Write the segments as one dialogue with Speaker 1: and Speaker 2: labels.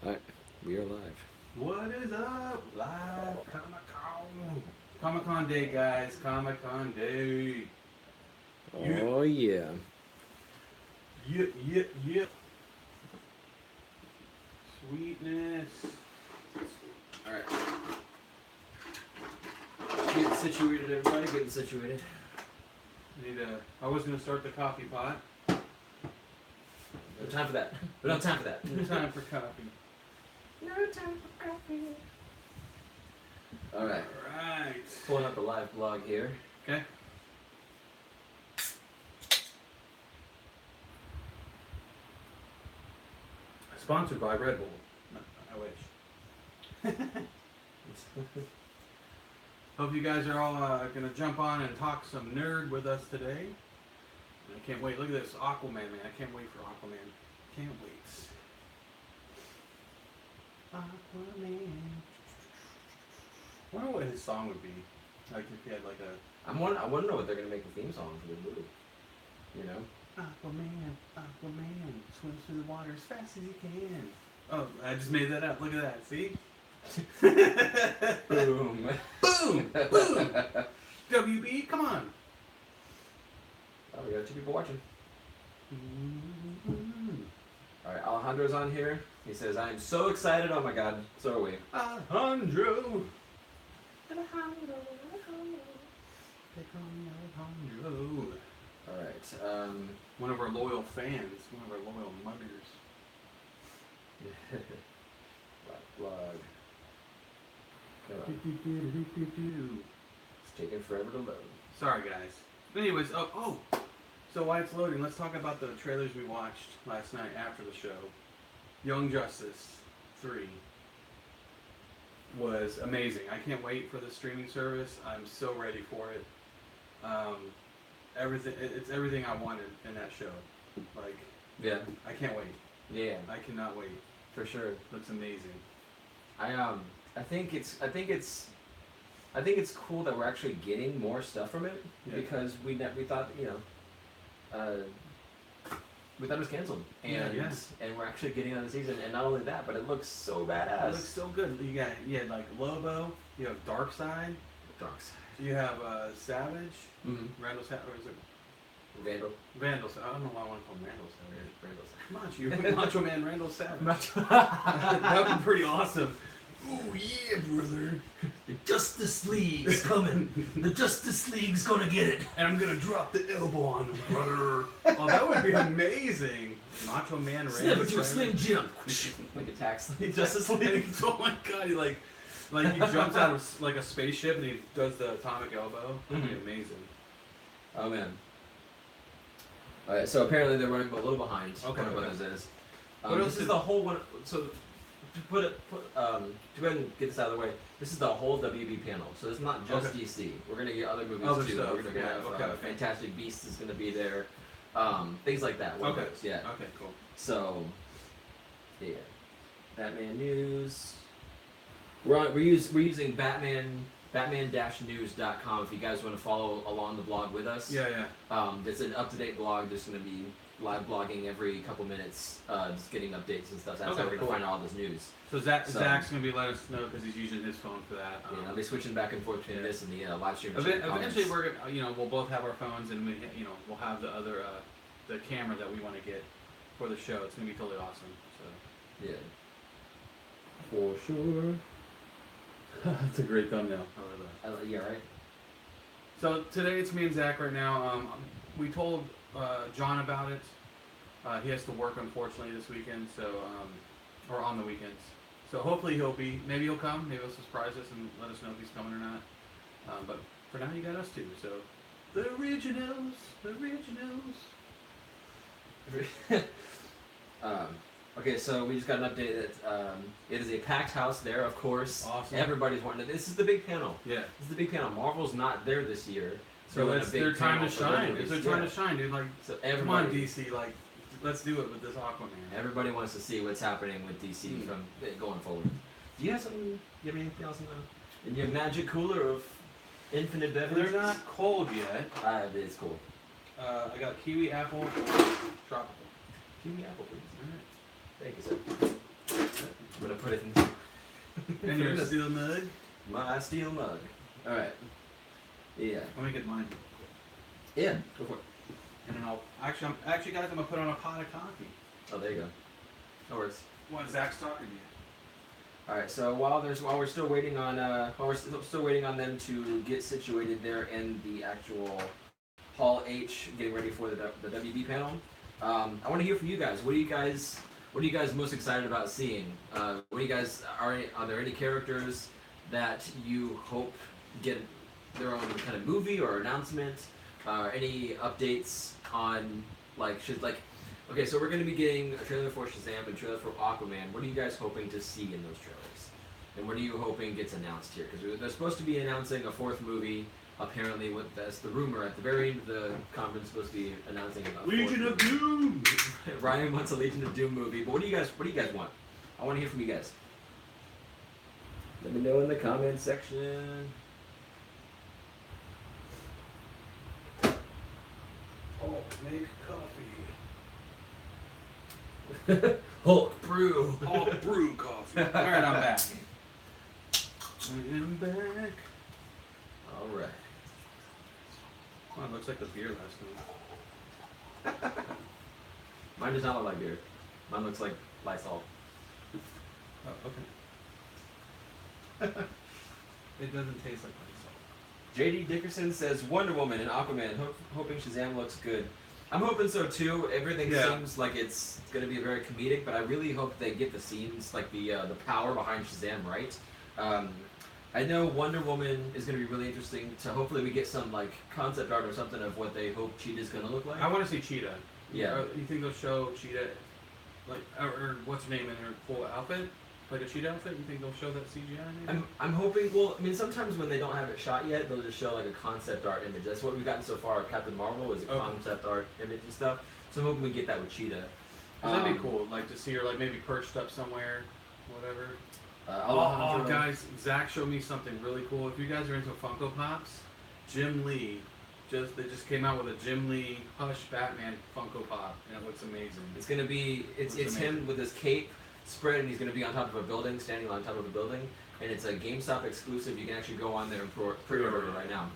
Speaker 1: Alright, we are live.
Speaker 2: What is up? Live Comic-Con. Comic-Con Day, guys. Comic-Con Day.
Speaker 1: Oh, yeah.
Speaker 2: Yep. Sweetness.
Speaker 1: Alright. Getting situated, everybody. Getting situated.
Speaker 2: I was going to start the coffee pot.
Speaker 1: No time for that. We don't have time for that.
Speaker 2: No time for coffee.
Speaker 1: No time for coffee. Alright.
Speaker 2: Alright.
Speaker 1: Pulling up the live blog here.
Speaker 2: Okay. Sponsored by Red Bull. I wish. Hope you guys are all going to jump on and talk some nerd with us today. I can't wait. Look at this. Aquaman, man. I can't wait for Aquaman. Can't wait. Aquaman. I wonder what his song would be. Like if he had like a...
Speaker 1: I want to know what they're going to make a theme song for the movie. You know?
Speaker 2: Aquaman swims through the water as fast as he can. Oh, I just made that up. Look at that. See?
Speaker 1: Boom.
Speaker 2: Boom! Boom! WB, come on.
Speaker 1: Oh, we got two people watching. Alright, Alejandro's on here. He says, I am so excited. Oh my god, so are we.
Speaker 2: Alejandro.
Speaker 1: Alright,
Speaker 2: one of our loyal fans, one of our loyal muggers.
Speaker 1: blog. Come on. It's taking forever to load.
Speaker 2: Sorry, guys. Anyways, so while it's loading, let's talk about the trailers we watched last night after the show. Young Justice 3 was amazing. I can't wait for the streaming service. I'm so ready for it. It's everything I wanted in that show. Like,
Speaker 1: yeah,
Speaker 2: I can't wait.
Speaker 1: Yeah,
Speaker 2: I cannot wait.
Speaker 1: for sure.
Speaker 2: Looks amazing.
Speaker 1: I think it's cool that we're actually getting more stuff from it, because we thought, you know, we thought it was canceled, and we're actually getting another season, and not only that, but it looks so badass.
Speaker 2: It looks so good. You had like Lobo, you have Darkseid, you have Savage, Randall Savage, or is it
Speaker 1: Vandal.
Speaker 2: Vandal Savage? I don't know why I want to call him Randall Savage.
Speaker 1: Vandal.
Speaker 2: Macho Man Randall Savage. That would be pretty awesome. Oh yeah, brother. The Justice League's coming. The Justice League's gonna get it. And I'm gonna drop the elbow on him, brother. Oh, that would be amazing. Macho Man Randall Savage.
Speaker 1: Slim Jim. Like attacks like Justice League.
Speaker 2: Oh my god, he like he jumps out of like a spaceship and he does the atomic elbow. That'd be amazing.
Speaker 1: Oh man. Alright, so apparently they're running a little behind.
Speaker 2: Okay.
Speaker 1: What else is?
Speaker 2: What else
Speaker 1: this is the whole one. So to go ahead and get this out of the way. This is the whole WB panel. So it's not just DC. We're gonna get other movies too.
Speaker 2: Stuff.
Speaker 1: We're gonna have Fantastic Beasts is gonna be there. Things like that.
Speaker 2: Okay.
Speaker 1: Yeah.
Speaker 2: Okay. Cool.
Speaker 1: So yeah, Batman news. We're using Batman-news.com if you guys want to follow along the blog with us.
Speaker 2: Yeah.
Speaker 1: It's an up-to-date blog. There's going to be live blogging every couple minutes, just getting updates and stuff. That's how we're going to find all this news.
Speaker 2: So Zach's going to be letting us know because he's using his phone for that.
Speaker 1: I'll be switching back and forth between this and the live stream.
Speaker 2: Eventually, we're gonna, we'll both have our phones and we'll have the other the camera that we want to get for the show. It's going to be totally awesome. So
Speaker 1: yeah, for sure.
Speaker 2: That's a great thumbnail. I love that.
Speaker 1: Yeah, right.
Speaker 2: So today it's me and Zach right now. We told John about it. He has to work unfortunately this weekend, so or on the weekends. So hopefully maybe he'll come. Maybe he'll surprise us and let us know if he's coming or not. But for now, you got us two. So the originals.
Speaker 1: Okay, so we just got an update that it is a packed house there, of course.
Speaker 2: Awesome.
Speaker 1: Everybody's wanting it. This is the big panel.
Speaker 2: Yeah.
Speaker 1: This is the big panel. Marvel's not there this year.
Speaker 2: So it's their time to shine. It's their time to shine, dude. Like,
Speaker 1: so
Speaker 2: come on, DC. Like, let's do it with this Aquaman.
Speaker 1: Everybody wants to see what's happening with DC from going forward. Do you have something? Do you have anything else in your magic cooler of infinite beverages?
Speaker 2: They're not cold yet.
Speaker 1: It's cool.
Speaker 2: I got kiwi, apple, tropical.
Speaker 1: Kiwi apple, please.
Speaker 2: All right.
Speaker 1: Thank you, sir. put it in.
Speaker 2: And your steel mug?
Speaker 1: My steel mug. Alright. Yeah.
Speaker 2: Let me get mine.
Speaker 1: Yeah, go for it.
Speaker 2: And then guys, I'm gonna put on a pot of coffee.
Speaker 1: Oh, there you go. That works.
Speaker 2: While Zach's talking to you.
Speaker 1: All right. So while we're still waiting on still waiting on them to get situated there in the actual Hall H, getting ready for the WB panel. I want to hear from you guys. What are you guys most excited about seeing? Are there any characters that you hope get their own kind of movie or announcement? Any updates on okay, so we're going to be getting a trailer for Shazam and a trailer for Aquaman. What are you guys hoping to see in those trailers? And what are you hoping gets announced here? Because they're supposed to be announcing a fourth movie. Apparently, that's the rumor. At the very end of the conference, supposed to be announcing a
Speaker 2: Legion of Doom.
Speaker 1: Ryan wants a Legion of Doom movie. But what do you guys want? I want to hear from you guys. Let me know in the comments section.
Speaker 2: Oh, make coffee.
Speaker 1: Hulk brew.
Speaker 2: Hulk brew coffee. All right, I'm back. I am back.
Speaker 1: All right.
Speaker 2: Oh, it looks like the beer last night.
Speaker 1: Mine does not look like beer. Mine looks like Lysol.
Speaker 2: Oh, okay. It doesn't taste like Lysol.
Speaker 1: JD Dickerson says Wonder Woman and Aquaman. Hoping Shazam looks good. I'm hoping so too. Everything seems like it's going to be very comedic, but I really hope they get the scenes, like the power behind Shazam right. I know Wonder Woman is going to be really interesting. So hopefully we get some like concept art or something of what they hope Cheetah's going to look like.
Speaker 2: I want to see Cheetah.
Speaker 1: Yeah.
Speaker 2: You think they'll show Cheetah, like, or what's her name in her full outfit? Like a cheetah outfit? You think they'll show that CGI maybe?
Speaker 1: I'm hoping, well, I mean, sometimes when they don't have it shot yet, they'll just show like a concept art image. That's what we've gotten so far. Captain Marvel is a concept art image and stuff. So I'm hoping we get that with Cheetah.
Speaker 2: That'd be cool, like to see her like maybe perched up somewhere, whatever. Guys, Zach showed me something really cool. If you guys are into Funko Pops, Jim Lee, they just came out with a Jim Lee Hush Batman Funko Pop, and it looks amazing.
Speaker 1: It's gonna be, it's him with his cape spread, and he's going to be on top of a building, standing on top of a building, and it's a GameStop exclusive. You can actually go on there and pre-order it right now.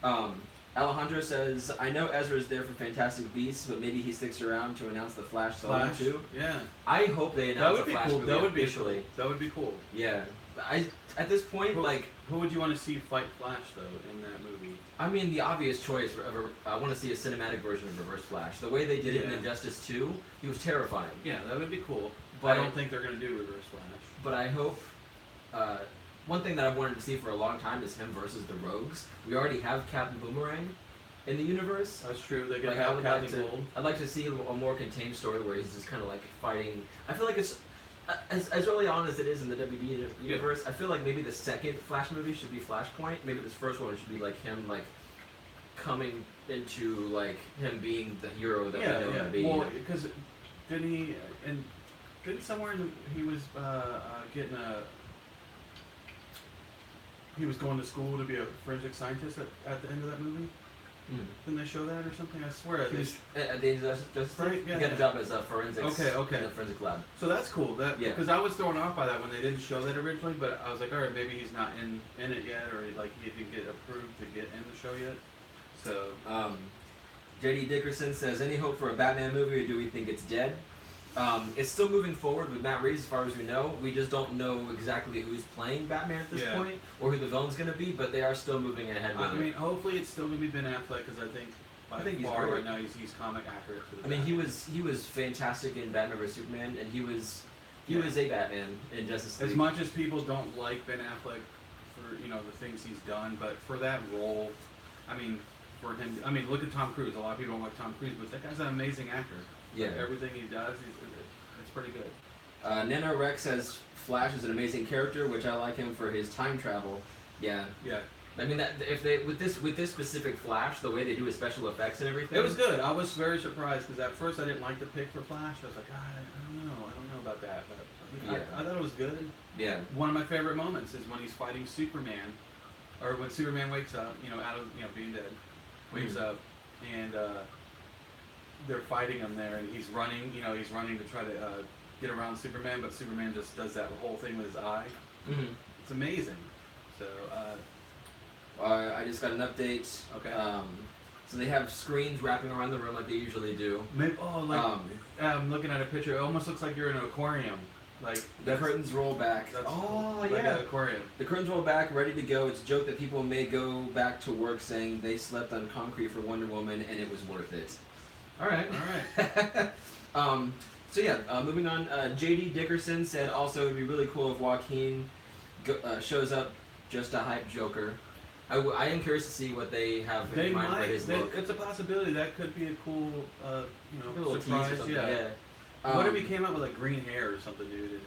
Speaker 2: Yeah.
Speaker 1: Alejandro says, I know Ezra's there for Fantastic Beasts, but maybe he sticks around to announce the Flash solo too.
Speaker 2: Yeah.
Speaker 1: I hope they announce the Flash movie officially.
Speaker 2: That would be cool.
Speaker 1: Yeah. At this point,
Speaker 2: who would you want to see fight Flash though in that movie?
Speaker 1: I mean, the obvious choice. I want to see a cinematic version of Reverse Flash. The way they did it in Injustice 2, he was terrifying.
Speaker 2: Yeah, that would be cool.
Speaker 1: But
Speaker 2: I don't think they're going to do Reverse Flash.
Speaker 1: But I hope. One thing that I've wanted to see for a long time is him versus the Rogues. We already have Captain Boomerang in the universe.
Speaker 2: That's true. They could have Captain Gold.
Speaker 1: I'd like to see a more contained story where he's just kind of like fighting. I feel like it's as early on as it is in the WB universe. I feel like maybe the second Flash movie should be Flashpoint. Maybe this first one should be like him like coming into like him being the hero that we know him to be.
Speaker 2: Well, because didn't somewhere he was getting he was going to school to be a forensic scientist at the end of that movie? Didn't they show that or something? I swear.
Speaker 1: He was at the end of Justice League?
Speaker 2: Yeah.
Speaker 1: He got a job as a forensics in the forensic lab.
Speaker 2: So that's cool. Because I was thrown off by that when they didn't show that originally, but I was like, all right, maybe he's not in it yet, or like he didn't get approved to get in the show yet. So
Speaker 1: JD Dickerson says, any hope for a Batman movie, or do we think it's dead? It's still moving forward with Matt Reeves as far as we know. We just don't know exactly who's playing Batman at this point, or who the villain's going to be, but they are still moving ahead with it.
Speaker 2: I mean, hopefully it's still going to be Ben Affleck, because I think
Speaker 1: he's
Speaker 2: far
Speaker 1: great.
Speaker 2: right now he's comic accurate for the
Speaker 1: Batman. He was fantastic in Batman vs Superman, and he was a Batman in Justice League.
Speaker 2: As much as people don't like Ben Affleck for the things he's done, but for that role, I mean, for him, I mean, look at Tom Cruise. A lot of people don't like Tom Cruise, but that guy's an amazing actor.
Speaker 1: Yeah.
Speaker 2: Like, everything he does, it's pretty good.
Speaker 1: Nano Rex says Flash is an amazing character, which I like him for his time travel. Yeah.
Speaker 2: Yeah.
Speaker 1: I mean, that if they with this specific Flash, the way they do his special effects and everything,
Speaker 2: it was good. I was very surprised because at first I didn't like the pick for Flash. I was like, I don't know about that, but I thought it was good.
Speaker 1: Yeah.
Speaker 2: One of my favorite moments is when he's fighting Superman, or when Superman wakes up, out of being dead, wakes up, and they're fighting him there, and he's running to try to get around Superman, but Superman just does that whole thing with his eye.
Speaker 1: Mm-hmm.
Speaker 2: It's amazing. So,
Speaker 1: I just got an update.
Speaker 2: Okay.
Speaker 1: So they have screens wrapping around the room like they usually do.
Speaker 2: maybe, I'm looking at a picture. It almost looks like you're in an aquarium. Like
Speaker 1: The curtains roll back.
Speaker 2: Like
Speaker 1: yeah.
Speaker 2: an aquarium.
Speaker 1: The curtains roll back, ready to go. It's a joke that people may go back to work saying they slept on concrete for Wonder Woman and it was worth it.
Speaker 2: All right.
Speaker 1: So yeah, moving on. J.D. Dickerson said also it'd be really cool if Joaquin shows up just a hype Joker. I am curious to see what they have in mind for his look.
Speaker 2: It's a possibility. That could be a cool,
Speaker 1: A little tease or
Speaker 2: surprise.
Speaker 1: something,
Speaker 2: Yeah. What if he came out with like green hair or something, dude?
Speaker 1: It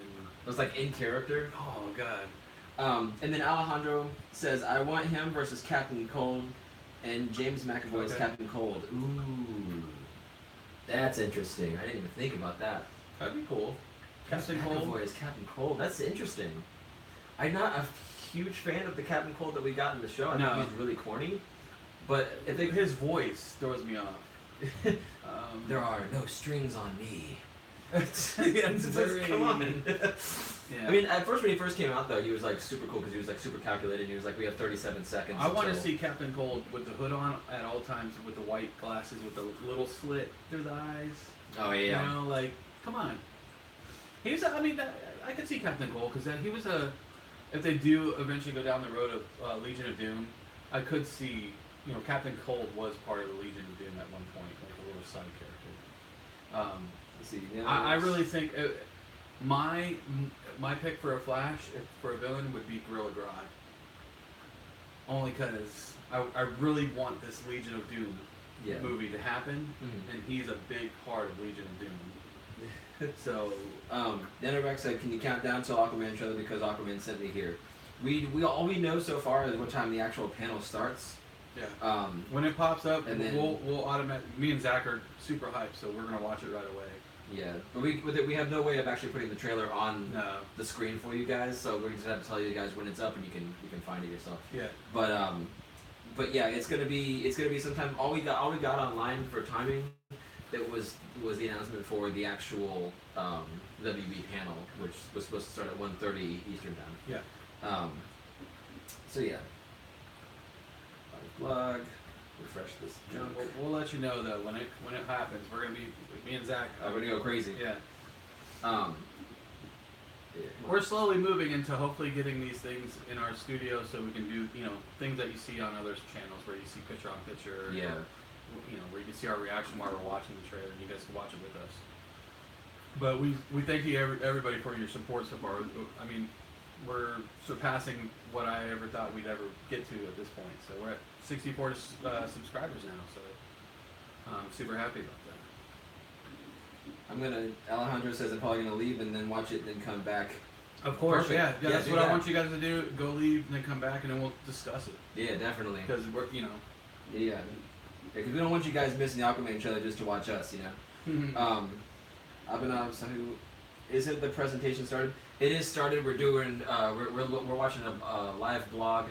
Speaker 1: was like in character.
Speaker 2: Oh god.
Speaker 1: And then Alejandro says, I want him versus Captain Cold, and James McAvoy is Captain Cold. Ooh. That's interesting. I didn't even think about that.
Speaker 2: That'd be cool.
Speaker 1: Captain McAvoy is Captain Cold. That's interesting. I'm not a huge fan of the Captain Cold that we got in the show. I think he's really corny. But if they,
Speaker 2: his voice throws me off.
Speaker 1: There are no strings on me.
Speaker 2: Come
Speaker 1: on.
Speaker 2: Yeah.
Speaker 1: I mean, at first when he first came out though, he was like super cool because he was like super calculated. And he was like, we have 37 seconds.
Speaker 2: I want to see Captain Cold with the hood on at all times, with the white glasses, with the little slit through the eyes.
Speaker 1: Oh yeah.
Speaker 2: You know, like, come on. I could see Captain Cold because then he was if they do eventually go down the road of Legion of Doom, I could see, Captain Cold was part of the Legion of Doom at one point, like a little side character.
Speaker 1: Let's see. Yeah,
Speaker 2: I really think my pick for a Flash, for a villain, would be Gorilla Grodd. Only because I really want this Legion of Doom movie to happen, and he's a big part of Legion of Doom. So,
Speaker 1: Denorex said, "Can you count down till Aquaman trailer because Aquaman sent me here." We all we know so far is what time the actual panel starts.
Speaker 2: Yeah. When it pops up,
Speaker 1: and then
Speaker 2: we'll automatically. Me and Zach are super hyped, so we're gonna watch it right away.
Speaker 1: Yeah, but we have no way of actually putting the trailer on the screen for you guys, so we're just have to tell you guys when it's up, and you can find it yourself.
Speaker 2: Yeah.
Speaker 1: But yeah, it's gonna be sometime. All we got online for timing. That was the announcement for the actual WB panel, which was supposed to start at 1:30 Eastern time.
Speaker 2: Yeah.
Speaker 1: So yeah. Blog. Refresh this junk.
Speaker 2: We'll let you know though when it happens. We're gonna be me and Zach.
Speaker 1: We're gonna go crazy.
Speaker 2: Yeah.
Speaker 1: Yeah.
Speaker 2: We're slowly moving into hopefully getting these things in our studio so we can do things that you see on other channels where you see picture on picture.
Speaker 1: Yeah.
Speaker 2: Where you can see our reaction while we're watching the trailer, and you guys can watch it with us. But we thank you everybody for your support so far. I mean, we're surpassing what I ever thought we'd ever get to at this point. So we're at 64 subscribers now. So I'm super happy about that.
Speaker 1: Alejandro says I'm probably gonna leave and then watch it and then come back.
Speaker 2: Of course,
Speaker 1: Perfect.
Speaker 2: yeah. That's what I want you guys to do. Go leave and then come back, and then we'll discuss it.
Speaker 1: Yeah, definitely.
Speaker 2: Because we're
Speaker 1: Yeah. Because we don't want you guys missing the Aquaman trailer just to watch us, Abhinav, so isn't the presentation started? It is started. We're doing. We're watching a live blog.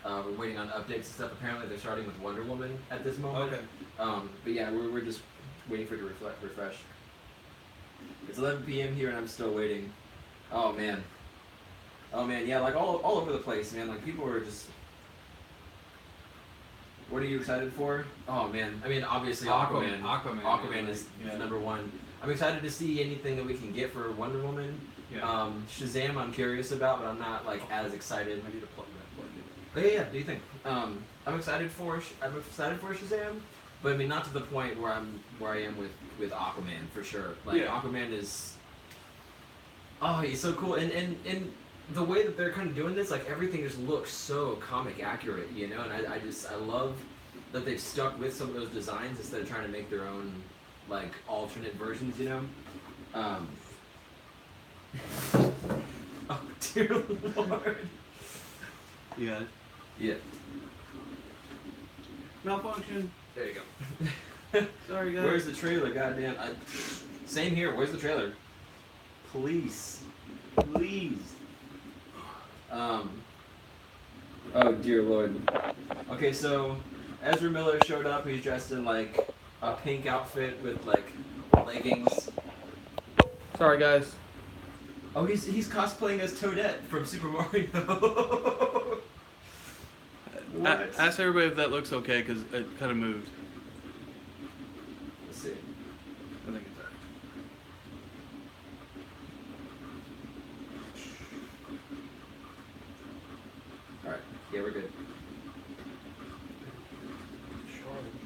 Speaker 1: We're waiting on updates and stuff. Apparently, they're starting with Wonder Woman at this moment.
Speaker 2: Okay.
Speaker 1: But yeah, we're just waiting for it to refresh. It's 11 p.m. here, and I'm still waiting. Oh man. Yeah, like all over the place, man. Like people are just. What are you excited for? Oh man, I mean obviously Aquaman. Aquaman is number one. I'm excited to see anything that we can get for Wonder Woman.
Speaker 2: Yeah.
Speaker 1: Shazam I'm curious about, but I'm not like as excited.
Speaker 2: I need to plug that.
Speaker 1: But yeah, do you think? I'm excited for Shazam, but I mean not to the point where I am with Aquaman for sure. Like Aquaman is. Oh, he's so cool, and the way that they're kind of doing this, like everything just looks so comic accurate, and I love that they've stuck with some of those designs instead of trying to make their own like alternate versions, Oh dear Lord.
Speaker 2: Yeah.
Speaker 1: Yeah.
Speaker 2: Malfunction.
Speaker 1: There you go.
Speaker 2: Sorry guys.
Speaker 1: Where's the trailer? Goddamn. Same here. Where's the trailer? Please. Oh dear Lord. Okay, so Ezra Miller showed up. He's dressed in like a pink outfit with like leggings.
Speaker 2: Sorry guys.
Speaker 1: Oh, he's cosplaying as Toadette from Super Mario. What?
Speaker 2: Ask everybody if that looks okay, because it kind of moved.
Speaker 1: Let's see.
Speaker 2: I think it's alright.
Speaker 1: Alright, yeah, we're good.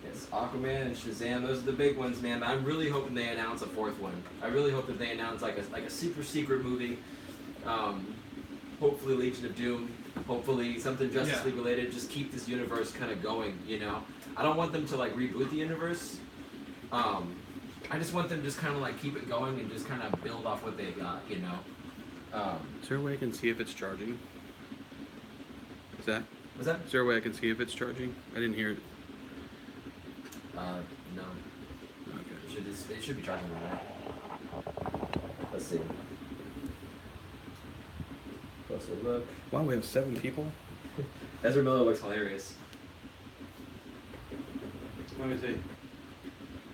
Speaker 1: Yes, Aquaman and Shazam, those are the big ones, man. I'm really hoping they announce a fourth one. I really hope that they announce like a super secret movie. Hopefully Legion of Doom. Hopefully something Justice League related. Just keep this universe kind of going, you know? I don't want them to like reboot the universe. I just want them to just kind of like keep it going and just kind of build off what they got, you know?
Speaker 2: Is there a way I can see if it's charging? Is that?
Speaker 1: Was that?
Speaker 2: Is there a way I can see if it's charging? I didn't hear it.
Speaker 1: No.
Speaker 2: Okay.
Speaker 1: It should be charging right now. Let's see. Closer look.
Speaker 2: Wow, we have 7 people?
Speaker 1: Ezra Miller looks hilarious.
Speaker 2: Let me see.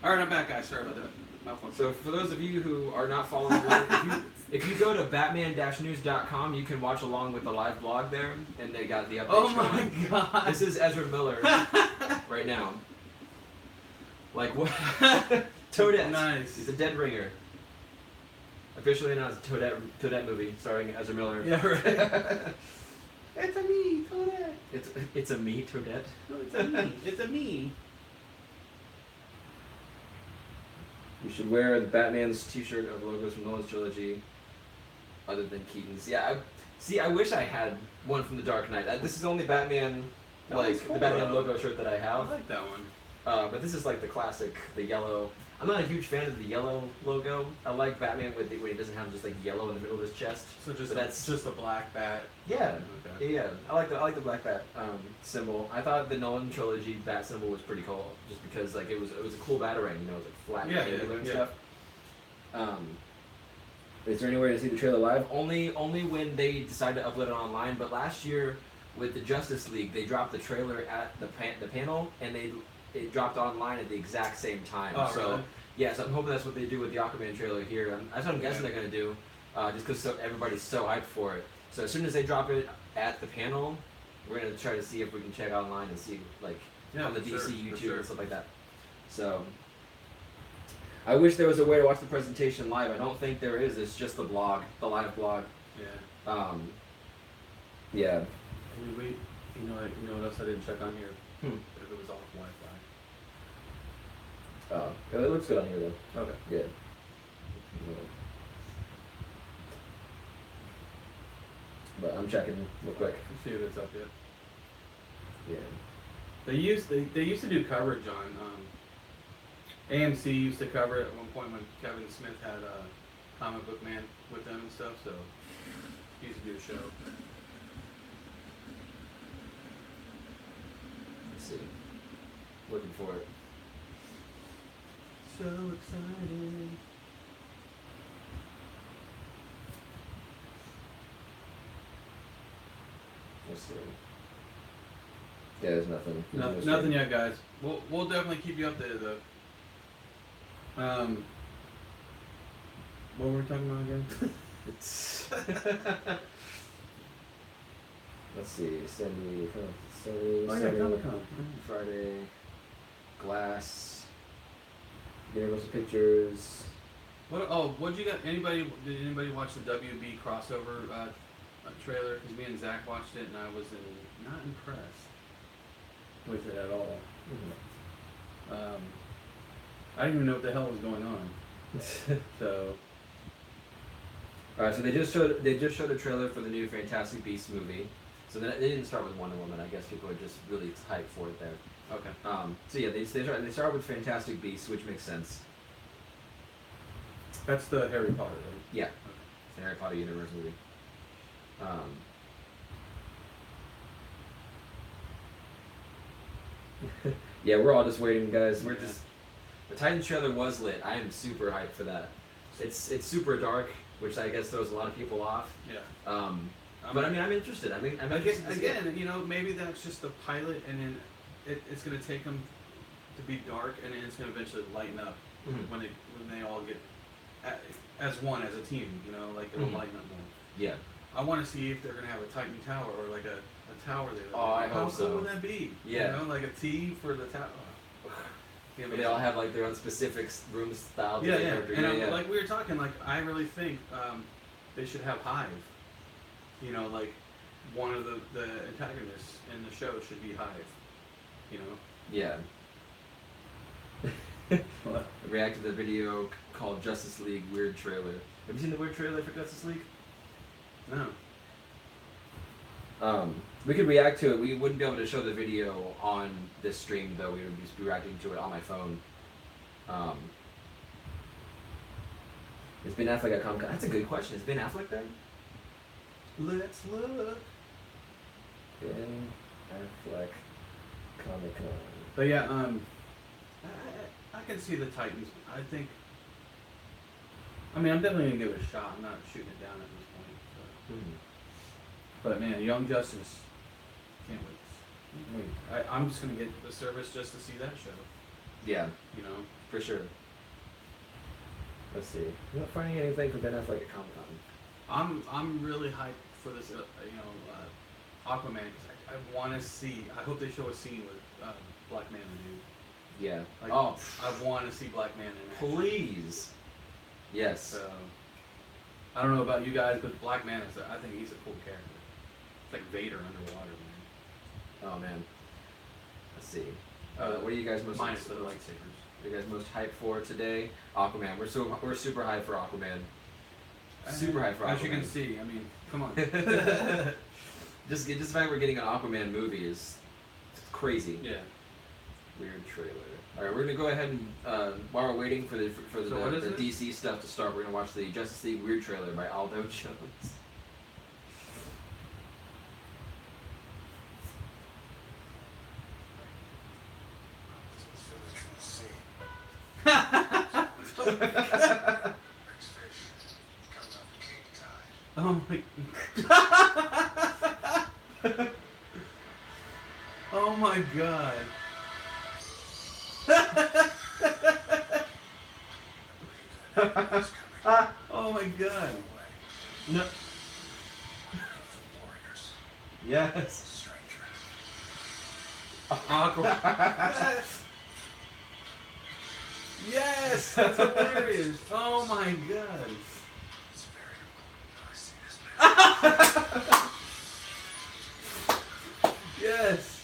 Speaker 2: Alright, I'm back, guys. Sorry about that.
Speaker 1: So for those of you who are not following along, if you go to batman-news.com, you can watch along with the live blog there, and they got the updates.
Speaker 2: Oh my god!
Speaker 1: This is Ezra Miller right now. Like what? Toadette.
Speaker 2: Nice.
Speaker 1: He's a dead ringer. Officially announced Toadette movie starring Ezra Miller.
Speaker 2: Yeah, right.
Speaker 1: It's a me, Toadette. It's a me, Toadette.
Speaker 2: No, it's a me. It's a me.
Speaker 1: You should wear the Batman's t-shirt of logos from Nolan's trilogy, other than Keaton's. Yeah, I wish I had one from The Dark Knight. This is the only Batman,
Speaker 2: That
Speaker 1: like
Speaker 2: was cool,
Speaker 1: the Batman
Speaker 2: though.
Speaker 1: logo shirt that I
Speaker 2: I
Speaker 1: have.
Speaker 2: like that one.
Speaker 1: But this is like the classic, the yellow. I'm not a huge fan of the yellow logo. I like Batman when he doesn't have just like yellow in the middle of his chest.
Speaker 2: So just
Speaker 1: But that's
Speaker 2: just a black bat.
Speaker 1: yeah.
Speaker 2: Okay.
Speaker 1: Yeah, I like the black bat symbol. I thought the Nolan trilogy bat symbol was pretty cool, just because like it was a cool batarang, you know, it was like flat,
Speaker 2: Yeah,
Speaker 1: angular and
Speaker 2: yeah.
Speaker 1: stuff. Is there any way to see the trailer live? Only when they decide to upload it online. But last year with the Justice League, they dropped the trailer at the panel, and it dropped online at the exact same time.
Speaker 2: Oh,
Speaker 1: so
Speaker 2: really?
Speaker 1: yeah, so I'm hoping that's what they do with the Aquaman trailer here. That's what I'm guessing they're gonna do, just because everybody's so hyped for it. So as soon as they drop it at the panel, we're gonna try to see if we can check online and see like on the
Speaker 2: for
Speaker 1: DC
Speaker 2: sure,
Speaker 1: YouTube
Speaker 2: for sure.
Speaker 1: and stuff like that. So I wish there was a way to watch the presentation live. I don't think there is. It's just the blog, the live blog.
Speaker 2: Yeah.
Speaker 1: Yeah.
Speaker 2: Wait. You know what else I didn't check on here? If it was off Wi-Fi.
Speaker 1: It looks good on here though.
Speaker 2: Okay.
Speaker 1: Yeah. But I'm checking real quick.
Speaker 2: Let's see if it's up yet.
Speaker 1: Yeah.
Speaker 2: They used to do coverage on AMC used to cover it at one point when Kevin Smith had Comic Book Man with them and stuff, so he used to do a show.
Speaker 1: Let's see. Looking for it. So excited. Let's see. Yeah, there's nothing.
Speaker 2: Nothing yet, guys. We'll definitely keep you updated though. What were we talking about again?
Speaker 1: It's let's see. Saturday,
Speaker 2: Comic-Con.
Speaker 1: Friday. Glass. Universal Pictures.
Speaker 2: What'd you got? Did anybody watch the WB crossover trailer? Because me and Zach watched it, and I was not impressed with it at all. I didn't even know what the hell was going on. So,
Speaker 1: all right, so they just showed a trailer for the new Fantastic Beasts movie. So they didn't start with Wonder Woman. I guess people are just really hyped for it there.
Speaker 2: okay.
Speaker 1: So yeah, they start with Fantastic Beasts, which makes sense.
Speaker 2: That's the Harry Potter, right?
Speaker 1: Yeah, it's the Harry Potter universe movie. Yeah, we're all just waiting, guys. The Titans trailer was lit. I am super hyped for that. It's super dark, which I guess throws a lot of people off.
Speaker 2: Yeah.
Speaker 1: But I mean, I'm interested. I'm interested to see it.
Speaker 2: again, maybe that's just the pilot, and then it's going to take them to be dark, and then it's going to eventually lighten up
Speaker 1: Mhm.
Speaker 2: when they all get. as one, as a team. You know, like it'll lighten up more.
Speaker 1: Yeah.
Speaker 2: I want to see if they're gonna have a Titan tower or like a tower there.
Speaker 1: Oh, I
Speaker 2: How
Speaker 1: hope so.
Speaker 2: cool would that be?
Speaker 1: Yeah.
Speaker 2: You know, like a T for the tower. Yeah,
Speaker 1: They all have like their own specific room style. to
Speaker 2: Yeah,
Speaker 1: their
Speaker 2: yeah.
Speaker 1: character.
Speaker 2: And
Speaker 1: yeah.
Speaker 2: like we were talking, like I really think they should have Hive. You know, like one of the antagonists in the show should be Hive. You know.
Speaker 1: Yeah. I reacted to the video called Justice League Weird Trailer. Have you seen the weird trailer for Justice League?
Speaker 2: No.
Speaker 1: We could react to it. We wouldn't be able to show the video on this stream, though. We would just be reacting to it on my phone. Is Ben Affleck at Comic-Con? That's a good question. Is Ben Affleck there?
Speaker 2: Let's look.
Speaker 1: Ben Affleck Comic-Con.
Speaker 2: But yeah, I can see the Titans. I think. I mean, I'm definitely gonna give it a shot. I'm not shooting it down at this point. So. But man, Young Justice, can't wait. I'm just gonna get the service just to see that show.
Speaker 1: Yeah,
Speaker 2: You know.
Speaker 1: for sure. Let's see. I'm not finding anything for Ben Affleck at Comic-Con.
Speaker 2: I'm really hyped for this. Aquaman. 'Cause I want to see. I hope they show a scene with Black Manta, dude.
Speaker 1: Yeah.
Speaker 2: Like,
Speaker 1: Oh,
Speaker 2: I want to see Black Manta in action.
Speaker 1: please. Yes.
Speaker 2: So, I don't know about you guys, but Black Manta, I think he's a cool character. It's like Vader underwater, man.
Speaker 1: Oh man. Let's see. What are you guys most
Speaker 2: Minus the lightsabers.
Speaker 1: What are you guys most hyped for today? Aquaman. We're super hyped for Aquaman. Super hyped for Aquaman.
Speaker 2: As you can see, I mean, come on.
Speaker 1: just the fact we're getting an Aquaman movie is
Speaker 2: Yeah.
Speaker 1: weird trailer. All right, we're gonna go ahead and while we're waiting for the
Speaker 2: So what is
Speaker 1: the
Speaker 2: it?
Speaker 1: DC stuff to start, we're gonna watch the Justice League Weird trailer by Aldo Jones.
Speaker 2: Oh my. Oh my god. Oh my god.
Speaker 1: No. Yes.
Speaker 2: Awkward. Yes, that's hilarious. Oh my god. Yes.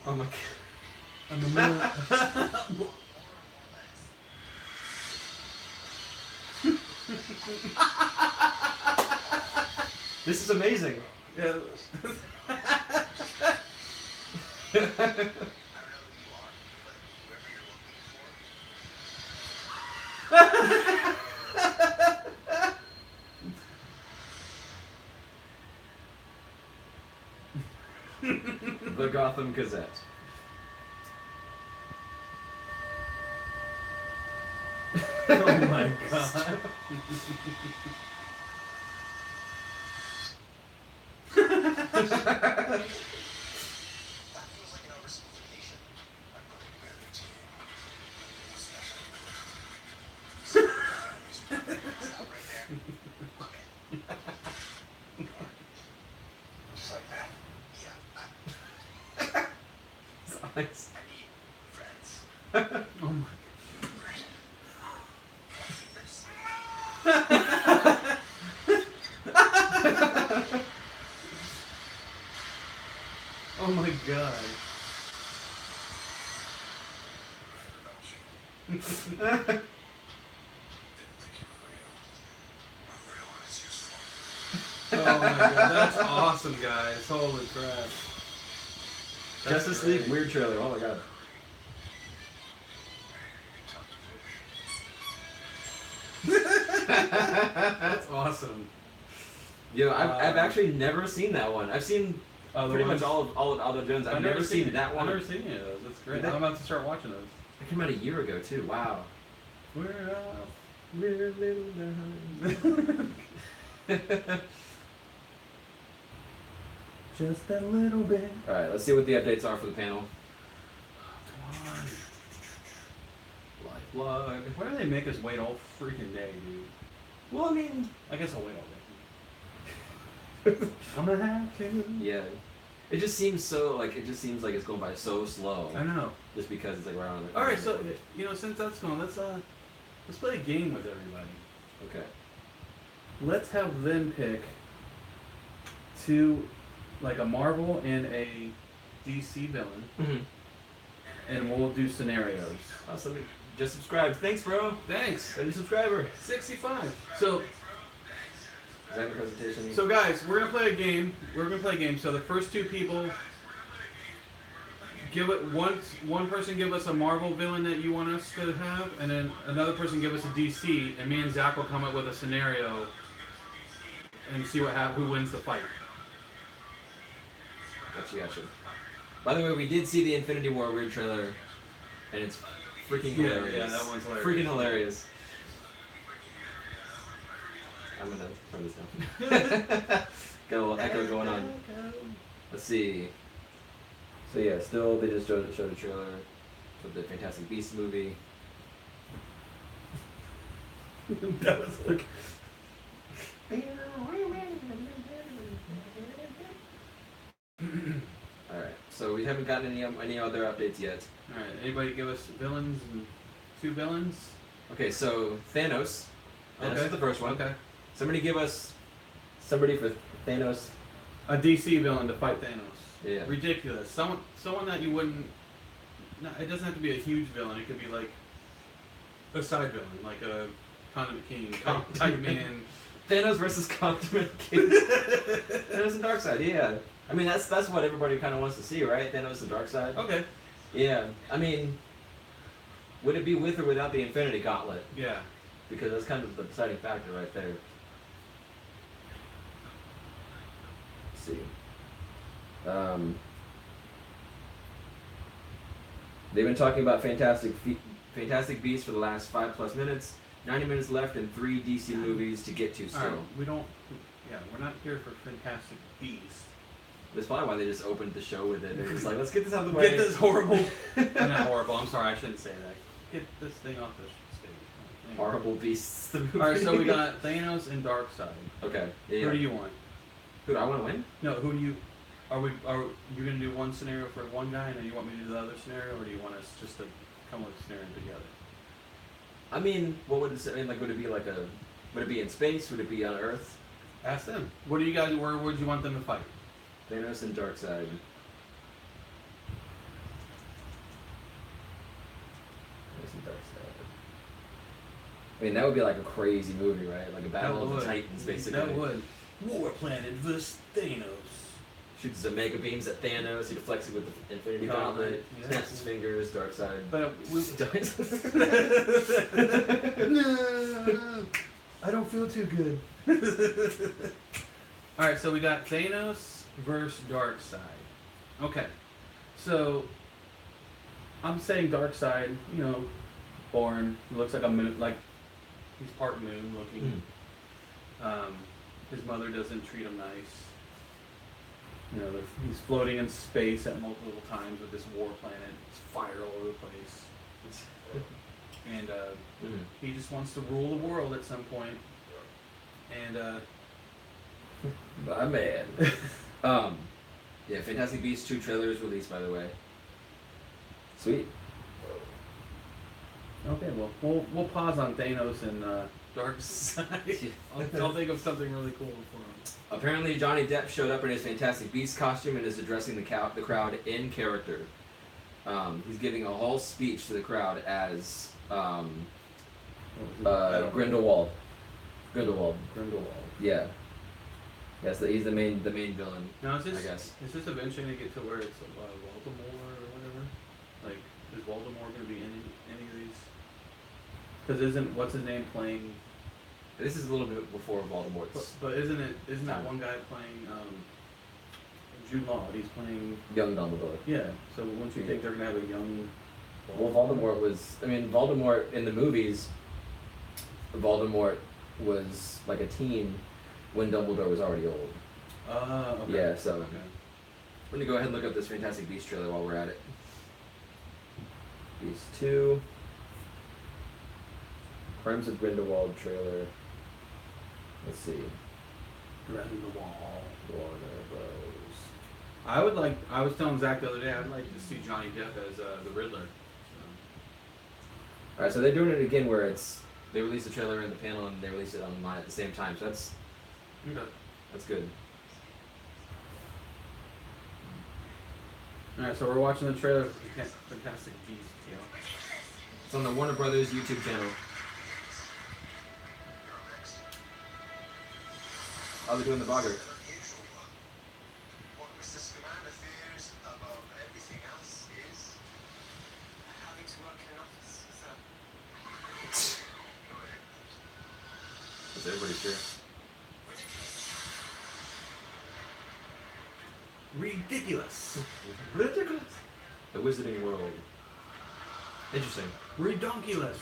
Speaker 1: Oh my god.
Speaker 2: In the middle.
Speaker 1: This is amazing.
Speaker 2: Yeah.
Speaker 1: The Gotham Gazette.
Speaker 2: Oh my god.
Speaker 1: Nice.
Speaker 2: Oh my. Oh my god. Oh my god, that's awesome, guys. Holy crap. That's
Speaker 1: Justice
Speaker 2: great.
Speaker 1: League Weird trailer. Oh my god.
Speaker 2: That's awesome.
Speaker 1: Yo, I've actually never seen that one. I've seen
Speaker 2: Oh, the
Speaker 1: pretty much
Speaker 2: ones-
Speaker 1: all of Aldo Jones. I've never seen that one.
Speaker 2: I've never seen any of those. That's great.
Speaker 1: That-
Speaker 2: I'm about to start watching those.
Speaker 1: It came out a year ago too. Wow.
Speaker 2: We're up.
Speaker 1: We're a little behind.
Speaker 2: Just a little bit.
Speaker 1: All right, let's see what the updates are for the panel.
Speaker 2: Come on.
Speaker 1: Lifeblood.
Speaker 2: Why do they make us wait all freaking day, dude?
Speaker 1: Well, I mean,
Speaker 2: I guess I'll wait all day. I'm gonna have to.
Speaker 1: yeah. It just seems like it's going by so slow.
Speaker 2: I know.
Speaker 1: Just because it's like right on the.
Speaker 2: All right, so since that's going, let's play a game with everybody.
Speaker 1: Okay.
Speaker 2: Let's have them pick two, like a Marvel and a DC villain,
Speaker 1: Mm-hmm.
Speaker 2: and we'll do scenarios.
Speaker 1: Awesome. Just subscribe. Thanks, bro.
Speaker 2: Thanks.
Speaker 1: New subscriber.
Speaker 2: 65. So,
Speaker 1: Is that the presentation?
Speaker 2: so guys, we're gonna play a game. So the first two people give it one person give us a Marvel villain that you want us to have, and then another person give us a DC, and me and Zach will come up with a scenario and see who wins the fight.
Speaker 1: Gotcha. By the way, we did see the Infinity War weird trailer, and it's freaking hilarious.
Speaker 2: Yeah, that one's hilarious.
Speaker 1: Freaking hilarious. I'm gonna turn this down. Got a little echo going on. Let's see. So yeah, still they just showed a trailer for the Fantastic Beasts movie.
Speaker 2: That was like.
Speaker 1: Alright, so we haven't gotten any other updates yet.
Speaker 2: Alright, anybody give us villains and two villains?
Speaker 1: Okay, so Thanos. Thanos is the first one.
Speaker 2: Okay.
Speaker 1: Somebody give us somebody for Thanos.
Speaker 2: A DC villain to fight Thanos.
Speaker 1: Yeah.
Speaker 2: Ridiculous. Someone that you wouldn't. No, it doesn't have to be a huge villain. It could be like a side villain, like a Condiment King type man.
Speaker 1: Thanos versus Condiment King. Thanos and Darkseid, yeah. I mean, that's what everybody kind of wants to see, right? Thanos and Darkseid.
Speaker 2: Okay.
Speaker 1: Yeah. I mean, would it be with or without the Infinity Gauntlet?
Speaker 2: Yeah.
Speaker 1: Because that's kind of the deciding factor right there. Let's see. They've been talking about Fantastic Beasts for the last 5+ minutes. 90 minutes left and 3 DC movies to get to still.
Speaker 2: All right, we're not here for Fantastic Beasts.
Speaker 1: That's probably why they just opened the show with it. They're just like, let's get this out of the way.
Speaker 2: Get this horrible. Not horrible. I'm sorry, I shouldn't say that. Get this thing off the stage. Anyway.
Speaker 1: Horrible Beasts. The movie.
Speaker 2: All right, so we got Thanos and Darkseid.
Speaker 1: Okay. Yeah.
Speaker 2: Who do you want?
Speaker 1: Who do I want to win?
Speaker 2: No, who do you? Are you gonna do one scenario for one guy, and then you want me to do the other scenario, or do you want us just to come with a scenario together?
Speaker 1: I mean, what would it say? I mean, like, would it be would it be in space? Would it be on Earth?
Speaker 2: Ask them. What do you guys? Where would you want them to fight?
Speaker 1: Thanos and Darkseid. Thanos and Darkseid. I mean, that would be like a crazy movie, right? Like a battle of the Titans, basically.
Speaker 2: That would. War Planet vs. Thanos.
Speaker 1: Shoots the mega beams at Thanos. He deflects it with the Infinity Gauntlet.
Speaker 2: Yeah.
Speaker 1: Snaps his fingers. Darkseid.
Speaker 2: But
Speaker 1: No, I don't feel too good.
Speaker 2: All right, so we got Thanos versus Darkseid. Okay, so I'm saying Darkseid. Born. He looks like a moon. Like he's part moon looking. His mother doesn't treat him nice. He's floating in space at multiple times with this war planet. It's fire all over the place. And he just wants to rule the world at some point. And
Speaker 1: My man. Yeah, Fantastic Beasts 2 trailers released, by the way. Sweet.
Speaker 2: Okay, well, we'll pause on Thanos and Darkseid. I'll think of something really cool for him.
Speaker 1: Apparently, Johnny Depp showed up in his Fantastic Beasts costume and is addressing the crowd in character. He's giving a whole speech to the crowd as Grindelwald. Grindelwald. Yeah. Yes, he's the main villain.
Speaker 2: Now,
Speaker 1: I guess.
Speaker 2: Is this eventually going to get to where it's Voldemort or whatever? Like, is Voldemort going to be in any of these? Because isn't what's his name playing?
Speaker 1: This is a little bit before Voldemort's.
Speaker 2: But isn't that one guy playing Jude Law? He's playing
Speaker 1: young Dumbledore.
Speaker 2: Yeah. So wouldn't you think they're gonna have a young?
Speaker 1: Well, Voldemort in the movies. Voldemort was like a teen when Dumbledore was already old.
Speaker 2: Okay.
Speaker 1: Yeah. So.
Speaker 2: Okay.
Speaker 1: Let me go ahead and look up this Fantastic Beasts trailer while we're at it. Beast 2. Crimes of Grindelwald trailer. Let's see.
Speaker 2: Grindelwald.
Speaker 1: Warner Bros.
Speaker 2: I was telling Zach the other day, I'd like to see Johnny Depp as the Riddler.
Speaker 1: Alright, so they're doing it again where they release the trailer and the panel and they release it online at the same time, so that's good.
Speaker 2: Alright, so we're watching the trailer for Fantastic Beasts.
Speaker 1: It's on the Warner Brothers YouTube channel. How's it doing the bogger? That's everybody's sure.
Speaker 2: Ridiculous.
Speaker 1: Ridiculous. The Wizarding World. Interesting.
Speaker 2: Redonkulous.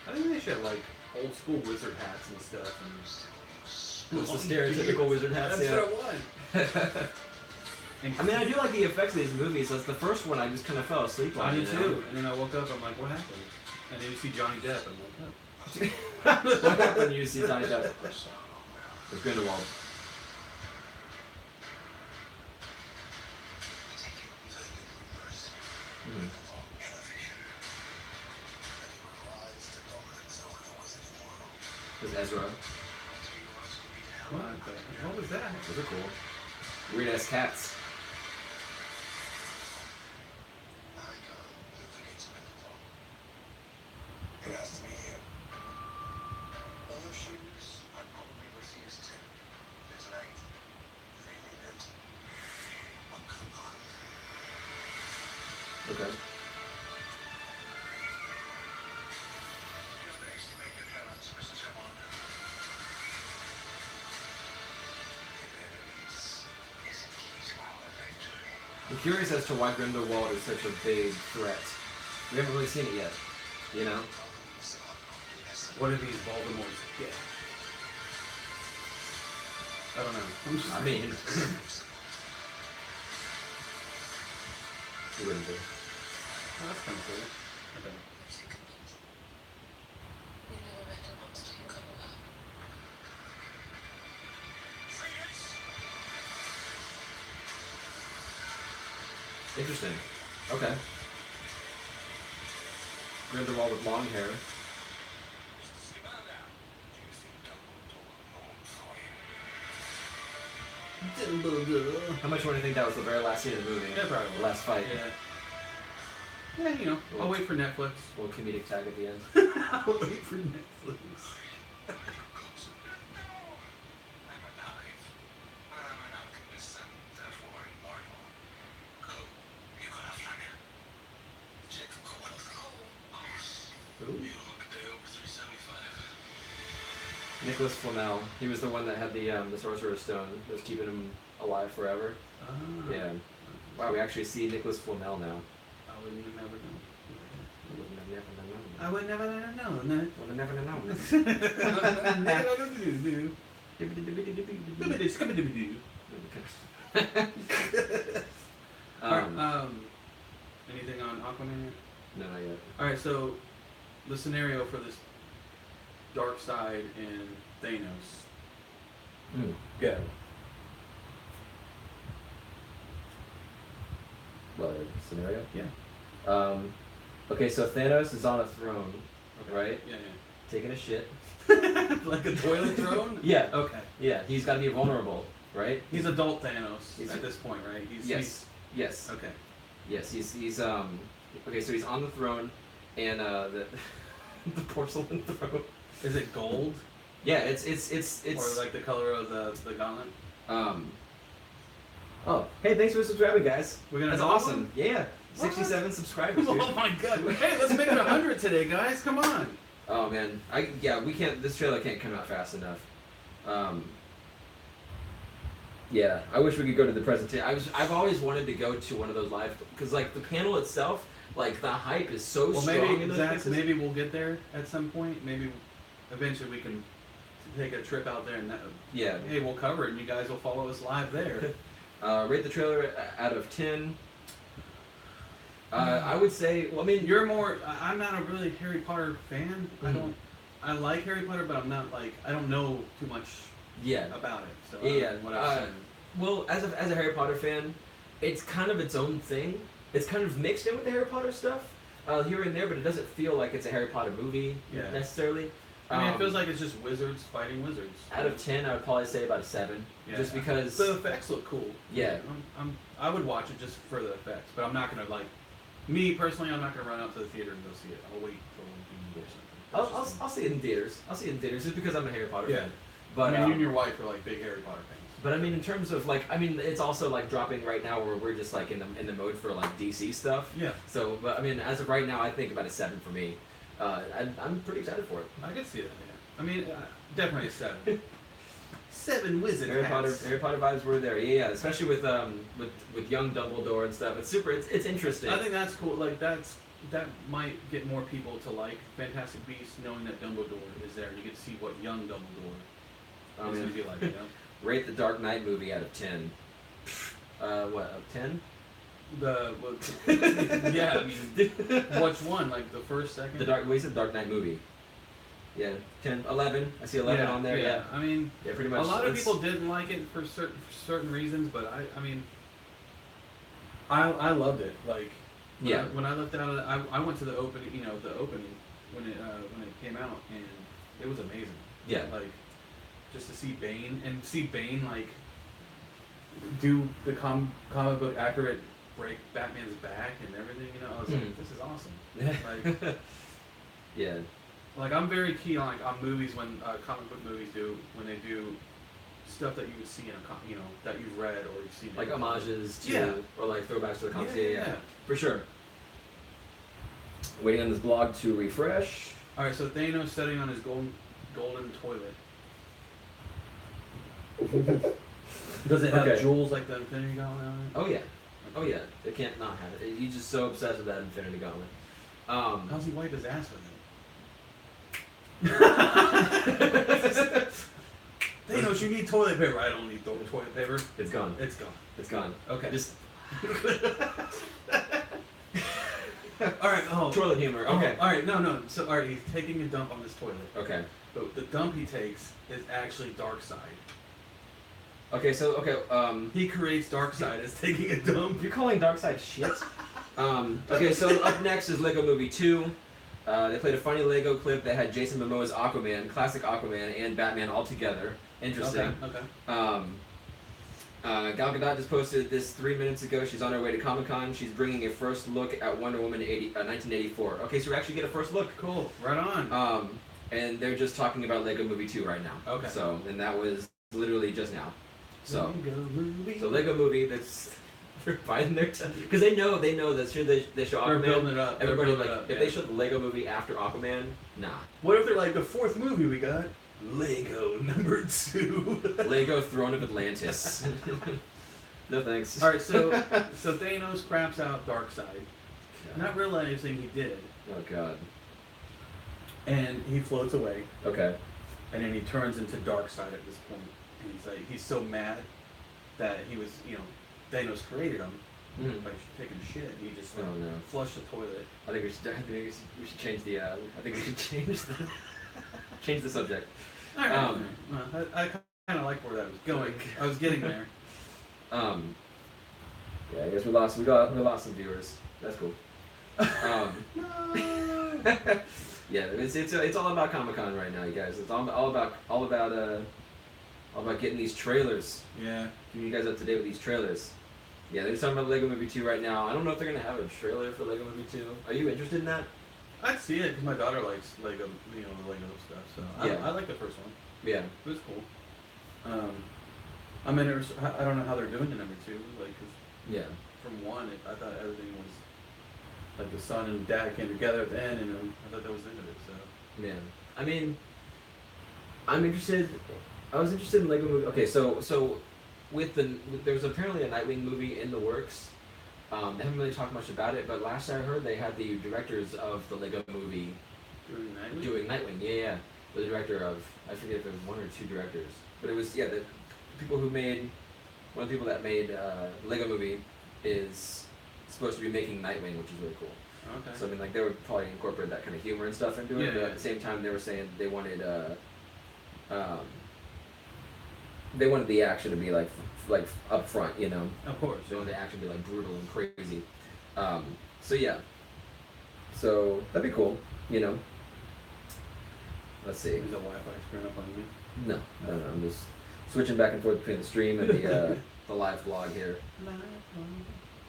Speaker 2: I think they should have like old school wizard hats and stuff.
Speaker 1: What's the stereotypical wizard hats?
Speaker 2: That's
Speaker 1: Yeah.
Speaker 2: what I want.
Speaker 1: I mean, I do like the effects of these movies. That's the first one I just kind of fell asleep on.
Speaker 2: I did
Speaker 1: you know?
Speaker 2: too. And then I woke up, I'm like, what happened? And then you see Johnny Depp, I'm like, oh.
Speaker 1: What happened when you see Johnny Depp? It's Grindelwald. There's Ezra.
Speaker 2: What was that?
Speaker 1: Those are cool. Weird ass cats.
Speaker 3: It has to be him. All the shoes I probably refused to. There's an 8. Feeling it. I'm come on.
Speaker 1: Okay. I'm curious as to why Grindelwald is such a big threat. We haven't really seen it yet, you know?
Speaker 2: What if he's Voldemort's kid? I don't know.
Speaker 1: I mean, he wouldn't be.
Speaker 2: Oh, that's kind of cool. Okay.
Speaker 1: Interesting. Okay. Grindelwald with long hair. How much more do you think that was the very last scene of the movie?
Speaker 2: Yeah, probably.
Speaker 1: The last fight.
Speaker 2: Yeah. Yeah, you know, I'll wait for Netflix.
Speaker 1: A little comedic tag at the end.
Speaker 2: I'll wait for Netflix.
Speaker 1: Nicholas Flamel. He was the one that had the Sorcerer's Stone that was keeping him alive forever.
Speaker 2: Ah.
Speaker 1: Yeah. Wow, we actually see Nicholas Flamel now.
Speaker 2: I would never know.
Speaker 1: I would never know.
Speaker 2: I would never know. Anything on Aquaman yet?
Speaker 1: No, not yet.
Speaker 2: Alright, so the scenario for this Darkseid and Thanos.
Speaker 1: Go. Well, scenario?
Speaker 2: Yeah.
Speaker 1: Okay, so Thanos is on a throne,
Speaker 2: Okay.
Speaker 1: right?
Speaker 2: Yeah,
Speaker 1: Taking a shit.
Speaker 2: Like a toilet throne?
Speaker 1: Yeah.
Speaker 2: Okay.
Speaker 1: Yeah, he's got to be vulnerable, right?
Speaker 2: He's adult Thanos
Speaker 1: He's
Speaker 2: at this point, right?
Speaker 1: Yes. Yes.
Speaker 2: Okay.
Speaker 1: Yes, he's okay, so he's on the throne and the the porcelain throne.
Speaker 2: Is it gold?
Speaker 1: Yeah, it's
Speaker 2: Or like the color of the gauntlet?
Speaker 1: Oh, hey, thanks for subscribing, guys.
Speaker 2: We're gonna
Speaker 1: That's
Speaker 2: double
Speaker 1: awesome.
Speaker 2: them?
Speaker 1: Yeah,
Speaker 2: What?
Speaker 1: 67 subscribers, dude.
Speaker 2: Oh my god. Hey, let's make it 100 today, guys. Come on.
Speaker 1: Oh man, we can't. This trailer can't come out fast enough. Yeah, I wish we could go to the presentation. I've always wanted to go to one of those live because like the panel itself, like the hype is so
Speaker 2: Well,
Speaker 1: strong.
Speaker 2: maybe
Speaker 1: in those
Speaker 2: Zach,
Speaker 1: places.
Speaker 2: maybe we'll get there at some point. Maybe eventually we can take a trip out there and
Speaker 1: Yeah.
Speaker 2: hey, we'll cover it and you guys will follow us live there.
Speaker 1: Rate the trailer out of 10. I would say, well, I mean,
Speaker 2: You're more. I'm not a really Harry Potter fan.
Speaker 1: Mhm.
Speaker 2: I like Harry Potter, but I'm not like I don't know too much
Speaker 1: yeah.
Speaker 2: about it. So
Speaker 1: Yeah,
Speaker 2: what I've seen.
Speaker 1: Well, as a Harry Potter fan, it's kind of its own thing. It's kind of mixed in with the Harry Potter stuff here and there, but it doesn't feel like it's a Harry Potter movie
Speaker 2: Yeah.
Speaker 1: necessarily.
Speaker 2: I mean, it feels like it's just wizards fighting wizards.
Speaker 1: Out of 10, I would probably say about a 7,
Speaker 2: Yeah.
Speaker 1: just because.
Speaker 2: the effects look cool.
Speaker 1: Yeah.
Speaker 2: I would watch it just for the effects, but I'm not gonna like. Me personally, I'm not gonna run out to the theater and go see it. I'll wait till we or something.
Speaker 1: I'll see it in theaters. I'll see it in theaters just because I'm a Harry Potter
Speaker 2: Yeah.
Speaker 1: fan. But
Speaker 2: I mean, you and your wife are like big Harry Potter fans.
Speaker 1: But I mean, in terms of like, I mean, it's also like dropping right now where we're just like in the mode for like DC stuff.
Speaker 2: Yeah.
Speaker 1: So, but I mean, as of right now, I think about a 7 for me. I'm pretty excited for it.
Speaker 2: I could see that. Yeah. I mean, definitely a 7. 7 wizard
Speaker 1: Harry
Speaker 2: hats.
Speaker 1: Potter vibes were there. Yeah, especially with young Dumbledore and stuff. It's super. It's interesting.
Speaker 2: I think that's cool. Like that might get more people to like Fantastic Beasts, knowing that Dumbledore is there, and you get to see what young Dumbledore is going to be like. You know.
Speaker 1: Rate the Dark Knight movie out of 10. What, of 10?
Speaker 2: Yeah, I mean, which one? Like the first, second?
Speaker 1: We said Dark Knight movie. Yeah, 10, 11. I see 11 on there. Yeah.
Speaker 2: I mean,
Speaker 1: Yeah, pretty much.
Speaker 2: a lot of people didn't like it for certain reasons, but I mean, I loved it. Like, when I left out, I went to the opening. You know, the opening when it came out, and it was amazing.
Speaker 1: Yeah.
Speaker 2: Like, just to see Bane like do the comic book accurate break Batman's back and everything. You know, I was like, this is awesome. Like,
Speaker 1: yeah.
Speaker 2: Like I'm very keen on movies when comic book movies when they do stuff that you would see in that you've read or you've seen.
Speaker 1: Like homages to,
Speaker 2: Yeah.
Speaker 1: or like throwbacks to the comics.
Speaker 2: Yeah.
Speaker 1: For sure. Waiting on this blog to refresh.
Speaker 2: All right, so Thanos sitting on his golden toilet. Does it have
Speaker 1: Okay.
Speaker 2: jewels like the Infinity Gauntlet on it?
Speaker 1: Oh yeah. Oh yeah. They can't not have it. He's just so obsessed with that Infinity Gauntlet.
Speaker 2: How's he wipe his ass with it? Thanos, you need toilet paper. I don't need toilet paper.
Speaker 1: It's gone.
Speaker 2: It's gone.
Speaker 1: It's gone.
Speaker 2: Okay.
Speaker 1: Just
Speaker 2: All right. Oh.
Speaker 1: toilet humor. Okay.
Speaker 2: All right. No. So, all right. He's taking a dump on this toilet.
Speaker 1: Okay.
Speaker 2: But the dump he takes is actually Darkseid.
Speaker 1: Okay. So
Speaker 2: He creates Darkseid as taking a dump.
Speaker 1: you're calling Darkseid shit. Okay. So up next is Lego Movie 2. They played a funny Lego clip that had Jason Momoa's Aquaman, classic Aquaman, and Batman all together. Interesting.
Speaker 2: Okay.
Speaker 1: Gal Gadot just posted this 3 minutes ago. She's on her way to Comic-Con. She's bringing a first look at Wonder Woman 1984. Okay, so we actually get a first look.
Speaker 2: Cool. Right on.
Speaker 1: And they're just talking about Lego Movie 2 right now.
Speaker 2: Okay.
Speaker 1: So, and that was literally just now. So,
Speaker 2: Lego Movie.
Speaker 1: Lego Movie, that's they're buying their time because they know that should they show
Speaker 2: They're
Speaker 1: Aquaman.
Speaker 2: building it up.
Speaker 1: Everybody like
Speaker 2: up,
Speaker 1: if they show the Lego Movie after Aquaman, nah.
Speaker 2: What if they're like the fourth movie we got? Lego number 2.
Speaker 1: Lego Throne of Atlantis. No thanks.
Speaker 2: All right, so Thanos craps out Darkseid, not realizing he did,
Speaker 1: Oh god.
Speaker 2: and he floats away,
Speaker 1: Okay.
Speaker 2: and then he turns into Darkseid at this point, and he's so mad that he was Thanos created him by taking a shit, and he just
Speaker 1: Oh no.
Speaker 2: flushed the toilet.
Speaker 1: I think we should change the. I think we should change the subject.
Speaker 2: All right. I kind of like where that was going. I was getting there.
Speaker 1: Yeah, I guess we lost some viewers. That's cool. Yeah, it's all about Comic-Con right now, you guys. It's all about getting these trailers.
Speaker 2: Yeah.
Speaker 1: Keeping you guys up to date with these trailers. Yeah, they're talking about Lego Movie 2 right now. I don't know if they're gonna have a trailer for Lego Movie 2. Are you interested in that?
Speaker 2: I'd see it because my daughter likes Lego, the Lego stuff. So
Speaker 1: Yeah.
Speaker 2: I like the first one.
Speaker 1: Yeah.
Speaker 2: It was cool. I mean, I don't know how they're doing the number 2. Like, 'cause
Speaker 1: Yeah.
Speaker 2: from 1, I thought everything was like the son and dad came together at the end, and I thought that was the end of it. So
Speaker 1: Yeah. I mean, I'm interested. I was interested in Lego Movie. Okay, so there's apparently a Nightwing movie in the works. They haven't really talked much about it, but last I heard, they had the directors of the Lego Movie
Speaker 2: doing Nightwing.
Speaker 1: doing Nightwing. Yeah. the director of, I forget if it was one or two directors, but it was, yeah, the people who made, one of the people that made Lego Movie is supposed to be making Nightwing, which is really cool.
Speaker 2: Okay.
Speaker 1: So I mean, like they would probably incorporate that kind of humor and stuff into it,
Speaker 2: Yeah,
Speaker 1: but
Speaker 2: yeah.
Speaker 1: at the same time, they were saying they wanted the action to be like up front, you know.
Speaker 2: Of course.
Speaker 1: They wanted the action to be like brutal and crazy. So yeah. So that'd be cool, you know. Let's see.
Speaker 2: Is the Wi-Fi screwing up on you?
Speaker 1: No. I'm just switching back and forth between the stream and the live blog here.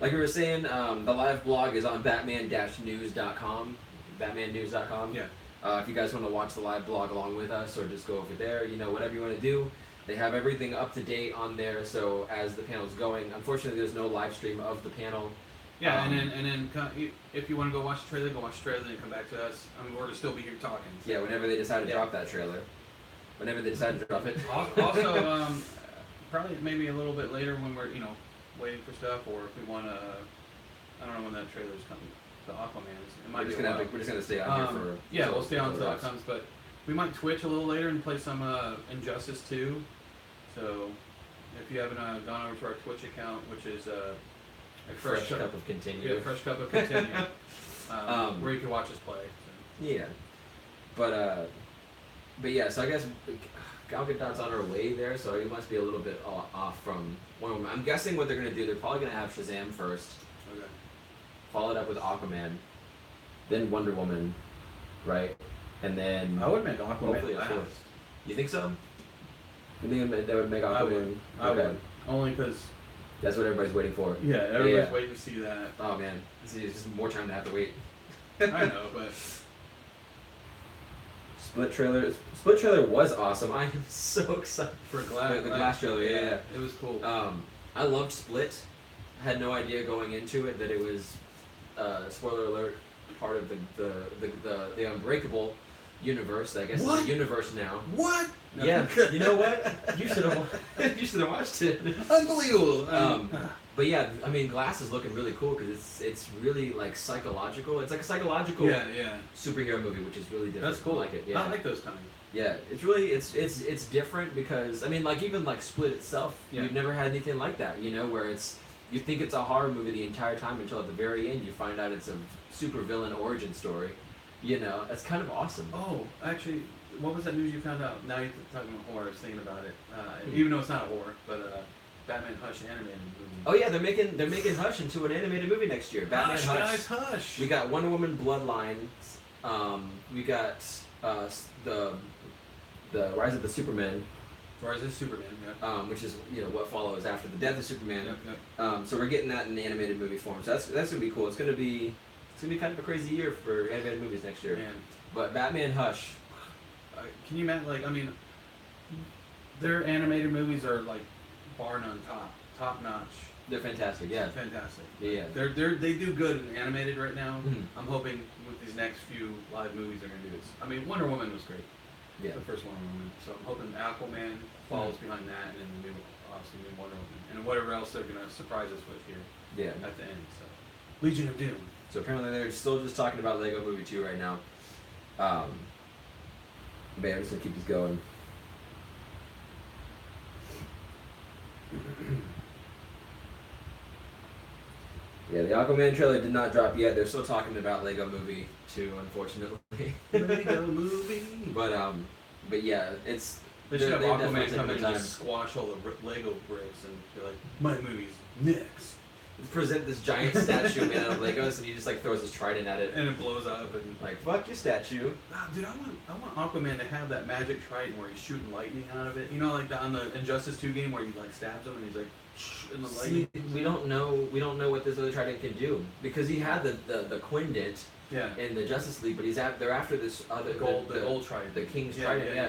Speaker 1: Like we were saying, the live blog is on batman-news.com. Batmannews.com.
Speaker 2: Yeah.
Speaker 1: If you guys want to watch the live blog along with us or just go over there, you know, whatever you want to do, they have everything up to date on there. So as the panel's going, unfortunately, there's no live stream of the panel.
Speaker 2: Yeah, and then if you want to go watch the trailer, go watch the trailer, then come back to us. I mean, we're to still be here talking. So.
Speaker 1: Yeah, whenever they decide to drop that trailer. Whenever they decide to drop it.
Speaker 2: Also, probably maybe a little bit later when we're, you know, waiting for stuff, or if we want to, I don't know when that trailer's coming. The Aquaman's. It might
Speaker 1: We're just gonna stay on here for.
Speaker 2: Yeah, we'll stay on until that comes, but we might Twitch a little later and play some Injustice 2. So if you haven't gone over to our Twitch account, which is a
Speaker 1: Fresh cup of continue.
Speaker 2: Yeah, fresh cup of continue. Where you can watch us play. So.
Speaker 1: Yeah, but yeah. So I guess Gal Gadot's on her way there, so it must be a little bit off from Wonder Woman. I'm guessing what they're gonna do. They're probably gonna have Shazam first,
Speaker 2: Okay.
Speaker 1: followed up with Aquaman, then Wonder Woman, right? And then
Speaker 2: I would make Aquaman
Speaker 1: hopefully a
Speaker 2: last.
Speaker 1: fourth. You think so? You think they would make Aquaman?
Speaker 2: I would. I
Speaker 1: Okay.
Speaker 2: would. Only because.
Speaker 1: That's what everybody's waiting for.
Speaker 2: Yeah, everybody's
Speaker 1: Yeah.
Speaker 2: waiting to see that.
Speaker 1: Oh man, this is just more time to have to wait.
Speaker 2: I know, but
Speaker 1: Split trailer was awesome. I am so excited.
Speaker 2: for Glass,
Speaker 1: The Glass trailer, yeah.
Speaker 2: it was cool.
Speaker 1: I loved Split. Had no idea going into it that it was, spoiler alert, part of the Unbreakable universe. I guess
Speaker 2: What?
Speaker 1: it's a universe now.
Speaker 2: What?
Speaker 1: Yeah, you know what? You should have watched it.
Speaker 2: Unbelievable.
Speaker 1: But yeah, I mean, Glass is looking really cool because it's really like psychological. It's like a psychological
Speaker 2: yeah.
Speaker 1: superhero movie, which is really different.
Speaker 2: That's cool.
Speaker 1: I like it. Yeah.
Speaker 2: I like those kind of.
Speaker 1: Yeah, it's really it's different because I mean, like even like Split itself,
Speaker 2: Yeah.
Speaker 1: we've never had anything like that. You know, where you think it's a horror movie the entire time until at the very end you find out it's a super villain origin story. You know, that's kind of awesome.
Speaker 2: Oh, actually, what was that news you found out? Now you're talking about horror. I was thinking about it. Even though it's not a horror, but Batman Hush animated movie.
Speaker 1: Oh yeah, they're making Hush into an animated movie next year. Batman
Speaker 2: Hush,
Speaker 1: Hush.
Speaker 2: guys, Hush.
Speaker 1: We got Wonder Woman Bloodlines. We got the Rise of the Superman.
Speaker 2: Rise of Superman. Yeah.
Speaker 1: Which is what follows after the death of Superman.
Speaker 2: Yep.
Speaker 1: So we're getting that in the animated movie form. So that's gonna be cool. It's gonna be kind of a crazy year for animated movies next year.
Speaker 2: Man,
Speaker 1: But Batman Hush.
Speaker 2: can you imagine? Like, I mean, their animated movies are like bar none top notch.
Speaker 1: They're fantastic. Yeah.
Speaker 2: Fantastic.
Speaker 1: Yeah.
Speaker 2: They do good in animated right now.
Speaker 1: Mhm.
Speaker 2: I'm hoping with these next few live movies they're gonna do this. I mean, Wonder Woman was great.
Speaker 1: Yeah.
Speaker 2: The first Wonder Woman. So I'm hoping Aquaman follows behind that, and then the new, obviously, new Wonder Woman, and whatever else they're gonna surprise us with here
Speaker 1: Yeah.
Speaker 2: at the end. So Legion of Doom.
Speaker 1: So apparently they're still just talking about Lego Movie 2 right now. But yeah, I'm just gonna keep this going. Yeah, the Aquaman trailer did not drop yet. They're still talking about Lego Movie 2, unfortunately.
Speaker 2: Lego movie.
Speaker 1: But yeah, it's.
Speaker 2: They should have
Speaker 1: they're
Speaker 2: Aquaman
Speaker 1: definitely
Speaker 2: come in
Speaker 1: taking
Speaker 2: and
Speaker 1: their
Speaker 2: just squash all the Lego bricks and be like, my movie's next.
Speaker 1: present this giant statue made out of Legos, and he just like throws his trident at it.
Speaker 2: And it blows up and
Speaker 1: Like, fuck your statue.
Speaker 2: dude, I want Aquaman to have that magic trident where he's shooting lightning out of it. You know, like on the Injustice 2 game where he like stabs him and he's like, in the
Speaker 1: See,
Speaker 2: lightning.
Speaker 1: we don't know what this other trident can do because he had the Quindent
Speaker 2: Yeah.
Speaker 1: in the Justice League, but they're after this other
Speaker 2: The gold trident.
Speaker 1: the King's
Speaker 2: Yeah,
Speaker 1: trident.
Speaker 2: yeah,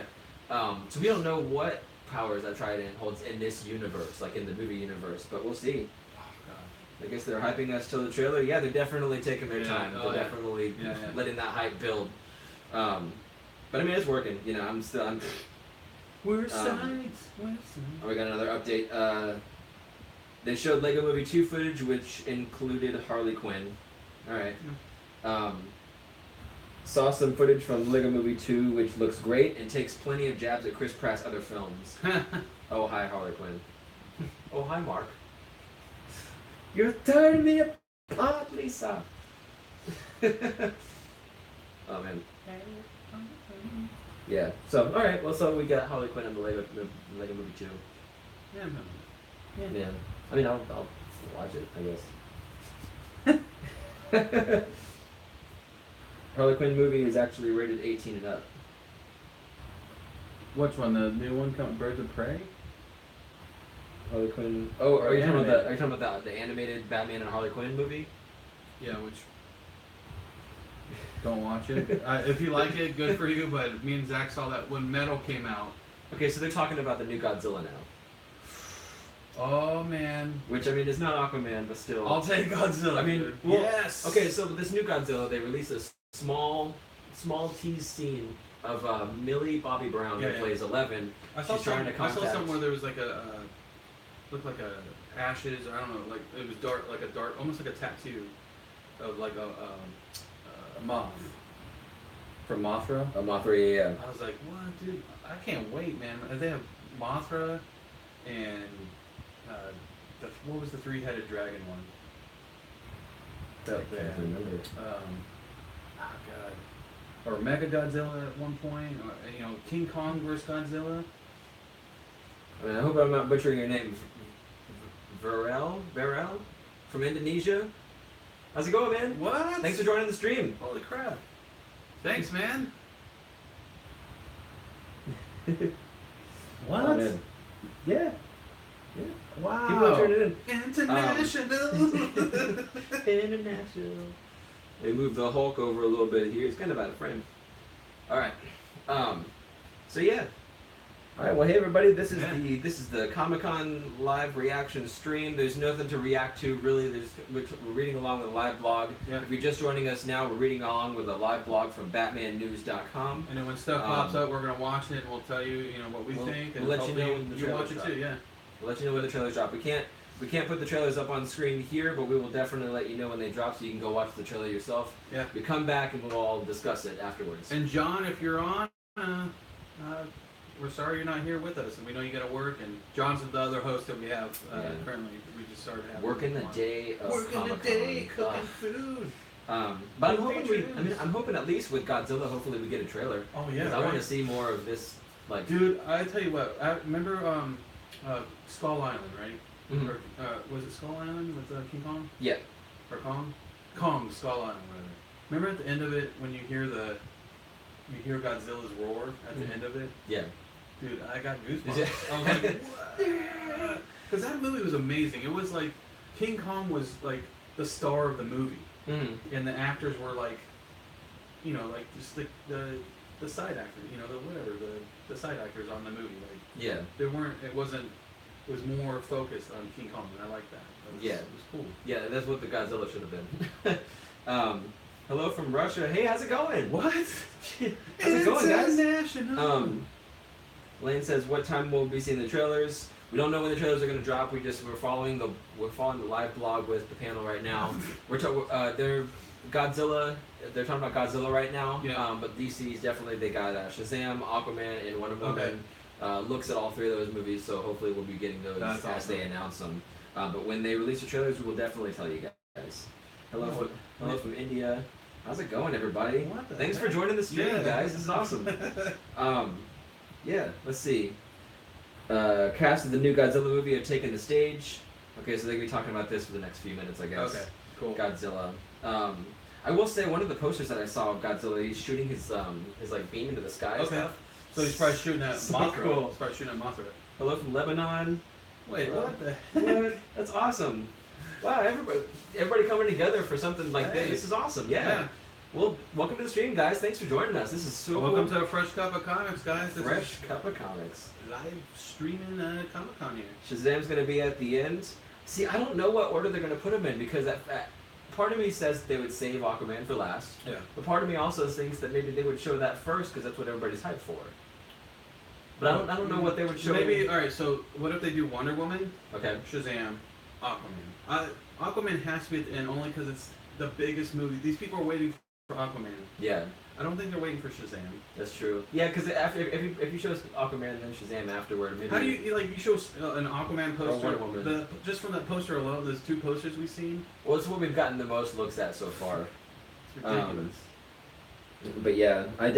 Speaker 1: Yeah. So we don't know what powers that trident holds in this universe, like in the movie universe, but we'll see.
Speaker 2: Oh god.
Speaker 1: I guess they're hyping us till the trailer. Yeah, they're definitely taking their
Speaker 2: Yeah,
Speaker 1: time.
Speaker 2: oh,
Speaker 1: They're
Speaker 2: yeah.
Speaker 1: definitely
Speaker 2: Yeah.
Speaker 1: letting that hype build. But I mean, it's working. You know, I'm.
Speaker 2: We're
Speaker 1: sides.
Speaker 2: We're sides.
Speaker 1: Oh, we got another update. They showed Lego Movie 2 footage, which included Harley Quinn. All right. Saw some footage from Lego Movie 2, which looks great and takes plenty of jabs at Chris Pratt's other films. Oh, hi, Harley Quinn. Oh, hi, Mark. You're tearing me apart, Lisa. Oh, man. Yeah. So, all right. Well, so we got Harley Quinn in the Lego Movie 2.
Speaker 2: Yeah, no.
Speaker 1: Yeah. I mean, I'll watch it, I guess. Harley Quinn movie is actually rated 18 and up.
Speaker 2: Which one? The new one coming, Birds of Prey?
Speaker 1: Harley Quinn. Oh,
Speaker 2: Or
Speaker 1: are you talking
Speaker 2: animated.
Speaker 1: about the animated Batman and Harley Quinn movie?
Speaker 2: Yeah, which. Don't watch it. If you like it, good for you. But me and Zach saw that when Metal came out.
Speaker 1: Okay, so they're talking about the new Godzilla now.
Speaker 2: Oh man.
Speaker 1: Which, I mean, is not Aquaman, but still.
Speaker 2: I'll take Godzilla.
Speaker 1: I mean,
Speaker 2: dude.
Speaker 1: well,
Speaker 2: yes.
Speaker 1: Okay, so this new Godzilla, they released a small tease scene of Millie Bobby Brown,
Speaker 2: Yeah,
Speaker 1: who
Speaker 2: yeah.
Speaker 1: plays 11.
Speaker 2: I saw
Speaker 1: She's trying to
Speaker 2: I saw
Speaker 1: contact-
Speaker 2: somewhere there was like looked like a ashes. Or I don't know. Like it was dark, like a dark, almost like a tattoo of like a moth from Mothra.
Speaker 1: A Mothra, yeah.
Speaker 2: I was like, what, dude? I can't wait, man. They have Mothra and what was the three-headed dragon one?
Speaker 1: I can't remember.
Speaker 2: Oh god. Or Mega Godzilla at one point, or King Kong versus Godzilla.
Speaker 1: I mean, I hope I'm not butchering your name. Varel from Indonesia. How's it going, man?
Speaker 2: What?
Speaker 1: Thanks for joining the stream.
Speaker 2: Holy crap! Thanks, man. What?
Speaker 1: Oh, man. Yeah. Yeah.
Speaker 2: Wow.
Speaker 1: People are turning in.
Speaker 2: International.
Speaker 1: International. They moved the Hulk over a little bit here. It's kind of out of frame. All right. So yeah. All right. Well, hey everybody. This is the Comic-Con live reaction stream. There's nothing to react to really. We're reading along with a live blog.
Speaker 2: Yeah.
Speaker 1: If you're just joining us now, we're reading along with a live blog from BatmanNews.com.
Speaker 2: And then when stuff pops up, we're gonna watch it and we'll tell you, what we think, and
Speaker 1: we'll let you know
Speaker 2: hopefully
Speaker 1: when the
Speaker 2: you watch
Speaker 1: trailers
Speaker 2: it
Speaker 1: drop.
Speaker 2: too. Yeah.
Speaker 1: We'll let you know when the trailers drop. We can't put the trailers up on screen here, but we will definitely let you know when they drop so you can go watch the trailer yourself.
Speaker 2: Yeah.
Speaker 1: We come back and we'll all discuss it afterwards.
Speaker 2: And John, if you're on, we're sorry you're not here with us, and we know you got to work. And John's the other host that we have currently. We just started having
Speaker 1: Working the
Speaker 2: him on.
Speaker 1: day of
Speaker 2: Working the
Speaker 1: Comic-Con.
Speaker 2: day, cooking food.
Speaker 1: But I'm hoping I'm hoping at least with Godzilla, hopefully we get a trailer.
Speaker 2: Oh
Speaker 1: 'Cause
Speaker 2: yeah,
Speaker 1: I want to see more of this. Like,
Speaker 2: Dude, I tell you what. I remember Skull Island, right?
Speaker 1: Mhm.
Speaker 2: Or, was it Skull Island with King Kong?
Speaker 1: Yeah.
Speaker 2: Or Kong? Kong, Skull Island, rather. Remember at the end of it when you hear Godzilla's roar at the end of it?
Speaker 1: Yeah.
Speaker 2: Dude, I got
Speaker 1: Is
Speaker 2: goosebumps.
Speaker 1: it?
Speaker 2: I was like, because that movie was amazing. It was like King Kong was like the star of the movie, and the actors were like, like just the side actors, the side actors on the movie. Like
Speaker 1: Yeah.
Speaker 2: it was more focused on King Kong, and I like that.
Speaker 1: Yeah.
Speaker 2: It was cool.
Speaker 1: Yeah. That's what the Godzilla should have been. Hello from Russia. Hey, how's it going?
Speaker 2: What?
Speaker 1: How's it going, guys?
Speaker 2: International.
Speaker 1: Lane says, "What time will we be seeing the trailers?" We don't know when the trailers are going to drop. We're following the live blog with the panel right now. They're Godzilla. They're talking about Godzilla right now.
Speaker 2: Yeah.
Speaker 1: But DC's definitely they got Shazam, Aquaman, and Wonder Woman.
Speaker 2: Okay.
Speaker 1: Looks at all three of those movies, so hopefully we'll be getting those
Speaker 2: That's
Speaker 1: as
Speaker 2: awesome.
Speaker 1: they announce them. But when they release the trailers, we will definitely tell you guys. Hello from India. How's it going, everybody?
Speaker 2: What the
Speaker 1: Thanks
Speaker 2: heck?
Speaker 1: for joining the stream,
Speaker 2: Yeah.
Speaker 1: guys. This is awesome. Yeah, let's see. Cast of the new Godzilla movie have taken the stage. Okay, so they're gonna be talking about this for the next few minutes, I guess.
Speaker 2: Okay, cool.
Speaker 1: Godzilla. I will say one of the posters that I saw of Godzilla, he's shooting his like beam into the sky and
Speaker 2: Okay.
Speaker 1: stuff.
Speaker 2: So he's probably shooting at
Speaker 1: So
Speaker 2: Mothra.
Speaker 1: cool.
Speaker 2: He's probably shooting at Mothra.
Speaker 1: Hello from Lebanon.
Speaker 2: Wait, what the?
Speaker 1: What? That's awesome. Wow, everybody coming together for something like this.
Speaker 2: Hey.
Speaker 1: This is awesome. Yeah. Well, welcome to the stream, guys. Thanks for joining us. This is so
Speaker 2: Welcome
Speaker 1: cool.
Speaker 2: to a fresh cup of comics, guys. This
Speaker 1: Fresh
Speaker 2: is
Speaker 1: Cup of Comics.
Speaker 2: live streaming Comic Con here.
Speaker 1: Shazam's gonna be at the end. See, I don't know what order they're gonna put him in because part of me says they would save Aquaman for last.
Speaker 2: Yeah.
Speaker 1: But part of me also thinks that maybe they would show that first because that's what everybody's hyped for. But I don't know what they would show.
Speaker 2: Maybe all right. So what if they do Wonder Woman,
Speaker 1: Okay.
Speaker 2: Shazam, Aquaman? Aquaman has to be at the end only because it's the biggest movie. These people are waiting for Aquaman.
Speaker 1: Yeah.
Speaker 2: I don't think they're waiting for Shazam.
Speaker 1: That's true. Yeah, because if you show Aquaman and then Shazam afterward, maybe.
Speaker 2: How do you like? You show an Aquaman poster.
Speaker 1: Wonder Woman.
Speaker 2: Just from that poster alone, those 2 posters we've seen.
Speaker 1: Well, it's what we've gotten the most looks at so far.
Speaker 2: It's ridiculous.
Speaker 1: But yeah, they're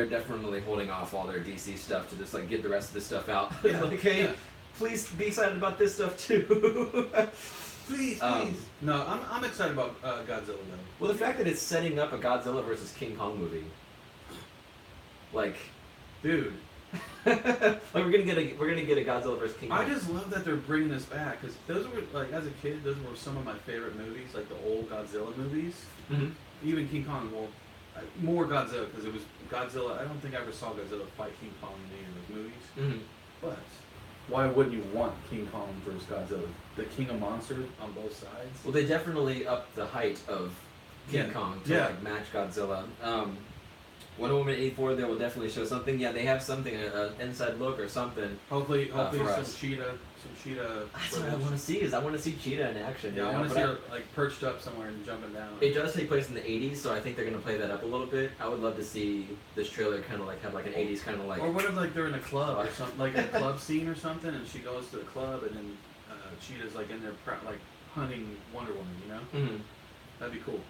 Speaker 1: definitely holding off all their DC stuff to just like get the rest of this stuff out.
Speaker 2: Yeah,
Speaker 1: Like, hey,
Speaker 2: yeah.
Speaker 1: please be excited about this stuff too.
Speaker 2: Please. No, I'm excited about Godzilla though.
Speaker 1: Well, the fact that it's setting up a Godzilla versus King Kong movie, like,
Speaker 2: Dude,
Speaker 1: like we're gonna get a Godzilla versus King Kong.
Speaker 2: I just love that they're bringing this back because those were like as a kid, those were some of my favorite movies, like the old Godzilla movies.
Speaker 1: Mhm.
Speaker 2: Even King Kong, well, more Godzilla because it was Godzilla. I don't think I ever saw Godzilla fight King Kong in any of those movies.
Speaker 1: Mhm.
Speaker 2: But why wouldn't you want King Kong versus Godzilla? The king of monsters on both sides.
Speaker 1: Well, they definitely upped the height of King
Speaker 2: Yeah.
Speaker 1: Kong to
Speaker 2: Yeah.
Speaker 1: like match Godzilla. Wonder Woman 84, they will definitely show something. Yeah, they have something, an inside look or something.
Speaker 2: Hopefully
Speaker 1: for
Speaker 2: some
Speaker 1: us.
Speaker 2: cheetah.
Speaker 1: That's what I want to see. I want to see Cheetah in action.
Speaker 2: Yeah,
Speaker 1: you
Speaker 2: I
Speaker 1: know?
Speaker 2: want to
Speaker 1: But
Speaker 2: see her like perched up somewhere and jumping down.
Speaker 1: It does take place in the 80s, so I think they're gonna play that up a little bit. I would love to see this trailer kind of like have like an 80s kind of like.
Speaker 2: Or what if like they're in a club or something, like a club scene or something, and she goes to the club and then Cheetah's like in there like hunting Wonder Woman, you know?
Speaker 1: Mhm.
Speaker 2: That'd be cool.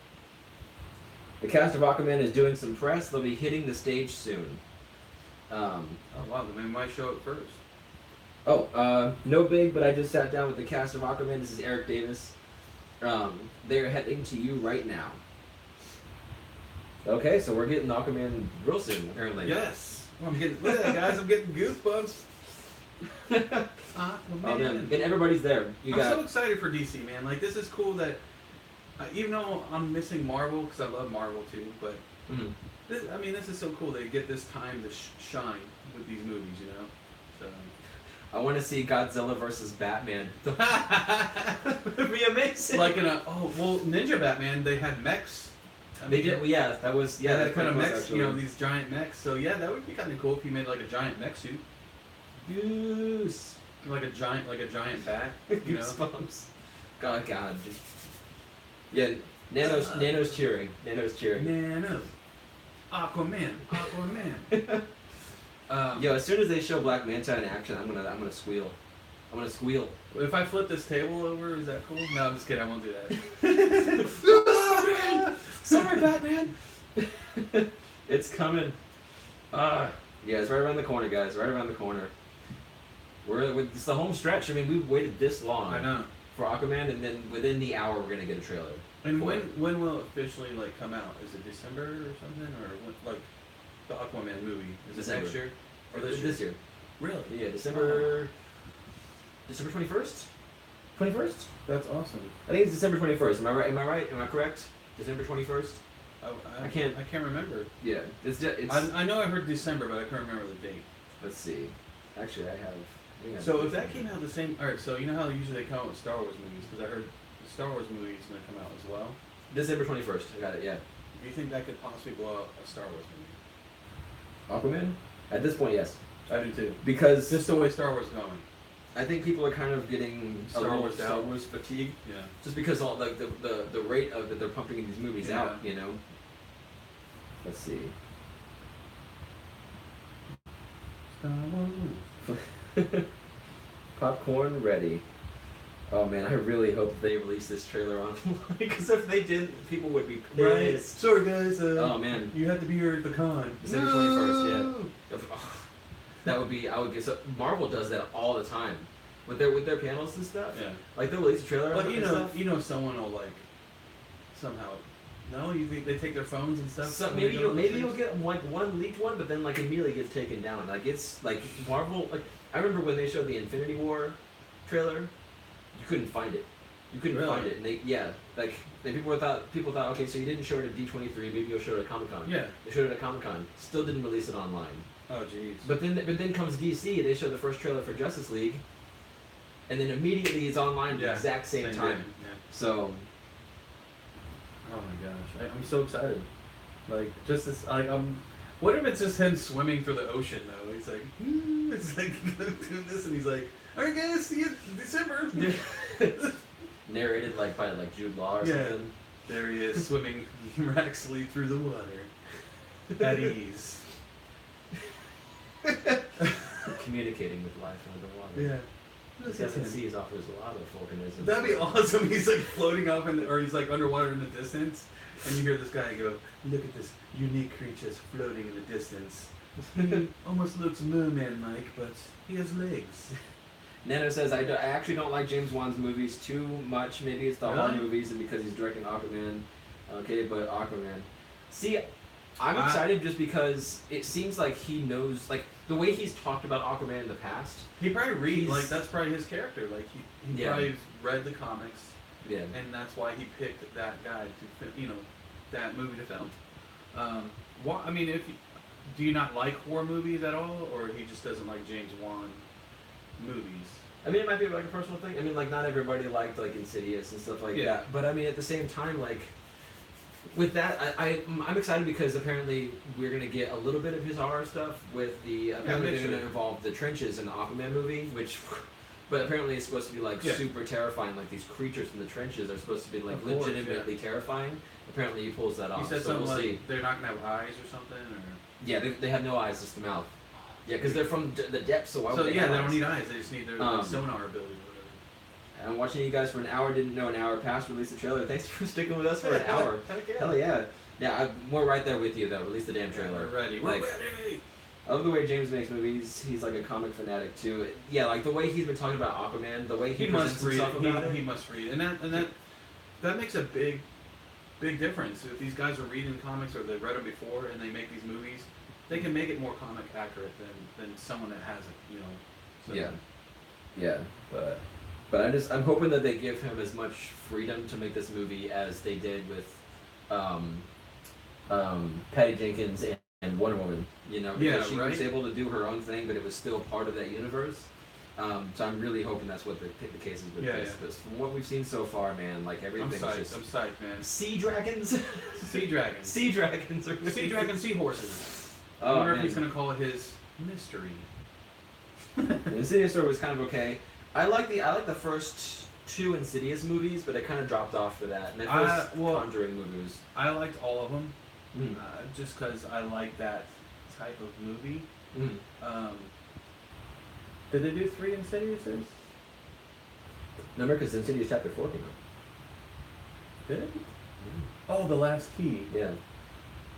Speaker 1: The cast of Aquaman is doing some press. They'll be hitting the stage soon.
Speaker 2: Oh wow, then we might show it first.
Speaker 1: No big, but I just sat down with the cast of Aquaman. This is Eric Davis. They're heading to you right now. Okay, so we're getting Aquaman real soon, apparently.
Speaker 2: Yes. I'm getting, look at that, guys. I'm getting goosebumps.
Speaker 1: Oh man, and everybody's there.
Speaker 2: I'm so excited for DC, man. Like this is cool that even though I'm missing Marvel because I love Marvel too, but
Speaker 1: Mhm.
Speaker 2: this is so cool. They get this time to shine with these movies, you know. So.
Speaker 1: I want to see Godzilla versus Batman. That'd be amazing.
Speaker 2: Like Ninja Batman, they had mechs.
Speaker 1: They did, yeah. That was
Speaker 2: Yeah, that kind of
Speaker 1: close,
Speaker 2: mechs,
Speaker 1: actually.
Speaker 2: you know, these giant mechs. So yeah, that would be kind of cool if you made like a giant mech suit,
Speaker 1: Goose.
Speaker 2: like a giant bat. You know.
Speaker 1: Goosebumps. God. Yeah, Nano's cheering.
Speaker 2: Nano. Aquaman.
Speaker 1: Yo, as soon as they show Black Manta in action, I'm gonna squeal. I'm gonna squeal.
Speaker 2: If I flip this table over, is that cool? No, I'm just kidding. I won't do that.
Speaker 1: Sorry, Batman. It's coming. Yeah, it's right around the corner, guys. Right around the corner. It's the home stretch. I mean, we've waited this long.
Speaker 2: I know.
Speaker 1: For Aquaman, and then within the hour, we're gonna get a trailer.
Speaker 2: And when will it officially like come out? Is it December or something, or like the Aquaman movie? Is
Speaker 1: December.
Speaker 2: it next year or
Speaker 1: This year?
Speaker 2: Really?
Speaker 1: Yeah, December 21st. 21st?
Speaker 2: That's awesome.
Speaker 1: I think it's December 21st. Am I right? Am I correct? December 21st.
Speaker 2: I can't remember.
Speaker 1: Yeah, it's.
Speaker 2: I know I heard December, but I can't remember the date.
Speaker 1: Let's see. Actually, I have.
Speaker 2: So if that came out the same, all right. So you know how usually they come out with Star Wars movies, because I heard the Star Wars movie is going to come out as well.
Speaker 1: December 21st. I got it. Yeah.
Speaker 2: Do you think that could possibly blow up a Star Wars movie?
Speaker 1: Aquaman. At this point, yes.
Speaker 2: I do too.
Speaker 1: Because
Speaker 2: Just the way Star Wars is going.
Speaker 1: I think people are kind of getting a little Star Wars fatigue.
Speaker 2: Yeah.
Speaker 1: Just because all like the rate of that they're pumping these movies out, you know. Let's see.
Speaker 2: Star Wars.
Speaker 1: Popcorn ready. Oh man, I really hope they release this trailer online because if they didn't, people would be pissed.
Speaker 2: Sorry guys.
Speaker 1: Oh man.
Speaker 2: You have to be here at the con.
Speaker 1: December 21st. Yeah. That would be. I would guess. Marvel does that all the time with their panels and stuff.
Speaker 2: Yeah.
Speaker 1: Like they'll release a trailer.
Speaker 2: But
Speaker 1: and stuff.
Speaker 2: you know, someone will like somehow. No, you think they take their phones and stuff.
Speaker 1: So maybe you'll get like one leaked one, but then like immediately gets taken down. Like it's like Marvel. Like I remember when they showed the Infinity War trailer, you couldn't find it. You couldn't
Speaker 2: Really?
Speaker 1: find it, and people thought okay, so you didn't show it at D23, maybe you'll show it at Comic Con.
Speaker 2: Yeah.
Speaker 1: They showed it at Comic Con. Still didn't release it online.
Speaker 2: Oh jeez.
Speaker 1: But then comes DC. They show the first trailer for Justice League, and then immediately it's online at the exact same time.
Speaker 2: day. Yeah.
Speaker 1: So.
Speaker 2: Oh my gosh, I'm so excited. Like just this, like what if it's just him swimming through the ocean though? He's like, it's like doing this, and he's like, all right guys, see you in December.
Speaker 1: Narrated by Jude Law or something.
Speaker 2: There he is swimming miraculously through the water. At ease.
Speaker 1: Communicating with life underwater.
Speaker 2: Yeah.
Speaker 1: The seven seas offers a lot of organisms.
Speaker 2: That'd be awesome. He's like floating up, or he's like underwater in the distance, and you hear this guy go, "Look at this unique creature floating in the distance. He almost looks merman-like, but he has legs."
Speaker 1: Nano says, I actually don't like James Wan's movies too much. Maybe it's the horror
Speaker 2: Really?
Speaker 1: movies and because he's directing Aquaman. Okay, but Aquaman. See, I'm
Speaker 2: I-
Speaker 1: excited just because it seems like he knows, like, the way he's talked about Aquaman in the past.
Speaker 2: He probably reads,
Speaker 1: He's-
Speaker 2: like, that's probably his character. Like, he
Speaker 1: Yeah.
Speaker 2: probably read the comics,
Speaker 1: Yeah.
Speaker 2: and that's why he picked that guy to, that movie to film. I mean, do you not like horror movies at all, or he just doesn't like James Wan movies?
Speaker 1: I mean, it might be like a personal thing. I mean, like, not everybody liked, like, Insidious and stuff like
Speaker 2: Yeah.
Speaker 1: that. But, I mean, at the same time, like, with that, I'm excited because apparently we're going to get a little bit of his horror stuff with the... Apparently they're going to involve the trenches in the Aquaman movie, which... But apparently it's supposed to be, like, super terrifying. Like, these creatures in the trenches are supposed to be, like,
Speaker 2: Of course,
Speaker 1: legitimately terrifying. Apparently he pulls that off.
Speaker 2: He said
Speaker 1: so
Speaker 2: something
Speaker 1: we'll
Speaker 2: like
Speaker 1: see.
Speaker 2: they're not going to have eyes or something, or...
Speaker 1: Yeah, they have no eyes, just the mouth. Yeah, because they're from the depths, so why would
Speaker 2: So,
Speaker 1: they
Speaker 2: yeah,
Speaker 1: have
Speaker 2: they
Speaker 1: eyes?
Speaker 2: don't need eyes. They just need their sonar ability or whatever.
Speaker 1: I'm watching you guys for an hour. Didn't know an hour passed. Release the trailer. Thanks for sticking with us for an hour.
Speaker 2: Heck yeah.
Speaker 1: Hell yeah. Yeah, we're right there with you though. Release the damn
Speaker 2: Yeah,
Speaker 1: trailer.
Speaker 2: we're ready.
Speaker 1: Like,
Speaker 2: We're ready!
Speaker 1: I love the way James makes movies. He's like a comic fanatic too. Yeah, like the way he's been talking about Aquaman, the way he
Speaker 2: must
Speaker 1: presents
Speaker 2: read.
Speaker 1: himself about it.
Speaker 2: He must read, and that makes a big difference. If these guys are reading comics or they've read them before and they make these movies, they can make it more comic accurate than someone that hasn't. So.
Speaker 1: Yeah. Yeah, but I'm hoping that they give him as much freedom to make this movie as they did with Patty Jenkins and Wonder Woman. Because she was able to do her own thing, but it was still part of that universe. So I'm really hoping that's what the case is with this. Because from what we've seen so far, man, like everything's
Speaker 2: I'm
Speaker 1: just
Speaker 2: psyched, man.
Speaker 1: sea dragons.
Speaker 2: Sea dragons.
Speaker 1: Sea dragons. Are
Speaker 2: Sea dragon seahorses. I
Speaker 1: Oh,
Speaker 2: wonder if
Speaker 1: man.
Speaker 2: he's gonna call it his mystery.
Speaker 1: The Insidious story was kind of okay. I like the first two Insidious movies, but I kind of dropped off for that. And the first Conjuring movies.
Speaker 2: I liked all of them,
Speaker 1: Mm.
Speaker 2: just because I like that type of movie.
Speaker 1: Mm.
Speaker 2: Did they do 3 Insidiouses?
Speaker 1: Remember, because Insidious Chapter 4 came out.
Speaker 2: Did it? Oh, The Last Key.
Speaker 1: Yeah.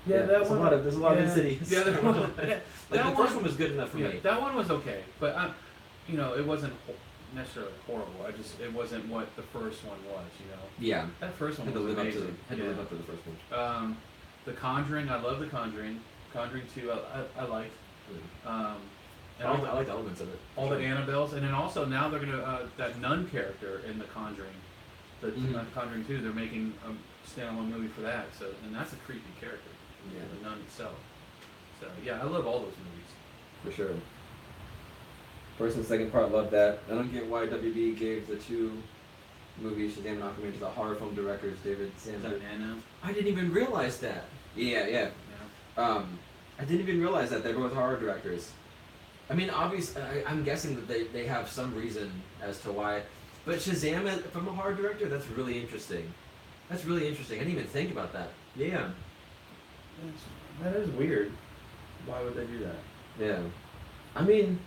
Speaker 2: Yeah, that
Speaker 1: there's
Speaker 2: one.
Speaker 1: There's a lot of Insidious.
Speaker 2: Yeah, that one.
Speaker 1: Like
Speaker 2: that
Speaker 1: the first one was good enough for me.
Speaker 2: That one was okay, but it wasn't necessarily horrible. It wasn't what the first one was.
Speaker 1: Yeah.
Speaker 2: That first one
Speaker 1: Had to
Speaker 2: was
Speaker 1: live up to
Speaker 2: amazing.
Speaker 1: had to live up to the first one.
Speaker 2: The Conjuring, I love The Conjuring. Conjuring 2, I liked. And
Speaker 1: I like the elements of it.
Speaker 2: all the Annabelles, and then also now they're gonna that nun character in The Conjuring, the Conjuring 2. They're making a standalone movie for that. So, and that's a creepy character.
Speaker 1: Yeah.
Speaker 2: The nun itself. So yeah, I love all those movies.
Speaker 1: For sure. First and second part, love that. I don't get why WB gave the two movies, Shazam and Aquaman, to the horror film directors, David
Speaker 2: Is that
Speaker 1: Sandler.
Speaker 2: Nano?
Speaker 1: I didn't even realize that. Yeah. I didn't even realize that they're both horror directors. I mean, obviously, I'm guessing that they have some reason as to why. But Shazam from a horror director, that's really interesting. I didn't even think about that. Yeah.
Speaker 2: That is weird. Why would they do that?
Speaker 1: Yeah. I mean,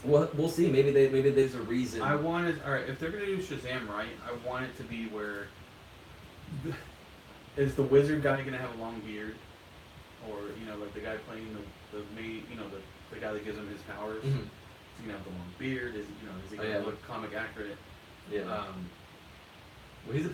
Speaker 1: we'll see. Maybe there's a reason.
Speaker 2: Alright, if they're gonna do Shazam right, I want it to be where is the wizard guy gonna have a long beard? Or, like the guy playing the main, the guy that gives him his powers.
Speaker 1: Mhm.
Speaker 2: Is he gonna have the long beard? Is he gonna look comic accurate?
Speaker 1: Yeah. Well, he's in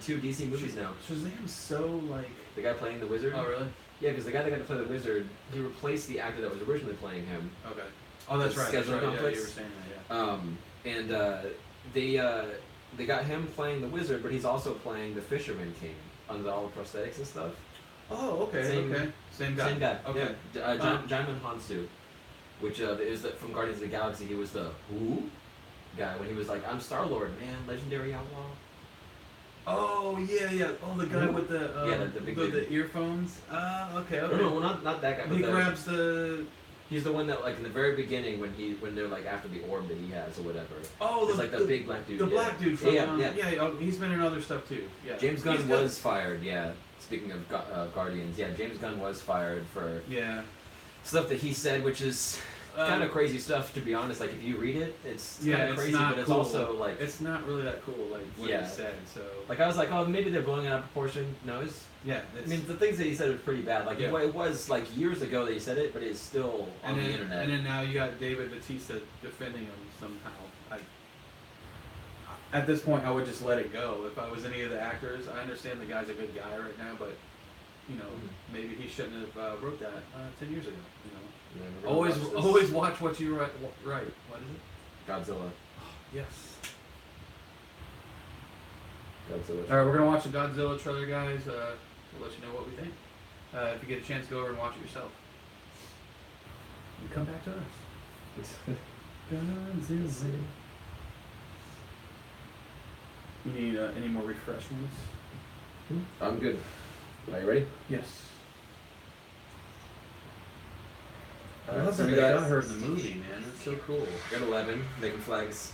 Speaker 1: 2 DC movies now.
Speaker 2: Shazam's so like.
Speaker 1: The guy playing the wizard.
Speaker 2: Oh really?
Speaker 1: Yeah, because the guy that got to play the wizard, he replaced the actor that was originally playing him.
Speaker 2: Okay. Oh, that's
Speaker 1: The
Speaker 2: right. That's
Speaker 1: scheduling
Speaker 2: right. Yeah,
Speaker 1: conflicts.
Speaker 2: you were saying that.
Speaker 1: And they got him playing the wizard, but he's also playing the Fisherman King under all the prosthetics and stuff.
Speaker 2: Oh, okay. Same guy.
Speaker 1: Same guy.
Speaker 2: Okay.
Speaker 1: Yeah. Jaimin Hansu, which is from Guardians of the Galaxy. He was the who guy when he was like, "I'm Star Lord, man, legendary outlaw."
Speaker 2: Oh yeah. Oh, the guy with the
Speaker 1: the big
Speaker 2: the earphones. Okay.
Speaker 1: No, not that guy. But
Speaker 2: He grabs the.
Speaker 1: He's the one that, like, in the very beginning when they're like after the orb that he has or whatever.
Speaker 2: Oh,
Speaker 1: it's like the big black dude.
Speaker 2: The black dude from
Speaker 1: yeah.
Speaker 2: he's been in other stuff too. Yeah.
Speaker 1: James Gunn was fired. Yeah. speaking of Guardians, yeah, James Gunn was fired for
Speaker 2: Yeah.
Speaker 1: stuff that he said, which is kind of crazy stuff, to be honest. Like, if you read it, it's kind of crazy,
Speaker 2: not
Speaker 1: but it's
Speaker 2: cool.
Speaker 1: also like,
Speaker 2: It's not really that cool, like what
Speaker 1: Yeah.
Speaker 2: he said. So
Speaker 1: like I was like, oh, maybe they're blowing it out of proportion. No, it's.
Speaker 2: yeah,
Speaker 1: I
Speaker 2: it's,
Speaker 1: mean, the things that he said was pretty bad. Like,
Speaker 2: Yeah.
Speaker 1: it was like years ago that he said it, but it's still on the internet.
Speaker 2: And then now you got David Bautista defending him somehow. At this point, I would just let it go. If I was any of the actors, I understand the guy's a good guy right now, but you know, maybe he shouldn't have wrote that 10 years ago. You know,
Speaker 1: Yeah, we're gonna watch this.
Speaker 2: always watch what you write. Right? What is it?
Speaker 1: Godzilla.
Speaker 2: Yes.
Speaker 1: Godzilla.
Speaker 2: All right, we're gonna watch the Godzilla trailer, guys. We'll let you know what we think. If you get a chance, go over and watch it yourself. And come back to us. Godzilla. You need any more refreshments?
Speaker 1: I'm good. Are you ready?
Speaker 2: Yes. I
Speaker 1: Alright,
Speaker 2: love
Speaker 1: so
Speaker 2: that
Speaker 1: we
Speaker 2: they
Speaker 1: got-
Speaker 2: got her in the movie, man. It's so cool.
Speaker 1: We got 11, making flags.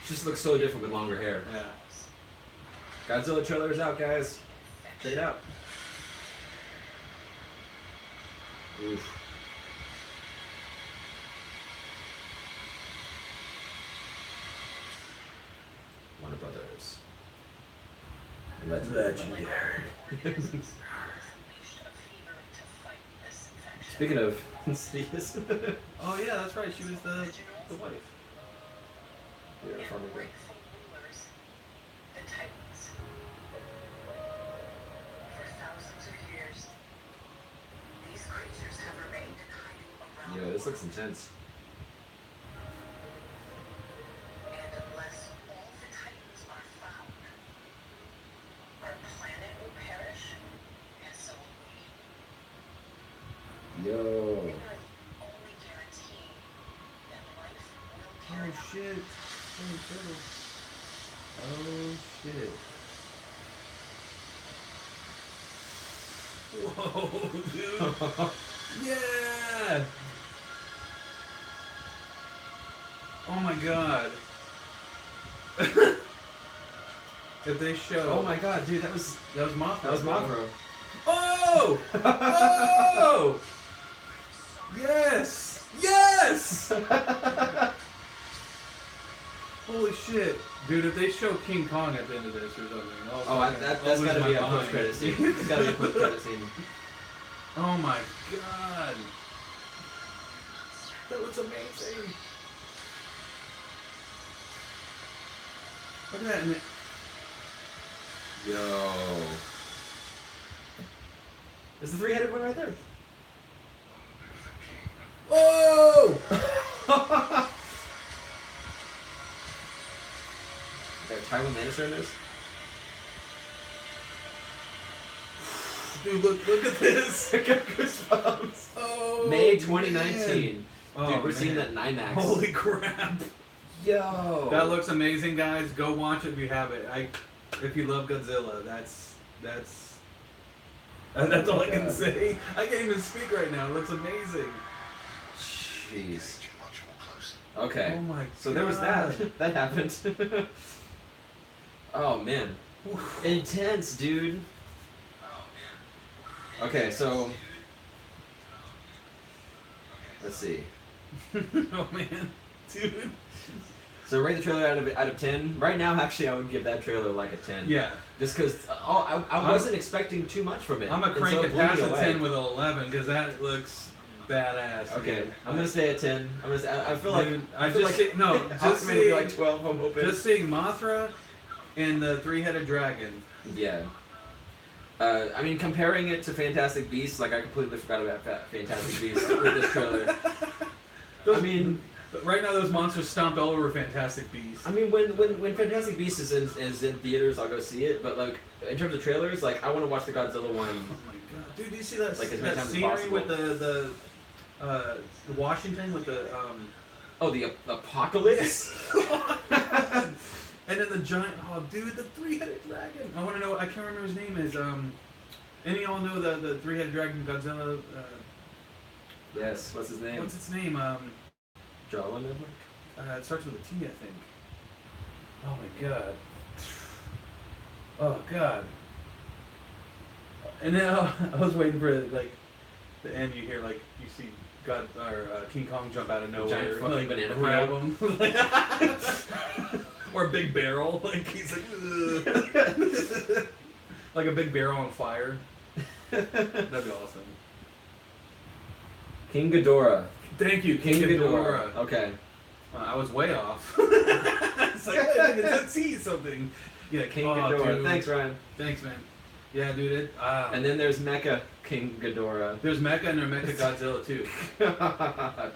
Speaker 1: She just looks so different with longer hair.
Speaker 2: Yeah.
Speaker 1: Godzilla trailer is out, guys. Check it out. Oof. Warner Brothers. Legendary. Speaking of Insidious.
Speaker 2: Oh yeah, that's right. She was the wife.
Speaker 1: Yeah, funny girl. Yeah, this looks intense.
Speaker 3: And unless all the titans are found, our planet will perish, and so will we.
Speaker 1: Yo.
Speaker 3: We are the only guarantee that life will carry on.
Speaker 2: shit. Oh shit. Whoa, dude. Yeah. Oh my god. If they show.
Speaker 1: Oh my god, dude, that was
Speaker 2: Mothra.
Speaker 1: that was Mothra.
Speaker 2: Oh! Oh! Yes! Yes! Holy shit. Dude, if they show King Kong at the end of this or something.
Speaker 1: That's gotta be a post-credit scene. It's gotta be a post-credit scene.
Speaker 2: Oh my god. That looks amazing. Look at that. And
Speaker 1: Yo. There's the three-headed one right there.
Speaker 2: oh!
Speaker 1: Got Tywin Lannister in this.
Speaker 2: Dude, look at this.
Speaker 1: I got goosebumps.
Speaker 2: Oh,
Speaker 1: May
Speaker 2: man.
Speaker 1: 2019.
Speaker 2: Oh,
Speaker 1: Dude, we're seeing
Speaker 2: man.
Speaker 1: that in IMAX.
Speaker 2: Holy crap.
Speaker 1: Yo.
Speaker 2: That looks amazing, guys. Go watch it if you have it. If you love Godzilla, that's all I can say. I can't even speak right now. It looks amazing.
Speaker 1: Jeez.
Speaker 3: Too much more close.
Speaker 1: Okay.
Speaker 2: Oh my
Speaker 1: So there was
Speaker 2: God.
Speaker 1: that. That happened. Oh man. Intense, dude. Okay, so let's see.
Speaker 2: Oh man, dude.
Speaker 1: So rate the trailer out of 10. Right now, actually, I would give that trailer like a 10.
Speaker 2: Yeah,
Speaker 1: Just because I wasn't expecting too much from it.
Speaker 2: I'm gonna
Speaker 1: and
Speaker 2: crank
Speaker 1: so
Speaker 2: it
Speaker 1: blew me
Speaker 2: past a
Speaker 1: away.
Speaker 2: 10 with an 11 because that looks badass.
Speaker 1: Okay,
Speaker 2: dude.
Speaker 1: I'm gonna stay at 10. I'm gonna. I feel like
Speaker 2: Dude,
Speaker 1: I feel like
Speaker 2: just
Speaker 1: maybe
Speaker 2: seeing,
Speaker 1: like 12. I'm hoping.
Speaker 2: just seeing Mothra and the three-headed dragon.
Speaker 1: Yeah. I mean, comparing it to Fantastic Beasts, like I completely forgot about Fantastic Beasts with this trailer. I mean,
Speaker 2: Right now, those monsters stomped all over Fantastic Beasts.
Speaker 1: I mean, when Fantastic Beasts is in theaters, I'll go see it. But like in terms of trailers, like I want to watch the Godzilla one.
Speaker 2: Oh my god, dude! Do you see that,
Speaker 1: Like, as many
Speaker 2: that
Speaker 1: times as
Speaker 2: scenery
Speaker 1: possible.
Speaker 2: with the Washington with the
Speaker 1: Oh, the apocalypse.
Speaker 2: and then the giant dude, the three-headed dragon. I want to know. I can't remember his name is any of y'all know the three-headed dragon Godzilla?
Speaker 1: Yes. What's his name?
Speaker 2: What's its name?
Speaker 1: Jawa Network.
Speaker 2: It starts with a T, I think. Oh my god. Oh God. And then I was waiting for like the end. You hear like you see God or King Kong jump out of nowhere,
Speaker 1: giant fucking
Speaker 2: like,
Speaker 1: banana
Speaker 2: grab
Speaker 1: peel.
Speaker 2: him, or a big barrel. Like he's like, ugh. Like a big barrel on fire. That'd be awesome.
Speaker 1: King Ghidorah.
Speaker 2: Thank you, King Ghidorah.
Speaker 1: Okay.
Speaker 2: I was way off. It's like I didn't see something.
Speaker 1: Yeah, King
Speaker 2: Oh,
Speaker 1: Ghidorah.
Speaker 2: dude.
Speaker 1: Thanks, Ryan.
Speaker 2: Thanks, man. Yeah, dude.
Speaker 1: And then there's Mecha King Ghidorah.
Speaker 2: there's Mecha and there's Mecha Godzilla too. God,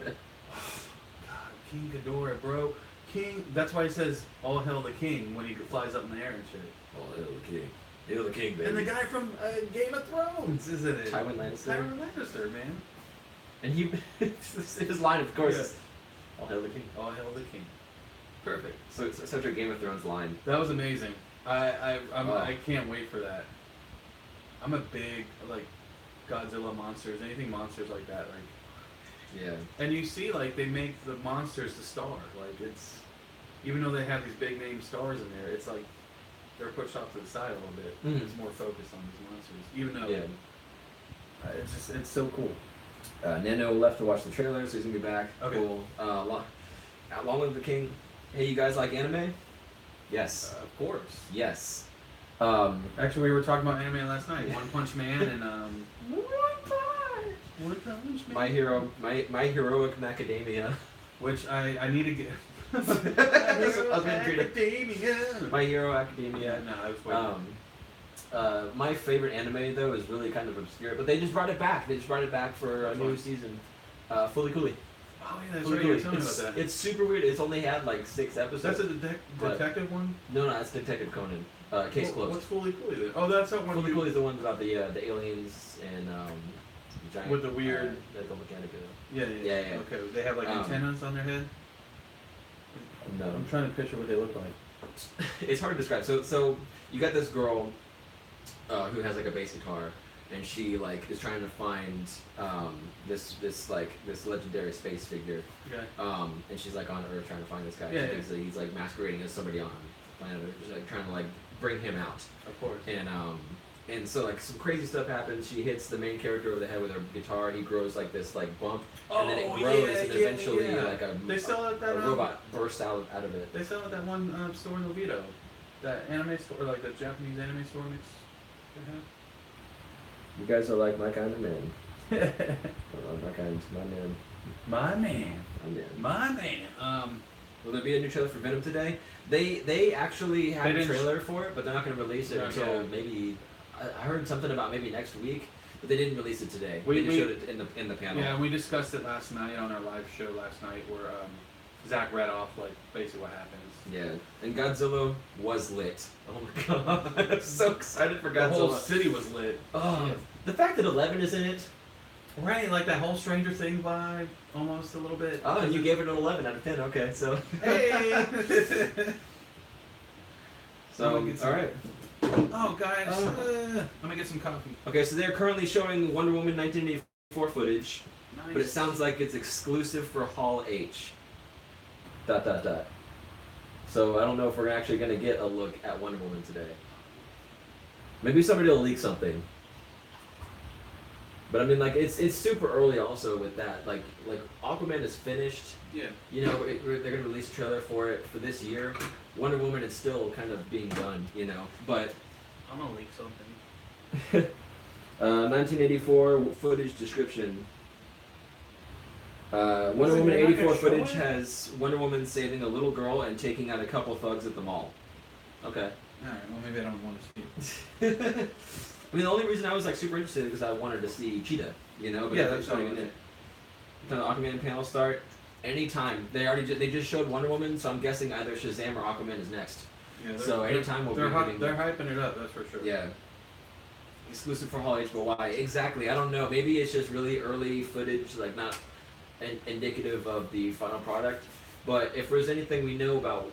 Speaker 2: King Ghidorah, bro. King. That's why he says "All hail the king" when he flies up in the air and shit.
Speaker 1: All hail the king. Hail the king, baby.
Speaker 2: And the guy from Game of Thrones, isn't it?
Speaker 1: Tywin Lannister.
Speaker 2: Tywin Lannister, man.
Speaker 1: And he, his line, of course, is "All hail the king."
Speaker 2: All hail the king.
Speaker 1: Perfect. So it's such a Game of Thrones line.
Speaker 2: That was amazing. I
Speaker 1: Oh.
Speaker 2: can't wait for that. I'm a big like Godzilla monsters, anything monsters like that, like.
Speaker 1: Yeah.
Speaker 2: And you see, like, they make the monsters the star. Like, it's even though they have these big name stars in there, it's like they're pushed off to the side a little bit.
Speaker 1: Mhm.
Speaker 2: It's more focused on these monsters, even though
Speaker 1: Yeah.
Speaker 2: it's so cool.
Speaker 1: Nano left to watch the trailer, so he's gonna be back.
Speaker 2: Okay.
Speaker 1: Cool. Long Live the King. Hey, you guys like anime? Yes.
Speaker 2: Of course.
Speaker 1: Yes.
Speaker 2: Actually, we were talking about anime last night. One Punch Man and One Punch Man.
Speaker 1: My Heroic Macadamia.
Speaker 2: Which I need to get.
Speaker 1: I was gonna treat it.
Speaker 2: Academia.
Speaker 1: My Hero Academia.
Speaker 2: No, I was waiting.
Speaker 1: My favorite anime though is really kind of obscure, but they just brought it back. They just brought it back for a new season. Fully Cooley.
Speaker 2: Oh yeah, that's
Speaker 1: Fully
Speaker 2: right. You were
Speaker 1: Cooley.
Speaker 2: telling me about that.
Speaker 1: It's super weird. It's only had like 6 episodes.
Speaker 2: That's a
Speaker 1: but-
Speaker 2: detective one.
Speaker 1: No, that's Detective Conan. Case closed.
Speaker 2: What's Fully Cooley then? Oh, that's that one.
Speaker 1: Fully Cooley is the one about the aliens and the giant
Speaker 2: With the weird-
Speaker 1: the Mechanica.
Speaker 2: Yeah.
Speaker 1: Yeah.
Speaker 2: Okay, they have like antennas on their head.
Speaker 1: No.
Speaker 2: I'm trying to picture what they look like.
Speaker 1: It's hard to describe. So you got this girl who has like a bass guitar, and she like is trying to find this legendary space figure.
Speaker 2: Okay.
Speaker 1: And she's like on Earth trying to find this guy.
Speaker 2: Yeah,
Speaker 1: She
Speaker 2: yeah.
Speaker 1: thinks that he's like masquerading as somebody on planet Earth. She's like trying to like bring him out.
Speaker 2: Of course.
Speaker 1: And so like some crazy stuff happens. She hits the main character over the head with her guitar. He grows like this like bump, and then it grows, and eventually like
Speaker 2: They sell it at that
Speaker 1: a robot bursts out of it.
Speaker 2: They sell it at that one store in Oviedo. That anime store, like the Japanese anime store mix.
Speaker 1: You guys are like my kind of man. My man.
Speaker 2: My man.
Speaker 1: My man.
Speaker 2: My man.
Speaker 1: Will there be a new trailer for Venom today? They actually have
Speaker 2: They
Speaker 1: a
Speaker 2: didn't
Speaker 1: trailer for it, but they're not going to release it
Speaker 2: Not
Speaker 1: until
Speaker 2: yet.
Speaker 1: maybe. I heard something about maybe next week, but they didn't release it today.
Speaker 2: We-
Speaker 1: They just
Speaker 2: we-
Speaker 1: showed it in the panel.
Speaker 2: Yeah, we discussed it last night on our live show last night, where Zach read off like basically what happens.
Speaker 1: Yeah, and Godzilla was lit. Oh my god, I'm so excited for
Speaker 2: The whole
Speaker 1: Godzilla.
Speaker 2: city was lit.
Speaker 1: Oh, the fact that 11 is in it.
Speaker 2: Right, like that whole Stranger Thing vibe, almost a little bit.
Speaker 1: Oh, and you gave it an 11 out of 10. Okay, so.
Speaker 2: Hey.
Speaker 1: So, all right.
Speaker 2: Oh, guys, let me get some coffee.
Speaker 1: Okay, so they're currently showing Wonder Woman 1984 footage,
Speaker 2: Nice.
Speaker 1: but it sounds like it's exclusive for Hall H. ... So I don't know if we're actually gonna get a look at Wonder Woman today. Maybe somebody will leak something. But I mean, like it's super early also with that. Like Aquaman is finished.
Speaker 2: Yeah.
Speaker 1: You know, they're gonna release a trailer for it for this year. Wonder Woman is still kind of being done. You know, but.
Speaker 2: I'm gonna leak something.
Speaker 1: 1984 footage description. Wonder
Speaker 2: So
Speaker 1: Woman
Speaker 2: you're not
Speaker 1: 84
Speaker 2: gonna show
Speaker 1: footage
Speaker 2: it?
Speaker 1: has Wonder Woman saving a little girl and taking out a couple thugs at the mall. Okay.
Speaker 2: Alright, well maybe I don't want to see it.
Speaker 1: I mean, the only reason I was like super interested is because I wanted to see Cheetah, you know. But
Speaker 2: Yeah,
Speaker 1: if
Speaker 2: that's
Speaker 1: they're showing
Speaker 2: what it
Speaker 1: it. The Aquaman panel start anytime. They just showed Wonder Woman, so I'm guessing either Shazam or Aquaman is next.
Speaker 2: Yeah,
Speaker 1: So anytime we'll be getting.
Speaker 2: they're hyping it up, that's for sure.
Speaker 1: Yeah. Exclusive for Hall H, but why? Exactly, I don't know. Maybe it's just really early footage, like not indicative of the final product. But if there's anything we know about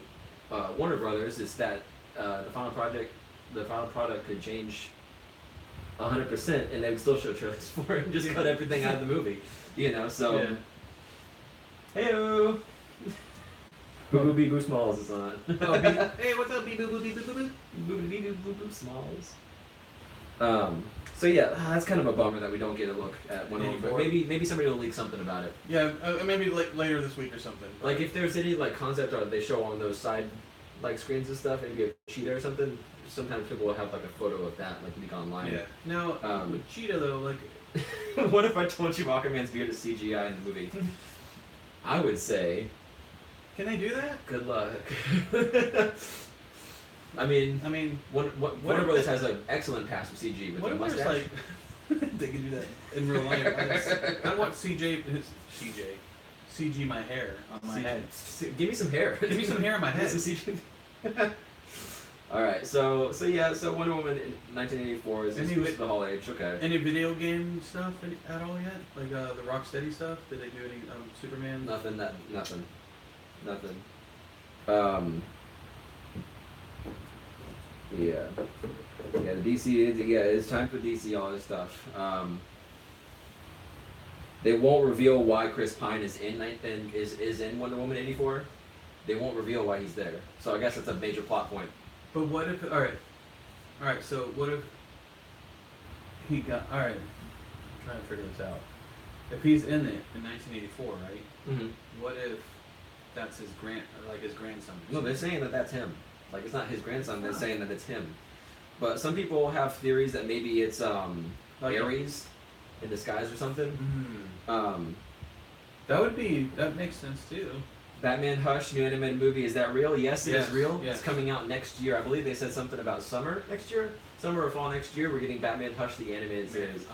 Speaker 1: Warner Brothers, it's that the final product could change 100%, and they would still show trailers for it and just cut everything out of the movie. You know, so.
Speaker 2: Yeah.
Speaker 1: Heyo. Boo Boo Bee Boo Smalls is on.
Speaker 2: Oh, hey, what's up, bee boo boo bee boo boo boo?
Speaker 1: Boo Boo Bee Boo Boo Boo Smalls. So yeah, that's kind of a bummer that we don't get a look at Wonder Woman, but maybe somebody will leak something about it.
Speaker 2: Yeah, maybe later this week or something.
Speaker 1: Like if there's any like concept art they show on those side like screens and stuff, maybe a cheetah or something. Sometimes people will have like a photo of that like leak online.
Speaker 2: Yeah. Now with Cheetah though, like,
Speaker 1: what if I told you Aquaman's beard is CGI in the movie? I would say,
Speaker 2: can they do that?
Speaker 1: good luck. I mean, Warner Brothers has an excellent past with CG with the mustache.
Speaker 2: Like, they can do that in real life. I want CG my hair on my head.
Speaker 1: Give me some hair.
Speaker 2: Give me some hair on my head.
Speaker 1: All right, so Wonder Woman in 1984 is exclusive to the Hall H. Okay.
Speaker 2: Any video game stuff at all yet? Like the Rocksteady stuff? Did they do any Superman?
Speaker 1: Nothing. Yeah, the DC is it's time for DC all this stuff. They won't reveal why Chris Pine is in Wonder Woman 84. They won't reveal why he's there. So I guess that's a major plot point.
Speaker 2: But what if all right? So what if he got all right? I'm trying to figure this out. If he's in it in 1984, right?
Speaker 1: Mm-hmm.
Speaker 2: What if that's his grandson?
Speaker 1: No, they're saying that that's him. Like, it's not his grandson, they're saying that it's him. But some people have theories that maybe it's Ares in disguise or something.
Speaker 2: Mm. That makes sense too.
Speaker 1: Batman Hush, new animated movie, is that real? Yes, it is real.
Speaker 2: Yes.
Speaker 1: It's coming out next year. I believe they said something about summer next year. Summer or fall next year, we're getting Batman Hush, the animated series.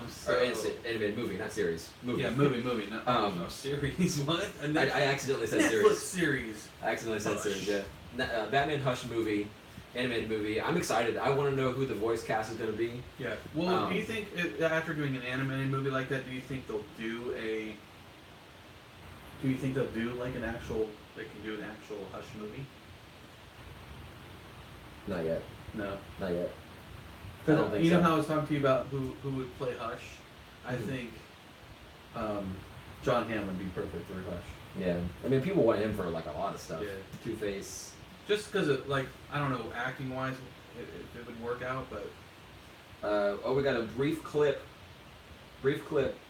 Speaker 1: Animated movie, not series. Movie.
Speaker 2: Yeah, movie, not series. What?
Speaker 1: I accidentally said
Speaker 2: Netflix
Speaker 1: series.
Speaker 2: series.
Speaker 1: I accidentally said
Speaker 2: Hush.
Speaker 1: series, yeah. Batman Hush movie, animated movie. I'm excited. I want to know who the voice cast is going to be.
Speaker 2: Yeah. Well, do you think after doing an animated movie like that, do you think they'll do like an actual? They can do an actual Hush movie?
Speaker 1: Not yet.
Speaker 2: No.
Speaker 1: Not yet. I
Speaker 2: Because
Speaker 1: don't think
Speaker 2: you
Speaker 1: so.
Speaker 2: know how I was talking to you about who would play Hush? I think John Hamm would be perfect for Hush.
Speaker 1: Yeah. I mean, people want him for like a lot of stuff.
Speaker 2: Yeah.
Speaker 1: Two-Face.
Speaker 2: Just because it, like, I don't know, acting wise, it would work out, but
Speaker 1: We got a brief clip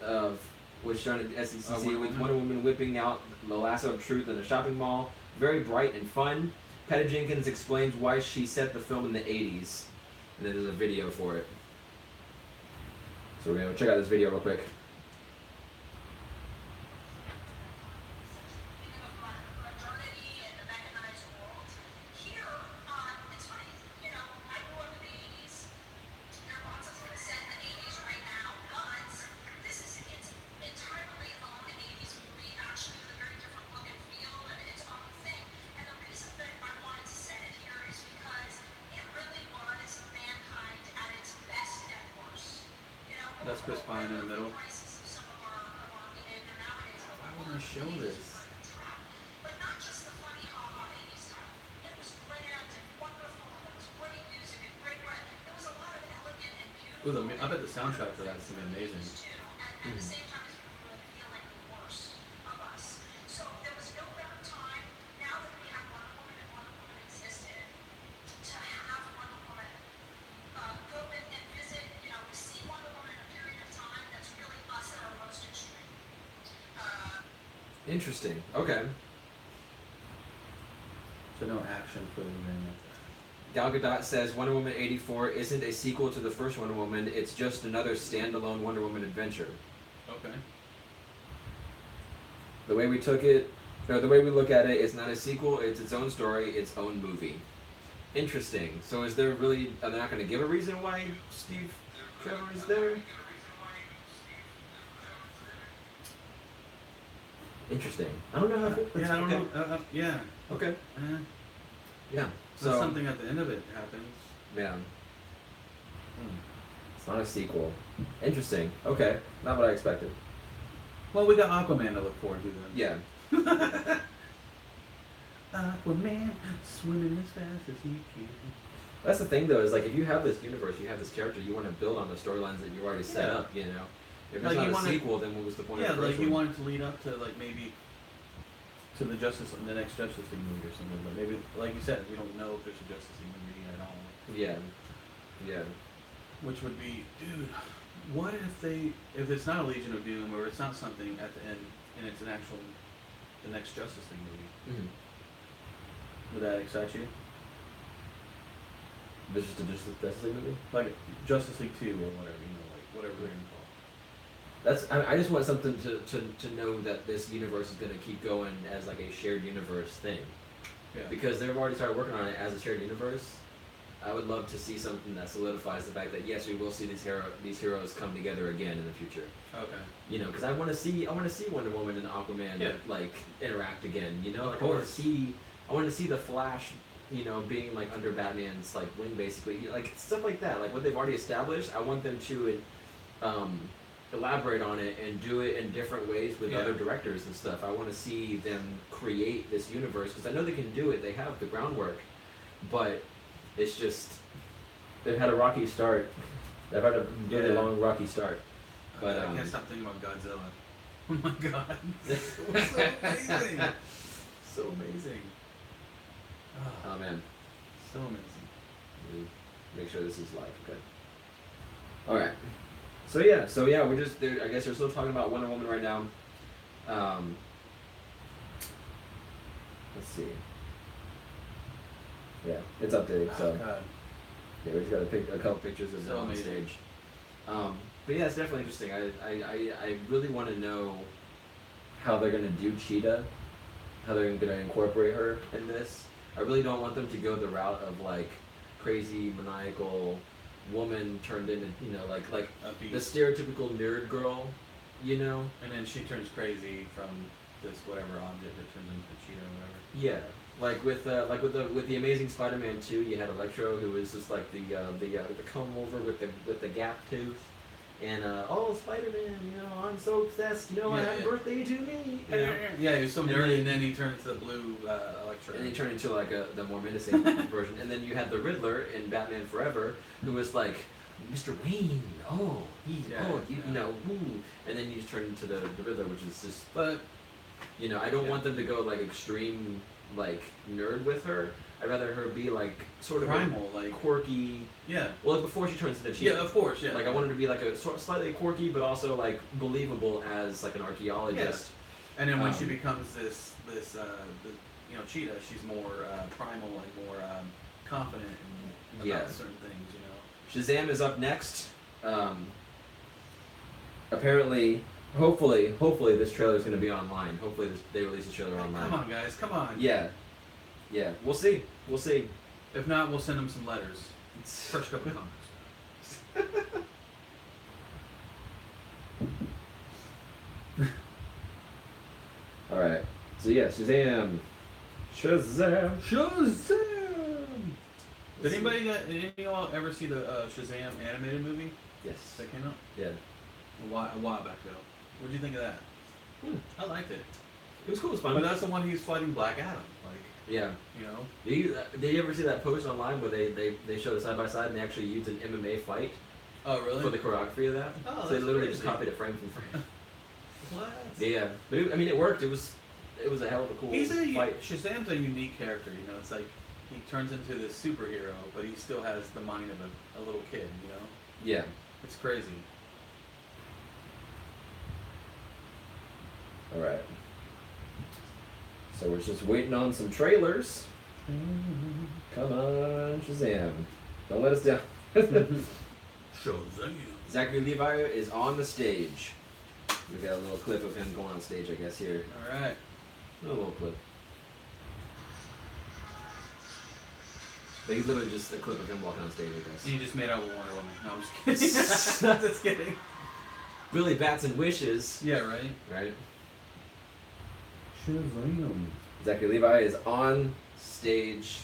Speaker 1: of what's shown at SDCC with Wonder Woman whipping out the lasso of truth in a shopping mall. Very bright and fun. Patty Jenkins explains why she set the film in the 80s, and then there's a video for it. So we're gonna check out this video real quick.
Speaker 2: that's Chris Pine in the middle.
Speaker 1: Why would I show this?
Speaker 2: Ooh, I bet the soundtrack for that's gonna be amazing.
Speaker 1: Interesting. Okay.
Speaker 2: So no action for the man.
Speaker 1: Gal Gadot says Wonder Woman 84 isn't a sequel to the first Wonder Woman, it's just another standalone Wonder Woman adventure.
Speaker 2: Okay.
Speaker 1: The way we took it, or the way we look at it, it's not a sequel, it's its own story, its own movie. Interesting. So is there really, are they not going to give a reason why Steve Trevor is there? Interesting. I don't know how to feel.
Speaker 2: Yeah, I don't know. Yeah.
Speaker 1: Okay. Yeah.
Speaker 2: So
Speaker 1: So,
Speaker 2: something at the end of it happens.
Speaker 1: yeah. It's not a sequel. Interesting. Okay. Not what I expected.
Speaker 2: Well, we got Aquaman to look forward to then.
Speaker 1: Yeah.
Speaker 2: Aquaman swimming as fast as he can.
Speaker 1: That's the thing, though, is like if you have this universe, you have this character, you want to build on the storylines that you already set
Speaker 2: Yeah.
Speaker 1: up, you know? If it's
Speaker 2: Like,
Speaker 1: not
Speaker 2: you
Speaker 1: a
Speaker 2: wanna-
Speaker 1: sequel, then what was the point
Speaker 2: Yeah,
Speaker 1: of the
Speaker 2: like
Speaker 1: first
Speaker 2: you
Speaker 1: one?
Speaker 2: wanted to lead up to like maybe to the next Justice League movie or something. But maybe, like you said, we don't know if there's a Justice League movie at all.
Speaker 1: Yeah. Yeah.
Speaker 2: Which would be, dude, what if it's not a Legion of Doom or it's not something at the end and it's the next Justice League movie?
Speaker 1: Mm-hmm.
Speaker 2: Would that excite you?
Speaker 1: This is just a Justice League movie?
Speaker 2: Like Justice League 2 or whatever, like whatever they're gonna call it.
Speaker 1: I just want something to know that this universe is going to keep going as like a shared universe thing.
Speaker 2: Yeah.
Speaker 1: Because they've already started working on it as a shared universe. I would love to see something that solidifies the fact that yes, we will see these heroes come together again in the future.
Speaker 2: Okay.
Speaker 1: You know, because I want to see Wonder Woman and Aquaman like interact again. You know, like I want to see the Flash, you know, being like under Batman's like wing, basically, like stuff like that. Like what they've already established, I want them to elaborate on it and do it in different ways with other directors and stuff. I want to see them create this universe because I know they can do it. They have the groundwork, but it's just they've had a rocky start. They've had a really long rocky start. But
Speaker 2: I can't stop thinking about Godzilla. Oh my god, so amazing, so amazing.
Speaker 1: Oh man,
Speaker 2: so amazing.
Speaker 1: Make sure this is live. Okay. All right. So yeah, we're just there. I guess we're still talking about Wonder Woman right now. Let's see. Yeah, it's updating. So
Speaker 2: God.
Speaker 1: yeah, we just got a couple pictures of them on
Speaker 2: amazing.
Speaker 1: stage. But yeah, it's definitely interesting. I really want to know how they're gonna do Cheetah, how they're gonna incorporate her in this. I really don't want them to go the route of like crazy maniacal woman turned into, you know, like the stereotypical nerd girl, you know.
Speaker 2: And then she turns crazy from this whatever object that turns into Cheetah or whatever.
Speaker 1: Yeah, like with the Amazing Spider-Man 2, you had Electro, who was just like the comb over with the gap tooth, and Spider-Man, you know, I'm so obsessed, you know, happy birthday to me. You know?
Speaker 2: Yeah, he was so nerdy, and then he turned into the blue Electro.
Speaker 1: And he turned into like the more menacing version. And then you had the Riddler in Batman Forever, who was like, Mr. Wayne, you know, woo. And then you just turned into the Riddler, which is just,
Speaker 2: but,
Speaker 1: you know, I don't want them to go like extreme, like nerd with her. I'd rather her be like sort of
Speaker 2: primal, like
Speaker 1: quirky. Yeah. Well, before she turns into Cheetah.
Speaker 2: Yeah, of course. Yeah.
Speaker 1: Like I want her to be like a slightly quirky, but also like believable as like an archaeologist.
Speaker 2: Yeah. And then when she becomes this you know, Cheetah, she's more primal and more confident about certain things, you know.
Speaker 1: Shazam is up next. Apparently, hopefully, this trailer is going to be online. Hopefully, they release the trailer online.
Speaker 2: Come on, guys, come on.
Speaker 1: Yeah, we'll see.
Speaker 2: If not, we'll send them some letters. First couple comments.
Speaker 1: All right. So yeah, Shazam.
Speaker 2: Did any of y'all ever see the Shazam animated movie?
Speaker 1: Yes.
Speaker 2: That came out?
Speaker 1: Yeah.
Speaker 2: A while back ago. What did you think of that? I liked it.
Speaker 1: It was cool. It was fun.
Speaker 2: But that's the one he's fighting Black Adam. Like,
Speaker 1: yeah.
Speaker 2: You know?
Speaker 1: Did you ever see that post online where they showed it side by side and they actually used an MMA fight?
Speaker 2: Oh, really?
Speaker 1: For the choreography of that?
Speaker 2: Oh,
Speaker 1: so they literally just copied it frame from frame.
Speaker 2: What?
Speaker 1: Yeah. But it worked. It was a hell of a cool fight.
Speaker 2: Shazam's a unique character, you know. It's like he turns into this superhero, but he still has the mind of a little kid, you know?
Speaker 1: Yeah.
Speaker 2: It's crazy.
Speaker 1: Alright. So we're just waiting on some trailers. Come on, Shazam. Don't let us down.
Speaker 2: Shazam.
Speaker 1: Zachary Levi is on the stage. We got a little clip of him going on stage, I guess, here.
Speaker 2: Alright.
Speaker 1: A little clip. But he's literally just a clip of him walking on stage, I guess.
Speaker 2: And you just made out with Wonder Woman. No, I'm just kidding. Just kidding.
Speaker 1: Billy Bats and Wishes.
Speaker 2: Yeah, right?
Speaker 1: Right.
Speaker 2: Shazam.
Speaker 1: Zachary Levi is on stage.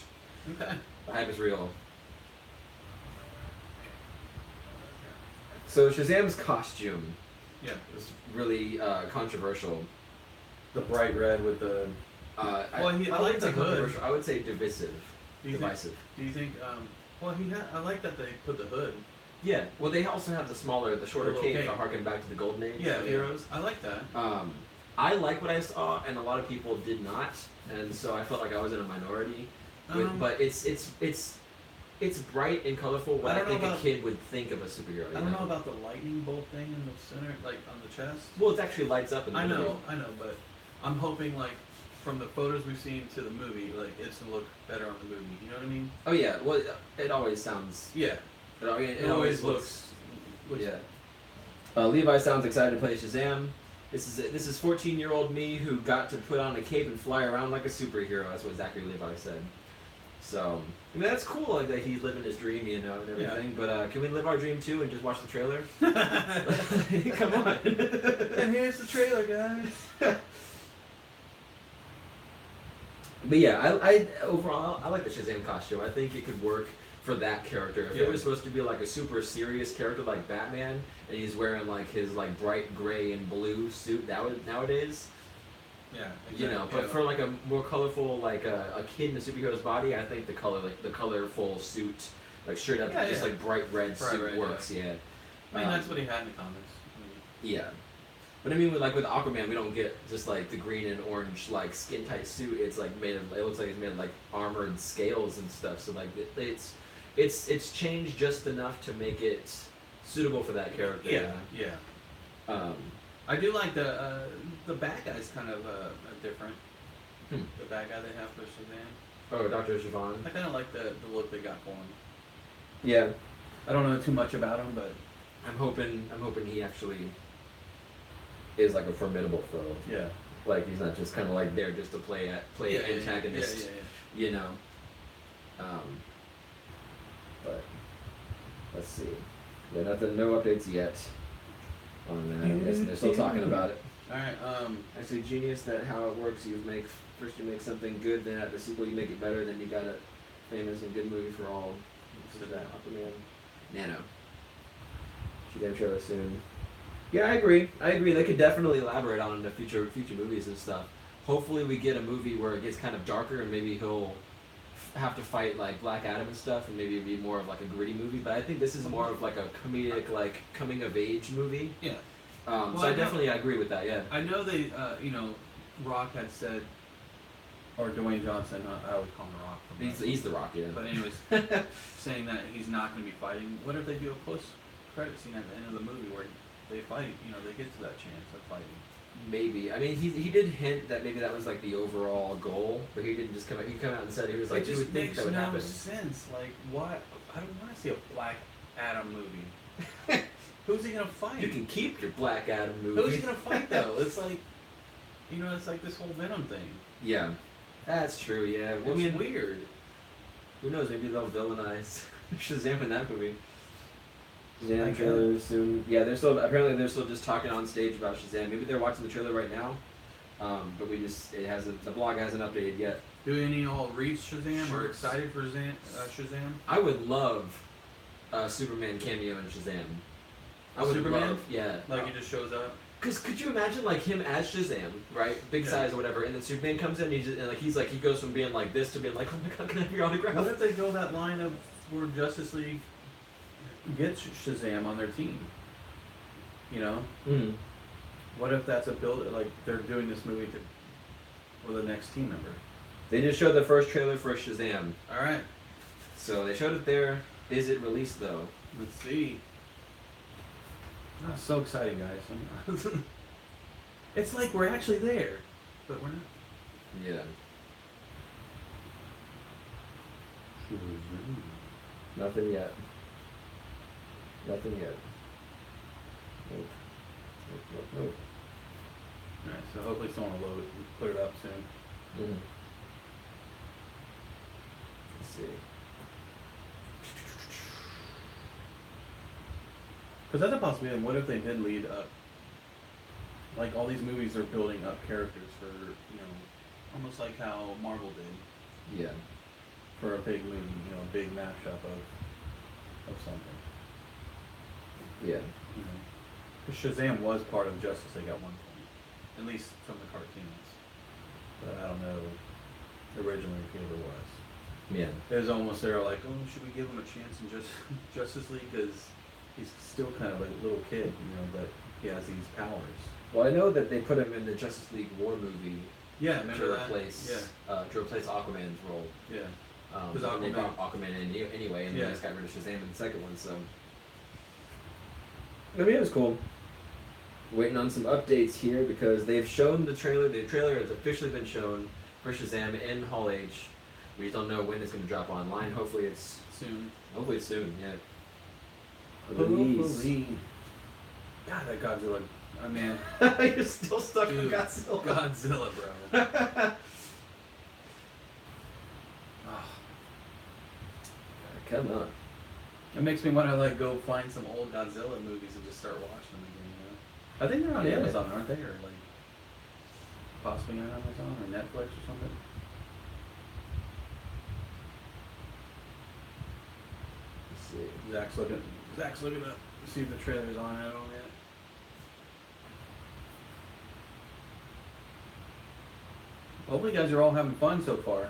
Speaker 2: Okay.
Speaker 1: The hype is real. So Shazam's costume was really controversial.
Speaker 2: The bright red with the...
Speaker 1: I like the hood. I would say divisive. Divisive.
Speaker 2: Do you think... I like that they put the hood.
Speaker 1: Yeah. Well, they also have the shorter cape to harken back to the Golden Age heroes.
Speaker 2: I like that.
Speaker 1: I like what I saw, and a lot of people did not, and so I felt like I was in a minority. But it's bright and colorful. What I think a kid would think of a superhero.
Speaker 2: I don't know about the lightning bolt thing in the center, like on the chest.
Speaker 1: Well, it actually lights up in the movie.
Speaker 2: I know, but I'm hoping like from the photos we've seen to the movie, like it's gonna look better on the movie. You know what I mean?
Speaker 1: Oh yeah. Well, it always sounds.
Speaker 2: Yeah.
Speaker 1: It always looks. Yeah. Levi sounds excited to play Shazam. This is 14-year-old me who got to put on a cape and fly around like a superhero. That's what Zachary Levi said. So, I mean, that's cool, like that he's living his dream, you know, and everything. Yeah. But can we live our dream too and just watch the trailer? Come on.
Speaker 2: And here's the trailer, guys.
Speaker 1: But yeah, I overall I like the Shazam costume. I think it could work for that character. If it was supposed to be like a super serious character like Batman, and he's wearing like his like bright gray and blue suit nowadays. Yeah, exactly. You know, but for like a more colorful, like a kid in a superhero's body, I think the colorful suit, like straight up, just like bright red suit works. Yeah.
Speaker 2: I mean, that's what he had in the comics.
Speaker 1: Yeah. But I mean, with Aquaman, we don't get just like the green and orange like skin tight suit. It's like made of. It looks like it's made of like armored scales and stuff. So like it's changed just enough to make it suitable for that character.
Speaker 2: Yeah. I do like the bad guy's kind of different. The bad guy they have for Shazam.
Speaker 1: Oh, Dr. Siobhan.
Speaker 2: I kind of like the look they got for him.
Speaker 1: Yeah.
Speaker 2: I don't know too much about him, but
Speaker 1: I'm hoping he actually is like a formidable foe.
Speaker 2: Yeah.
Speaker 1: Like he's not just kind of like there just to play antagonist. You know. But let's see. Yeah, no updates yet on that. I guess they're still talking about it.
Speaker 2: All right.
Speaker 1: Actually, genius that how it works. First you make something good, then at the sequel you make it better, then you got a famous and good movie for all. So that Aquaman. Nano. Shazam trailer soon. Yeah, I agree. They could definitely elaborate on the future movies and stuff. Hopefully, we get a movie where it gets kind of darker, and maybe he'll have to fight like Black Adam and stuff, and maybe it'd be more of like a gritty movie. But I think this is more of like a comedic, like coming of age movie.
Speaker 2: Yeah.
Speaker 1: So I definitely agree with that. Yeah.
Speaker 2: I know they, Rock had said, or Dwayne Johnson. I always call him The Rock.
Speaker 1: He's the Rock, yeah.
Speaker 2: But anyways, saying that he's not going to be fighting. What if they do a post-credit scene at the end of the movie where they fight? You know, they get to that chance of fighting.
Speaker 1: Maybe. I mean, he did hint that maybe that was like the overall goal, but he didn't just come out. He came out and said he was like,
Speaker 2: it just
Speaker 1: you would think that would happen.
Speaker 2: makes no sense. Like, what? I don't want to see a Black Adam movie. Who's he gonna fight?
Speaker 1: You can keep your Black Adam movie.
Speaker 2: Who's he gonna fight though? It's like, it's like this whole Venom thing.
Speaker 1: Yeah, that's true. Yeah,
Speaker 2: I mean, weird.
Speaker 1: Who knows? Maybe they'll villainize Shazam in that movie. Shazam trailer soon. Yeah, they're still just talking on stage about Shazam. Maybe they're watching the trailer right now, but the blog hasn't updated yet.
Speaker 2: Do any all read Shazam or excited for Shazam?
Speaker 1: I would love a Superman cameo in Shazam.
Speaker 2: Superman?
Speaker 1: Yeah.
Speaker 2: Like he just shows up.
Speaker 1: Cause could you imagine like him as Shazam, right? Big size or whatever, and then Superman comes in and he goes from being like this to being like, oh my god, can I have your autograph?
Speaker 2: What if they go that line of where Justice League gets Shazam on their team? You know?
Speaker 1: Mm-hmm.
Speaker 2: What if that's a build? Like they're doing this movie for the next team member.
Speaker 1: They just showed the first trailer for Shazam.
Speaker 2: All right.
Speaker 1: So they showed it there. Is it released though?
Speaker 2: Let's see. Oh, so exciting, guys. It's like we're actually there, but we're not.
Speaker 1: Yeah. Nothing yet. Nope. Nope.
Speaker 2: Alright, so hopefully someone will put it up soon.
Speaker 1: Mm-hmm. Let's see.
Speaker 2: Because that's a possibility. What if they did lead up? Like all these movies are building up characters for, almost like how Marvel did.
Speaker 1: Yeah.
Speaker 2: For a big movie, a big mashup of something.
Speaker 1: Yeah.
Speaker 2: Because Shazam was part of Justice League at one point, at least from the cartoons. But I don't know originally if he ever was.
Speaker 1: Yeah.
Speaker 2: It was almost there like, oh, should we give him a chance in Justice League? Because he's still kind of like a little kid, but he has these powers.
Speaker 1: Well, I know that they put him in the Justice League War movie
Speaker 2: Yeah,
Speaker 1: to
Speaker 2: remember that?
Speaker 1: replace Aquaman's role.
Speaker 2: Yeah.
Speaker 1: And they
Speaker 2: Aquaman-
Speaker 1: brought Aquaman in anyway, and
Speaker 2: Yeah.
Speaker 1: they just got rid of Shazam in the second one. So I mean, it was cool. Waiting on some updates here because they've shown the trailer. The trailer has officially been shown for Shazam in Hall H. We just don't know when it's going to drop online. Hopefully it's
Speaker 2: Soon.
Speaker 1: soon. Yeah.
Speaker 2: Hopefully. God, that Godzilla. I mean,
Speaker 1: You're still stuck
Speaker 2: dude,
Speaker 1: with Godzilla.
Speaker 2: Godzilla, bro. Oh,
Speaker 1: Come on.
Speaker 2: it makes me want to like go find some old Godzilla movies and just start watching them again. You know? I think they're on
Speaker 1: Yeah.
Speaker 2: Amazon, aren't they? Or like possibly on Amazon or Netflix or something.
Speaker 1: Let's see.
Speaker 2: Zach's looking up to see if the trailer's on at all yet. Hopefully you guys are all having fun so far.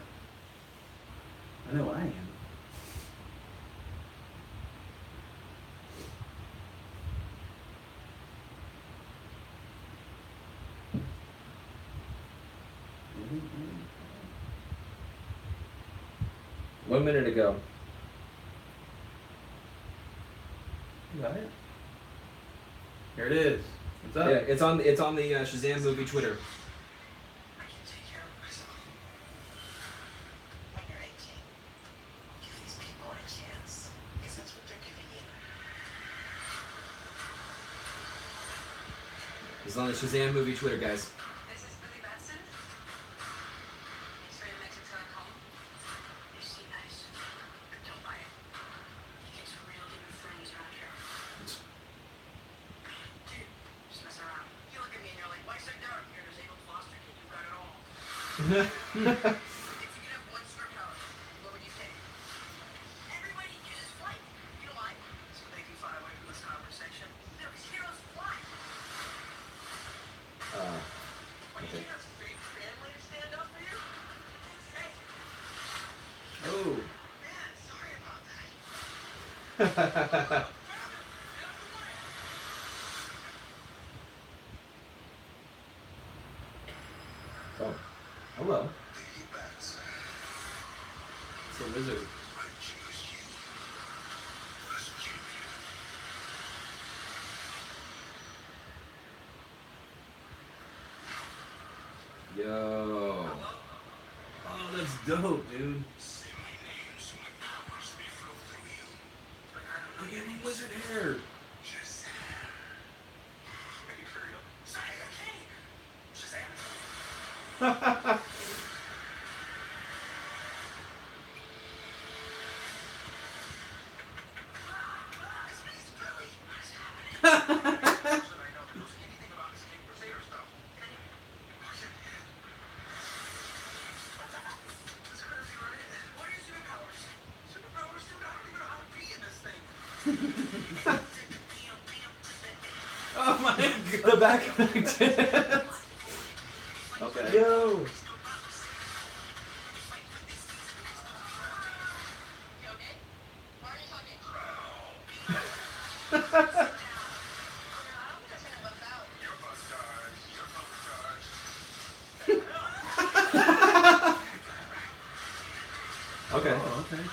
Speaker 2: I know I am.
Speaker 1: One minute to go.
Speaker 2: You got it? Here it is. What's up?
Speaker 1: Yeah, it's on the Shazam movie Twitter.
Speaker 3: I can take care of myself. When you're 18, give these people a chance. Because that's what they're giving you.
Speaker 1: It's on the Shazam movie Twitter, guys.
Speaker 4: This is Billy Batson. Thanks for your message on home.
Speaker 3: You seem nice, but don't buy it. You get some real good friends around here. Dude, just messing around. You look at me and you're like, why sit down? You're a disabled foster kid. You've got it all. If you could have one superpower, what would you pick? Everybody uses flight. You know why? So they can fly away from this conversation. No, because heroes fly. When you
Speaker 1: Okay.
Speaker 3: need a fake family to stand up for you? Hey,
Speaker 2: Oh.
Speaker 3: man, sorry about that.
Speaker 1: Oh, hello.
Speaker 2: It's a wizard.
Speaker 1: Yo.
Speaker 2: Oh, that's dope, dude. Look at me, wizard hair. Oh my god.
Speaker 1: The back of my dance.
Speaker 2: Okay.
Speaker 1: Yo. Okay.
Speaker 2: Oh, okay.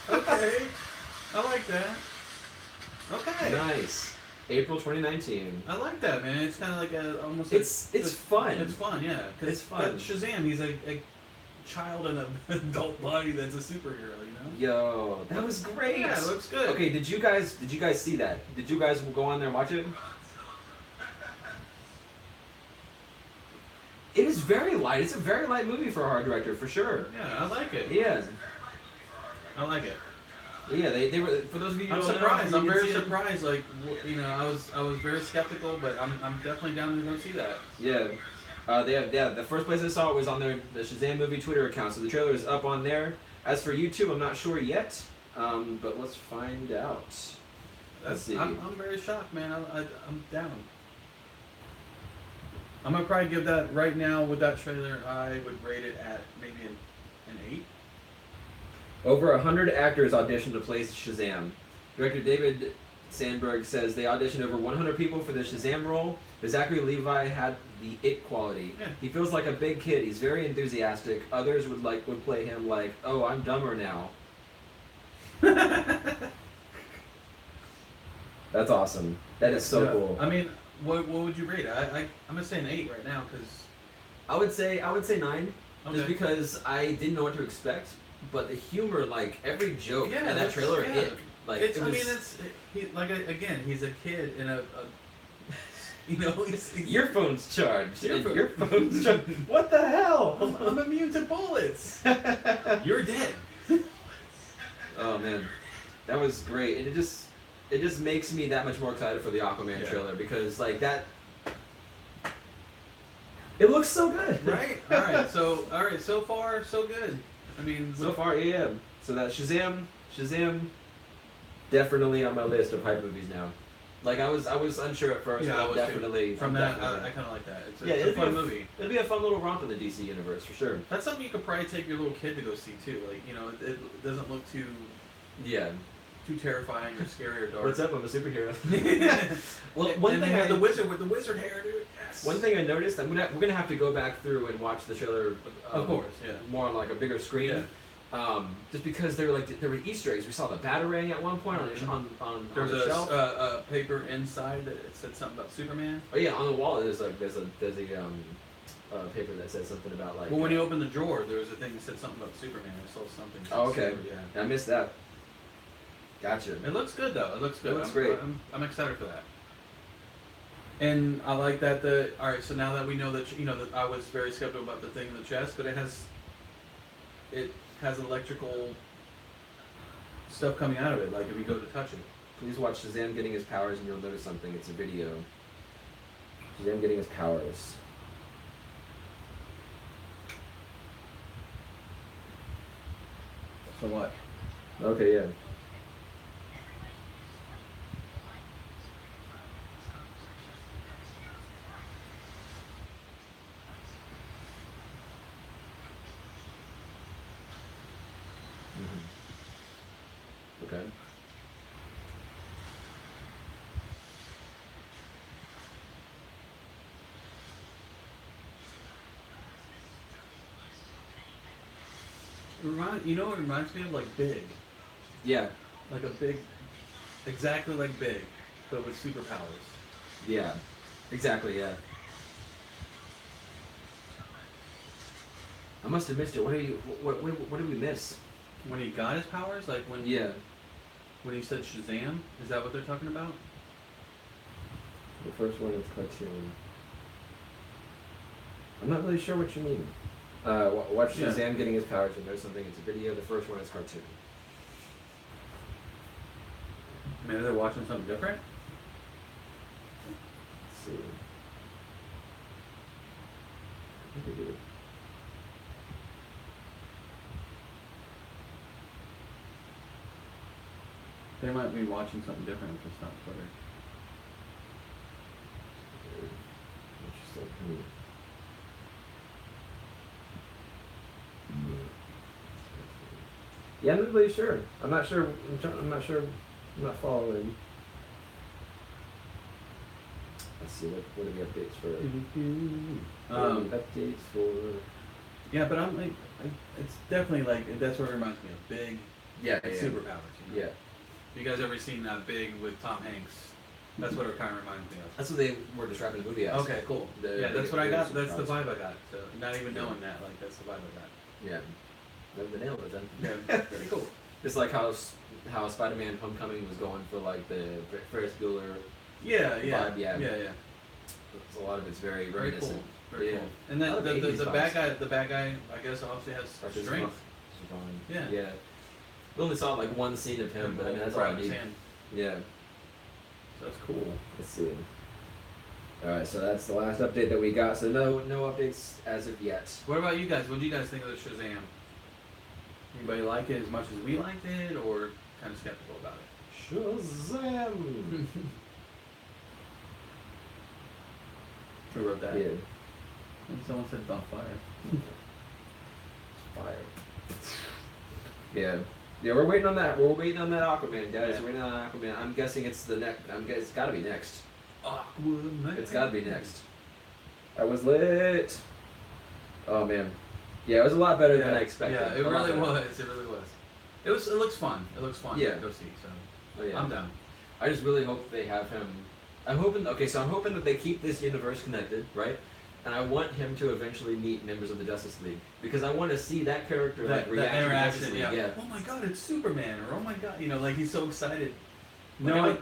Speaker 2: Okay. I like that. Okay.
Speaker 1: Nice. April 2019.
Speaker 2: I like that, man. It's kind of like a almost.
Speaker 1: It's fun.
Speaker 2: It's fun, yeah. 'Cause
Speaker 1: It's fun.
Speaker 2: Shazam, he's a child in an adult body that's a superhero, you know.
Speaker 1: Yo, that was great.
Speaker 2: Yeah, it looks good.
Speaker 1: Okay, did you guys see that? Did you guys go on there and watch it? It is very light. It's a very light movie for a horror director, for sure.
Speaker 2: Yeah, I like it.
Speaker 1: Yeah.
Speaker 2: I like it.
Speaker 1: Yeah, they were, for those of you who
Speaker 2: I'm
Speaker 1: don't know,
Speaker 2: surprised.
Speaker 1: you
Speaker 2: I'm
Speaker 1: can
Speaker 2: very
Speaker 1: see it.
Speaker 2: surprised. Like, you know, I was very skeptical, but I'm definitely down to go see that.
Speaker 1: Yeah. The first place I saw it was on the Shazam movie Twitter account, so the trailer is up on there. As for YouTube, I'm not sure yet. But let's find out. Let's see.
Speaker 2: I'm very shocked, man. I'm down. I'm gonna probably give that right now with that trailer. I would rate it at maybe an 8.
Speaker 1: Over 100 actors auditioned to play Shazam. Director David Sandberg says they auditioned over 100 people for the Shazam role, but Zachary Levi had the it quality.
Speaker 2: Yeah.
Speaker 1: He feels like a big kid. He's very enthusiastic. Others would play him like, oh, I'm dumber now. That's awesome. That is so cool.
Speaker 2: I mean, what would you rate it? I'm gonna say an 8 right now because
Speaker 1: I would say 9, just
Speaker 2: Okay.
Speaker 1: because I didn't know what to expect. But the humor, like every joke in that trailer,
Speaker 2: it's a kid in a you know, he's
Speaker 1: your phone's charged.
Speaker 2: Earphones.
Speaker 1: Your phone's charged. What the hell?
Speaker 2: I'm immune to bullets. You're dead.
Speaker 1: Oh man, that was great, and it just makes me that much more excited for the Aquaman trailer because like that, it looks so good.
Speaker 2: Right. All right. So far so good. I mean,
Speaker 1: So far, yeah. So that Shazam, definitely on my list of hype movies now. Like I was unsure at first,
Speaker 2: Yeah,
Speaker 1: but
Speaker 2: I
Speaker 1: I'm
Speaker 2: was
Speaker 1: definitely
Speaker 2: from
Speaker 1: I'm
Speaker 2: that,
Speaker 1: definitely
Speaker 2: I kind of like that. It's
Speaker 1: Yeah,
Speaker 2: a
Speaker 1: it'd be
Speaker 2: fun
Speaker 1: a-
Speaker 2: movie.
Speaker 1: It'd be a fun little romp in the DC universe for sure.
Speaker 2: That's something you could probably take your little kid to go see too. Like, you know, it doesn't look too
Speaker 1: Yeah.
Speaker 2: terrifying or scary or dark.
Speaker 1: What's up? I'm a superhero.
Speaker 2: Well,
Speaker 1: one
Speaker 2: and they
Speaker 1: thing
Speaker 2: have the wizard with the wizard hair, dude. Yes.
Speaker 1: One thing I noticed, we're gonna have to go back through and watch the trailer.
Speaker 2: Of course, yeah.
Speaker 1: More on like a bigger screen.
Speaker 2: Yeah.
Speaker 1: Just because there were Easter eggs. We saw the Batarang at one point on
Speaker 2: There was
Speaker 1: the
Speaker 2: a
Speaker 1: shelf.
Speaker 2: paper inside that it said something about Superman.
Speaker 1: Oh yeah, on the wall there's a paper that says something about like.
Speaker 2: Well, when you open the drawer, there was a thing that said something about Superman. I saw something.
Speaker 1: Oh okay.
Speaker 2: Super, yeah.
Speaker 1: I missed that. Gotcha.
Speaker 2: It looks good though. It looks good.
Speaker 1: It looks great.
Speaker 2: I'm excited for that. And I like that all right. So now that we know that that I was very skeptical about the thing in the chest, but it has electrical stuff coming out of it. Like if you go to touch it.
Speaker 1: Please watch Shazam getting his powers and you'll notice something. It's a video. Shazam getting his powers.
Speaker 2: So what?
Speaker 1: Okay, yeah. Okay.
Speaker 2: You know what it reminds me of? Like Big.
Speaker 1: Yeah.
Speaker 2: Like a big, exactly like Big, but with superpowers.
Speaker 1: Yeah. Exactly, yeah. I must have missed it. What did we miss?
Speaker 2: When he got his powers, like when
Speaker 1: Yeah.
Speaker 2: when he said Shazam, is that what they're talking about?
Speaker 1: The first one is cartoon. I'm not really sure what you mean. Watch
Speaker 2: Yeah.
Speaker 1: Shazam getting his powers and know something. It's a video. The first one is cartoon.
Speaker 2: Maybe they're watching something different.
Speaker 1: Let's see. I think they do.
Speaker 2: They might be watching something different if it's not Twitter.
Speaker 1: Interesting. Yeah, I'm not really sure. I'm not sure. I'm not sure. I'm not following. Let's see. What are the updates for? What are the updates for?
Speaker 2: Yeah, but I'm like, it's definitely like that's what it reminds me of. Big,
Speaker 1: Yeah.
Speaker 2: superpowers. You know?
Speaker 1: Yeah.
Speaker 2: You guys ever seen Big with Tom Hanks? That's what it kind of reminds me of.
Speaker 1: That's what they were describing the movie as.
Speaker 2: Okay, cool.
Speaker 1: The-
Speaker 2: Yeah, that's
Speaker 1: the-
Speaker 2: what I
Speaker 1: the
Speaker 2: got. That's the
Speaker 1: superpowers.
Speaker 2: vibe I got. So not even knowing that, like that's the vibe I got.
Speaker 1: Yeah. The nail it then.
Speaker 2: Yeah, very cool.
Speaker 1: It's like how Spider-Man: Homecoming was going for like the Ferris Bueller.
Speaker 2: Yeah,
Speaker 1: Vibe, yeah.
Speaker 2: yeah.
Speaker 1: A lot of it's very
Speaker 2: Very cool.
Speaker 1: reminiscent.
Speaker 2: Very
Speaker 1: Yeah.
Speaker 2: cool. And
Speaker 1: I
Speaker 2: then
Speaker 1: love
Speaker 2: the
Speaker 1: 80s
Speaker 2: bad
Speaker 1: vibes.
Speaker 2: guy, I guess obviously has
Speaker 1: Like his
Speaker 2: strength.
Speaker 1: muff.
Speaker 2: Yeah.
Speaker 1: Yeah. We only saw like one scene of him, but I mean that's all I
Speaker 2: Grab his
Speaker 1: need.
Speaker 2: hand.
Speaker 1: Yeah.
Speaker 2: So that's cool.
Speaker 1: Let's see. Alright, so that's the last update that we got. So no updates as of yet.
Speaker 2: What about you guys? What do you guys think of the Shazam? Anybody like it as much as we liked it, or kind of skeptical about it?
Speaker 1: Shazam!
Speaker 2: Who wrote that?
Speaker 1: Yeah.
Speaker 2: And someone said it's on fire.
Speaker 1: Fire. Yeah. Yeah, we're waiting on that. We're waiting on that Aquaman, guys.
Speaker 2: Yeah.
Speaker 1: We're waiting on Aquaman. I'm guessing it's the next. It's got to be next.
Speaker 2: Aquaman.
Speaker 1: It's got to be next. I was lit. Oh man. Yeah, it was a lot better than I expected.
Speaker 2: Yeah, it
Speaker 1: A lot
Speaker 2: really
Speaker 1: better.
Speaker 2: was. It really was. It looks fun. It looks fun
Speaker 1: Yeah.
Speaker 2: to go see. So
Speaker 1: Oh, yeah.
Speaker 2: I'm down.
Speaker 1: I just really hope they have him. I'm hoping. Okay, so I'm hoping that they keep this universe connected, right? And I want him to eventually meet members of the Justice League because I want to see that character like
Speaker 2: That
Speaker 1: react to the
Speaker 2: interaction,
Speaker 1: Justice League.
Speaker 2: yeah.
Speaker 1: Yeah.
Speaker 2: Oh my God, it's Superman, or oh my God, like he's so excited,
Speaker 1: Like,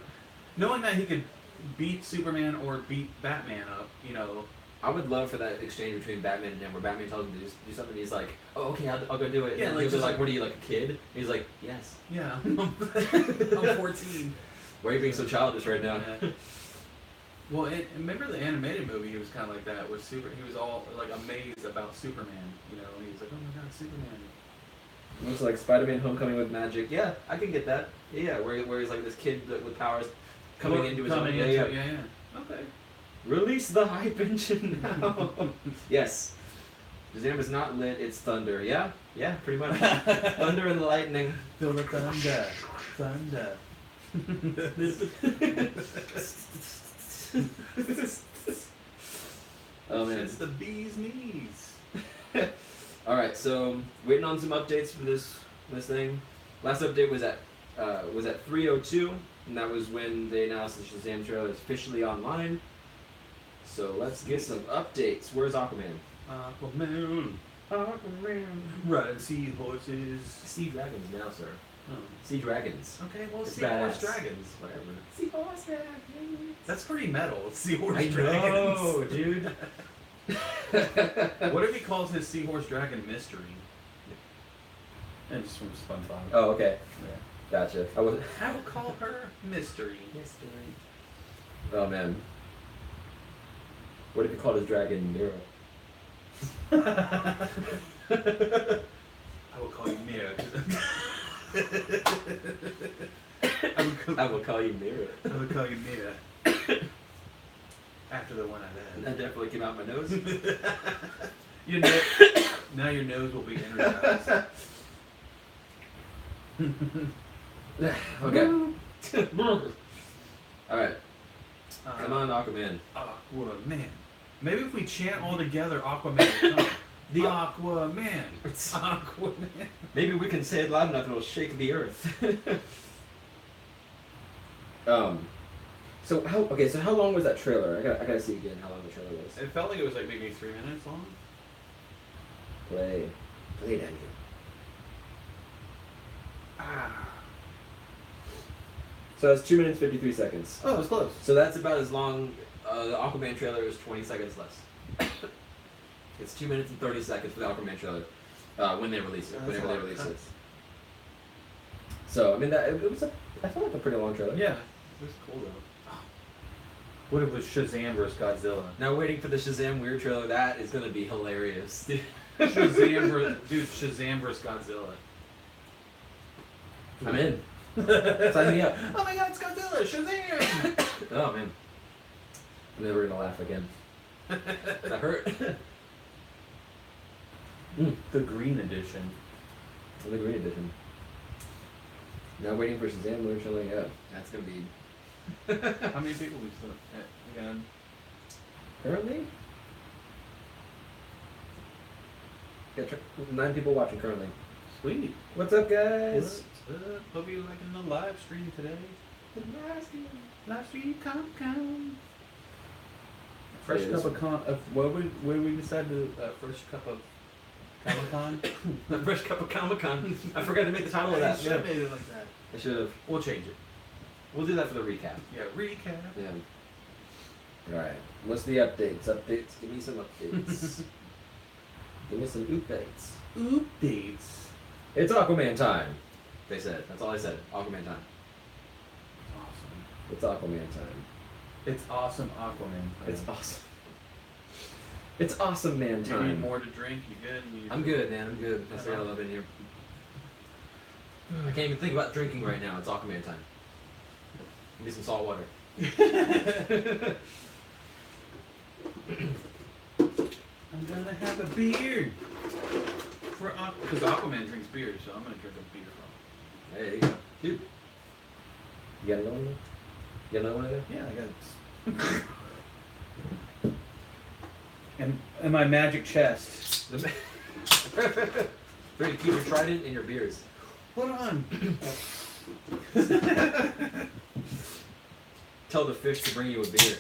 Speaker 2: knowing that he could beat Superman or beat Batman up.
Speaker 1: I would love for that exchange between Batman and him, where Batman tells him to do something. And he's like, "Oh, okay, I'll go do it."
Speaker 2: Yeah,
Speaker 1: and
Speaker 2: like,
Speaker 1: he'll be
Speaker 2: just
Speaker 1: like,
Speaker 2: like-
Speaker 1: "What are you, like a kid?" And he's like, "Yes."
Speaker 2: Yeah, I'm 14.
Speaker 1: Why are you being so childish right now?
Speaker 2: Yeah. Well, remember the animated movie? He was kind of like that. He was all like amazed about Superman. He was like, "Oh my God, Superman!"
Speaker 1: Looks like Spider-Man: Homecoming with magic. Yeah, I can get that. Yeah, where he's like this kid with powers coming into his own. Yeah.
Speaker 2: Okay.
Speaker 1: Release the hype engine now. Yes. Shazam is not lit. It's thunder. Yeah. Yeah. Pretty much. Thunder and lightning.
Speaker 2: Feel the thunder. Thunder.
Speaker 1: Oh man.
Speaker 2: It's the bee's knees.
Speaker 1: All right. So waiting on some updates for this thing. Last update was at 3:02, and that was when they announced the Shazam trailer is officially online. So let's get some updates. Where's Aquaman?
Speaker 2: Aquaman.
Speaker 1: Aquaman.
Speaker 2: Riding seahorses.
Speaker 1: Sea dragons now, sir.
Speaker 2: Oh.
Speaker 1: Sea dragons.
Speaker 2: Okay, well,
Speaker 1: It's
Speaker 2: seahorse
Speaker 1: badass.
Speaker 2: dragons, whatever.
Speaker 1: Seahorse dragons.
Speaker 2: That's pretty metal. Seahorse
Speaker 1: I
Speaker 2: dragons.
Speaker 1: know, dude.
Speaker 2: What if he calls his seahorse dragon Mystery? And just from SpongeBob.
Speaker 1: Oh, okay.
Speaker 2: Yeah.
Speaker 1: Gotcha. I was.
Speaker 2: I will call her Mystery.
Speaker 1: Oh man. What if he called his dragon Mira?
Speaker 2: I will call you Mira.
Speaker 1: I will call you Mira.
Speaker 2: I will call you Mira. After the one I
Speaker 1: That definitely came out my nose.
Speaker 2: had. Now your nose will be energized.
Speaker 1: Okay. All right. Come on, Aquaman.
Speaker 2: Aquaman. Maybe if we chant all together, Aquaman will come. The Aquaman. Aquaman.
Speaker 1: Maybe we can say it loud enough it'll shake the earth. So how long was that trailer? I gotta see again how long the trailer was.
Speaker 2: It felt like it was like maybe 3 minutes long.
Speaker 1: Play Daniel.
Speaker 2: Ah.
Speaker 1: So it's 2 minutes 53 seconds.
Speaker 2: Oh, it was close.
Speaker 1: So that's about as long. The Aquaman trailer is 20 seconds less. It's 2 minutes and 30 seconds for the Aquaman trailer when they release it. Whenever they release it. So I mean it was I felt like a pretty long trailer.
Speaker 2: Yeah. It was cool though. What if it was Shazam vs. Godzilla?
Speaker 1: Now waiting for the Shazam Weird trailer. That is gonna be hilarious.
Speaker 2: Shazam vs. Godzilla.
Speaker 1: I'm in. Sign me up.
Speaker 2: Oh my God, it's Godzilla! Shazam!
Speaker 1: Oh man. I'm never gonna laugh again. That hurt.
Speaker 2: The green edition.
Speaker 1: The green edition. Now waiting for Shazam Weird trailer. Yeah, that's gonna be.
Speaker 2: How many people we still again?
Speaker 1: Currently? Yeah, 9 people watching currently.
Speaker 2: Sweet.
Speaker 1: What's up, guys?
Speaker 2: Hope you liking the live stream today. Live stream, come. Fresh
Speaker 1: It
Speaker 2: cup
Speaker 1: is.
Speaker 2: of what we decide to fresh cup of Comic-Con?
Speaker 1: The fresh cup of Comic-Con. I forgot to make the title of that.
Speaker 2: Should have made it like that.
Speaker 1: I should have.
Speaker 2: We'll change it.
Speaker 1: We'll do that for the recap.
Speaker 2: Yeah, recap.
Speaker 1: Yeah. Alright. What's the updates? Give me some updates. Give me some updates.
Speaker 2: Updates.
Speaker 1: It's Aquaman time. They said. That's all I said. Aquaman time.
Speaker 2: Awesome.
Speaker 1: It's Aquaman time.
Speaker 2: It's awesome, Aquaman.
Speaker 1: It's awesome. It's awesome man
Speaker 2: Do you need
Speaker 1: time.
Speaker 2: more to drink? You good?
Speaker 1: I'm good, man. I'm good. That's what I love in here. I can't even think about drinking right now. It's Aquaman time. Give me some salt water.
Speaker 2: I'm gonna have a beer. Because Aquaman drinks beer, so I'm gonna drink a beer from
Speaker 1: There you go. Dude. You got another one? You got another one in there?
Speaker 2: him. Yeah, I got it. And my magic chest.
Speaker 1: Ready to keep your trident in your beers.
Speaker 2: Hold on.
Speaker 1: Tell the fish to bring you a beer.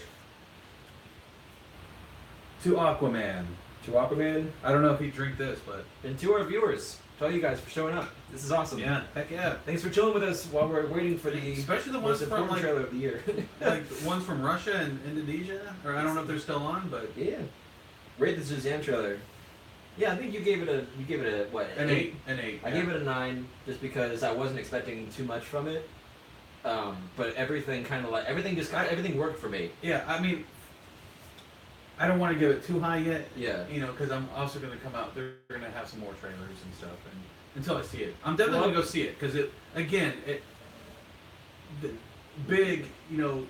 Speaker 2: To Aquaman.
Speaker 1: To Aquaman
Speaker 2: I don't know if he'd drink this, but
Speaker 1: and to our viewers. To all you guys for showing up. This is awesome.
Speaker 2: yeah, heck yeah.
Speaker 1: Thanks for chilling with us while we're waiting for the
Speaker 2: Especially the
Speaker 1: most
Speaker 2: ones from
Speaker 1: important trailer of the year.
Speaker 2: like the ones from Russia and Indonesia, or I don't know if they're still on, but
Speaker 1: Yeah. Rate the Shazam trailer. Yeah, I think you gave it a what?
Speaker 2: an 8, an 8.
Speaker 1: I gave it a 9 just because I wasn't expecting too much from it. But everything everything worked for me.
Speaker 2: Yeah, I mean, I don't want to give it too high yet.
Speaker 1: Yeah.
Speaker 2: You know, because I'm also going to come out. They're going to have some more trailers and stuff, and until I see it, I'm definitely going to go see it because big. You know,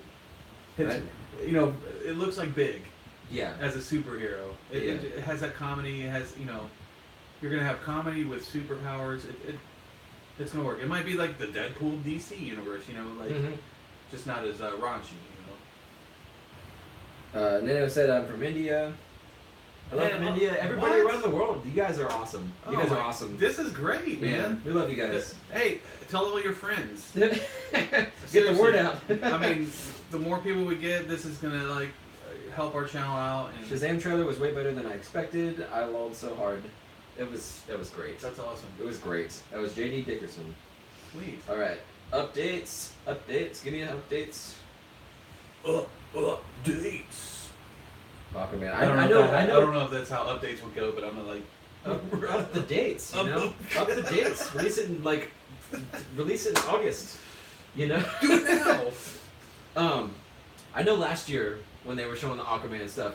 Speaker 1: Right.
Speaker 2: you know, it looks like Big
Speaker 1: Yeah.
Speaker 2: as a superhero. It has that comedy. It has, you know, you're going to have comedy with superpowers. It's going to work. It might be like the Deadpool DC universe. You know, like
Speaker 1: Mhm.
Speaker 2: just not as raunchy.
Speaker 1: Nano said I'm from India. I love from India. Everybody
Speaker 2: what?
Speaker 1: around the world, you guys are awesome. You guys are awesome.
Speaker 2: This is great, man.
Speaker 1: We love you guys.
Speaker 2: Hey, tell all your friends.
Speaker 1: Get the word out.
Speaker 2: I mean, the more people we get, this is gonna like help our channel out. And
Speaker 1: Shazam trailer was way better than I expected. I lulled so hard. It was great.
Speaker 2: that's awesome.
Speaker 1: It was great. That was JD Dickerson.
Speaker 2: Sweet.
Speaker 1: All right, updates. Give me updates.
Speaker 2: Updates.
Speaker 1: Aquaman.
Speaker 2: I don't know if that's how updates would go, but I'm gonna like
Speaker 1: Up the dates, you know? Up the dates. Release it in August. You know?
Speaker 2: do it now.
Speaker 1: I know last year when they were showing the Aquaman stuff,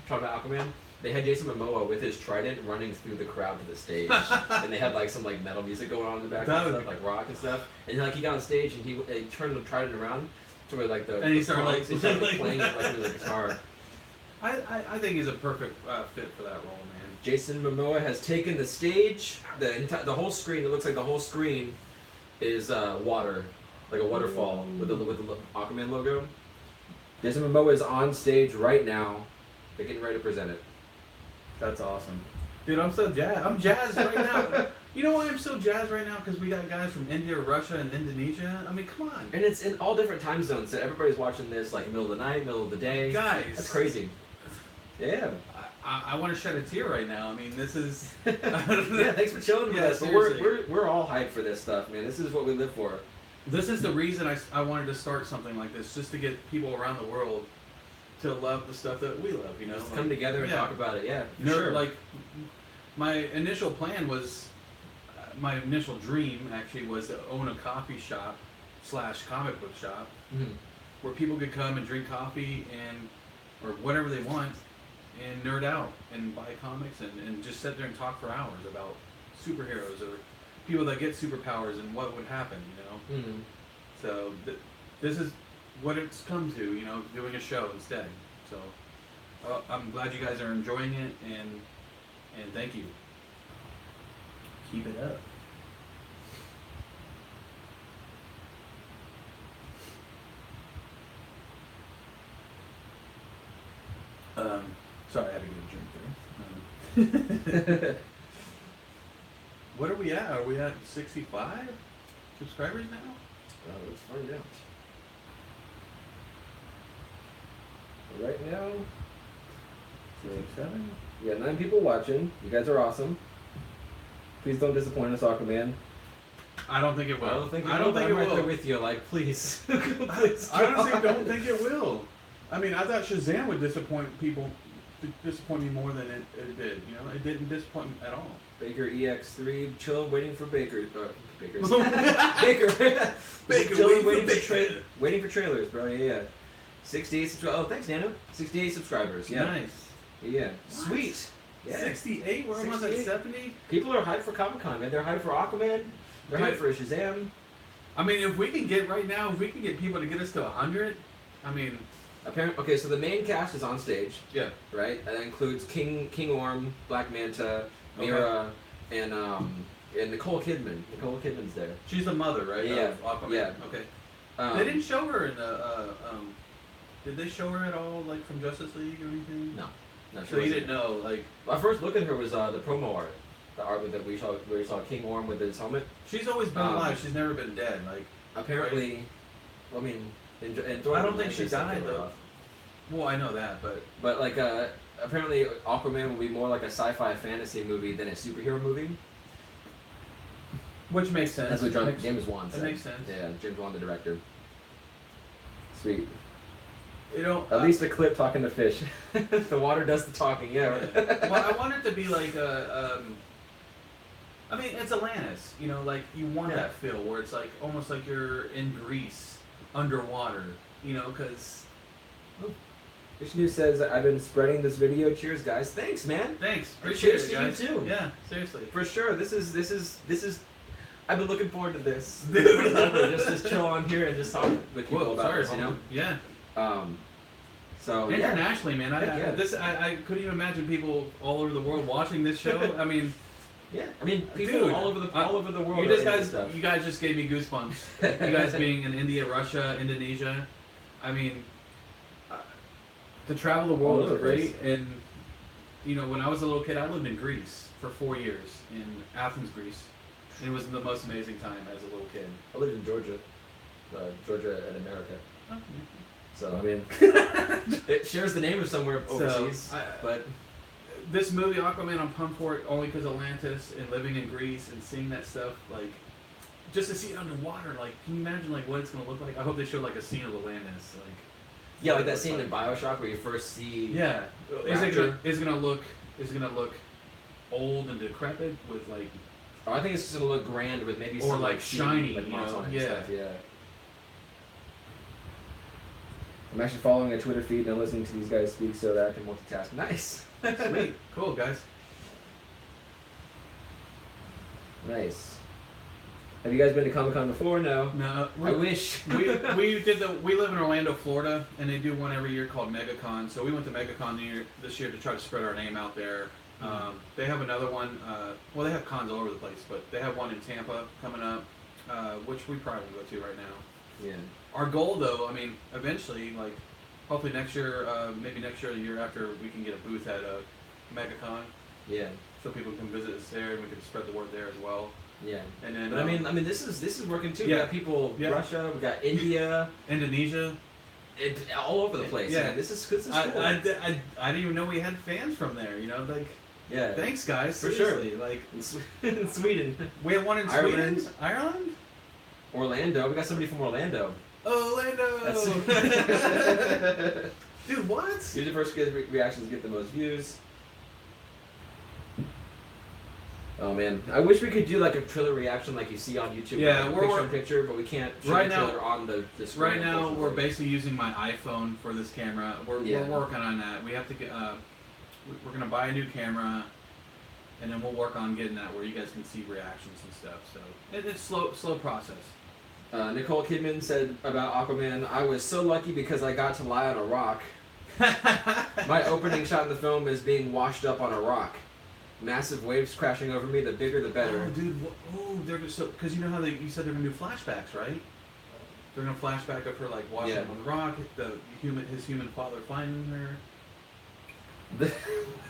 Speaker 1: talking about Aquaman, they had Jason Momoa with his trident running through the crowd to the stage, and they had some metal music going on in the background,
Speaker 2: That
Speaker 1: stuff, like rock and stuff. And he got on stage and he turned the trident around to where
Speaker 2: And he started,
Speaker 1: songs, he started playing it like with a guitar.
Speaker 2: I think he's a perfect fit for that role, man.
Speaker 1: Jason Momoa has taken the stage. The whole screen. It looks like the whole screen is water, like a waterfall with the Aquaman logo. Jason Momoa is on stage right now. They're getting ready to present it.
Speaker 2: That's awesome. Dude, I'm so jazzed. I'm jazzed right now. You know why I'm so jazzed right now? Because we got guys from India, Russia, and Indonesia. I mean, come on.
Speaker 1: And it's in all different time zones. So everybody's watching this middle of the night, middle of the day.
Speaker 2: Guys.
Speaker 1: That's crazy. Yeah.
Speaker 2: I want to shed a tear right now. I mean, this is...
Speaker 1: Yeah, thanks for chilling with
Speaker 2: Yeah,
Speaker 1: us. But
Speaker 2: seriously.
Speaker 1: we're all hyped for this stuff, man. This is what we live for.
Speaker 2: This is the reason I wanted to start something like this, just to get people around the world to love the stuff that we love, you know?
Speaker 1: Just come together and talk about it. Yeah, for
Speaker 2: You know,
Speaker 1: sure.
Speaker 2: like, my initial plan was, my initial dream actually was to own a coffee shop / comic book shop
Speaker 1: Mhm.
Speaker 2: where people could come and drink coffee or whatever they want and nerd out and buy comics and just sit there and talk for hours about superheroes or people that get superpowers and what would happen, you know?
Speaker 1: Mhm.
Speaker 2: So this is what it's come to, you know, doing a show instead. So I'm glad you guys are enjoying it, and thank you. Keep it up. Sorry, I had to get a drink there. What are we at? Are we at 65 subscribers now?
Speaker 1: Let's find out. Right now,
Speaker 2: 67?
Speaker 1: we got 9 people watching. You guys are awesome. Please don't disappoint us, Aquaman.
Speaker 2: I don't think it will.
Speaker 1: I don't think it
Speaker 2: I'm right there
Speaker 1: will. With you, please. Please.
Speaker 2: I honestly don't think it will. I mean, I thought Shazam would disappoint me more than it did. You know, it didn't disappoint me at all.
Speaker 1: Baker EX3, chill, waiting for Baker. Baker's.
Speaker 2: Baker.
Speaker 1: Baker,
Speaker 2: Chilling,
Speaker 1: waiting for trailers, bro. Yeah. 68 subscribers. Oh, thanks, Nano. 68 subscribers. Yeah.
Speaker 2: Nice.
Speaker 1: Yeah.
Speaker 2: What?
Speaker 1: Sweet. Yeah.
Speaker 2: 68? We're almost at
Speaker 1: 68.
Speaker 2: 70?
Speaker 1: People are hyped for Comic Con, man. They're hyped for Aquaman. They're hyped for a Shazam.
Speaker 2: I mean, if we can get right now, if we can get people to get us to 100, I mean.
Speaker 1: Apparently, okay, so the main cast is on stage.
Speaker 2: Yeah.
Speaker 1: Right? That includes King Orm, Black Manta, Mira, and Nicole Kidman. Nicole Kidman's there.
Speaker 2: She's the mother, right?
Speaker 1: Yeah.
Speaker 2: Of Aquaman.
Speaker 1: Yeah.
Speaker 2: Okay. They didn't show her in the. Did they show her at all, like from Justice League or anything?
Speaker 1: No. No.
Speaker 2: So you didn't know, like.
Speaker 1: Our first look at her was the promo art. The art that we saw, where we saw King Orm with his helmet.
Speaker 2: She's always been alive. She's never been dead. Like.
Speaker 1: Apparently,
Speaker 2: right?
Speaker 1: I mean, in
Speaker 2: I don't think she died though. Well, I know that,
Speaker 1: but like apparently Aquaman will be more like a sci-fi fantasy movie than a superhero movie.
Speaker 2: Which makes sense.
Speaker 1: That's what James Wan said.
Speaker 2: That makes sense.
Speaker 1: Yeah, James Wan, the director. Sweet.
Speaker 2: You know,
Speaker 1: at least a clip talking to fish. The water does the talking. Yeah.
Speaker 2: Well, I want it to be like I mean, it's Atlantis. You know, like you want that feel where it's like almost like you're in Greece underwater. You know, because.
Speaker 1: Fish News says, I've been spreading this video. Cheers, guys. Thanks, man.
Speaker 2: Thanks.
Speaker 1: Cheers
Speaker 2: Appreciate it,
Speaker 1: to
Speaker 2: guys.
Speaker 1: you too.
Speaker 2: Yeah, seriously.
Speaker 1: For sure. This is. I've been looking forward to this.
Speaker 2: Dude.
Speaker 1: just chill on here and just talk with people about this, you know?
Speaker 2: Yeah.
Speaker 1: So
Speaker 2: internationally, man,
Speaker 1: yeah.
Speaker 2: I couldn't even imagine people all over the world watching this show. I mean,
Speaker 1: yeah, I mean people
Speaker 2: dude,
Speaker 1: all over the world.
Speaker 2: You guys just gave me goosebumps. You guys being in India, Russia, Indonesia. I mean, to travel the world is great. And you know, when I was a little kid, I lived in Greece for 4 years in Athens, Greece. And it was the most amazing time as a little kid.
Speaker 1: I lived in Georgia, Georgia and America.
Speaker 2: Oh,
Speaker 1: so I mean, it shares the name of somewhere overseas. But
Speaker 2: this movie, Aquaman, I'm pumped for it only because Atlantis and living in Greece and seeing that stuff, like, just to see it underwater. Like, can you imagine like what it's gonna look like? I hope they show like a scene of Atlantis, like.
Speaker 1: Yeah, like that scene in BioShock where you first see.
Speaker 2: Yeah, is it gonna look old and decrepit with like.
Speaker 1: Oh, I think it's just gonna look grand with maybe some
Speaker 2: like shiny,
Speaker 1: like marks on it and stuff. Yeah. I'm actually following a Twitter feed and listening to these guys speak so that I can multitask. Nice.
Speaker 2: Sweet. Cool, guys.
Speaker 1: Nice. Have you guys been to Comic-Con before? No.
Speaker 2: No.
Speaker 1: I wish.
Speaker 2: we live in Orlando, Florida, and they do one every year called MegaCon. So we went to MegaCon this year to try to spread our name out there. They have another one. Well, they have cons all over the place, but they have one in Tampa coming up, which we probably will go to right now.
Speaker 1: Yeah.
Speaker 2: Our goal, though, I mean, eventually, like, hopefully next year, maybe next year, or the year after, we can get a booth at MegaCon.
Speaker 1: Yeah.
Speaker 2: So people can visit us there, and we can spread the word there as well.
Speaker 1: Yeah.
Speaker 2: And then,
Speaker 1: but I mean, this is working too.
Speaker 2: Yeah.
Speaker 1: We got people, Russia, we got India,
Speaker 2: Indonesia.
Speaker 1: all over the place.
Speaker 2: Yeah.
Speaker 1: This is cool.
Speaker 2: I didn't even know we had fans from there. You know, like.
Speaker 1: Yeah.
Speaker 2: Thanks, guys.
Speaker 1: For
Speaker 2: seriously.
Speaker 1: sure.
Speaker 2: Like
Speaker 1: in Sweden.
Speaker 2: We have one in
Speaker 1: Ireland.
Speaker 2: Sweden. Ireland.
Speaker 1: Orlando. We got somebody from Orlando.
Speaker 2: Orlando. Dude, what?
Speaker 1: Usually the first reactions get the most views. Oh man, I wish we could do like a trailer reaction like you see on YouTube.
Speaker 2: Yeah,
Speaker 1: like
Speaker 2: we're
Speaker 1: picture in picture, but we can't.
Speaker 2: Right
Speaker 1: the
Speaker 2: now,
Speaker 1: trailer on the screen.
Speaker 2: Right now, we're basically using my iPhone for this camera. We're working on that. We have to get. We're gonna buy a new camera, and then we'll work on getting that where you guys can see reactions and stuff. So it's slow process.
Speaker 1: Nicole Kidman said about Aquaman, I was so lucky because I got to lie on a rock. My opening shot in the film is being washed up on a rock. Massive waves crashing over me, the bigger the better.
Speaker 2: Oh, dude. They're just so... Because you know how you said they're going to do flashbacks, right? They're going to flashback of her, like, washing up on the rock, his human father finding her.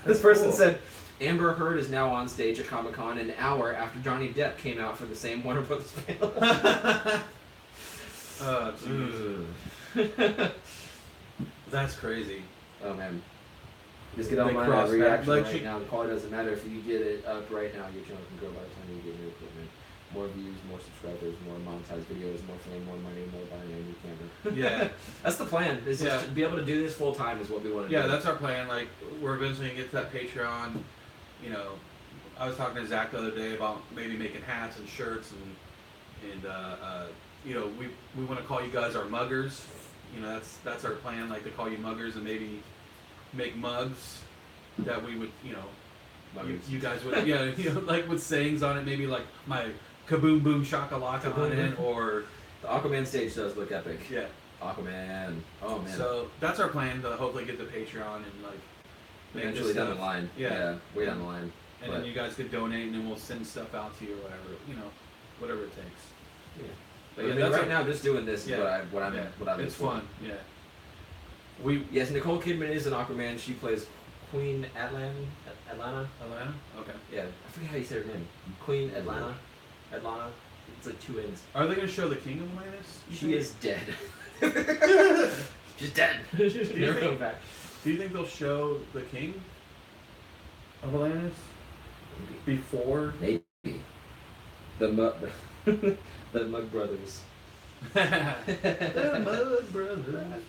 Speaker 1: This person said, Amber Heard is now on stage at Comic-Con an hour after Johnny Depp came out for the same Warner Brothers panel.
Speaker 2: Oh, jeez. That's crazy.
Speaker 1: Oh, man. Just get on my reaction right now. The quality doesn't matter. If you get it up right now, your channel can grow by the time you get new equipment. More views, more subscribers, more monetized videos, more fame, more money, more buying a new camera. Yeah. That's the plan. Is just to be able to do this full time is what we want to do.
Speaker 2: Yeah, that's our plan. Like, we're eventually going to get to that Patreon. You know, I was talking to Zach the other day about maybe making hats and shirts and you know, we want to call you guys our muggers. You know, that's our plan, like to call you muggers and maybe make mugs that we would, you know, you guys would, you know, like with sayings on it, maybe like my kaboom boom shakalaka
Speaker 1: Kaboom
Speaker 2: on it,
Speaker 1: boom.
Speaker 2: or
Speaker 1: The Aquaman stage does look epic.
Speaker 2: yeah.
Speaker 1: Aquaman. Oh man.
Speaker 2: So that's our plan to hopefully get the Patreon and like make this
Speaker 1: Eventually down the
Speaker 2: stuff.
Speaker 1: line.
Speaker 2: Yeah.
Speaker 1: Way down the line.
Speaker 2: And
Speaker 1: But-
Speaker 2: then you guys could donate, and then we'll send stuff out to you or whatever, whatever it takes.
Speaker 1: Yeah.
Speaker 2: But
Speaker 1: But
Speaker 2: yeah,
Speaker 1: I mean,
Speaker 2: that's
Speaker 1: right
Speaker 2: our-
Speaker 1: now, just doing this is
Speaker 2: Yeah.
Speaker 1: what I'm
Speaker 2: yeah.
Speaker 1: what I'm.
Speaker 2: It's
Speaker 1: for.
Speaker 2: fun. Yeah. We
Speaker 1: Yes, Nicole Kidman is an Aquaman. She plays Queen Atlanta.
Speaker 2: Atlanta. Okay.
Speaker 1: Yeah, I forget how you say her name. Queen Atlanta. Atlanta. It's like two N's.
Speaker 2: Are they gonna show the King of Atlantis? you
Speaker 1: She
Speaker 2: think?
Speaker 1: is dead. She's dead. She's
Speaker 2: you
Speaker 1: never
Speaker 2: think-
Speaker 1: coming back.
Speaker 2: Do you think they'll show the King of Atlantis before?
Speaker 1: Maybe. The Mug. The Mug Brothers.
Speaker 2: The Mud Brothers.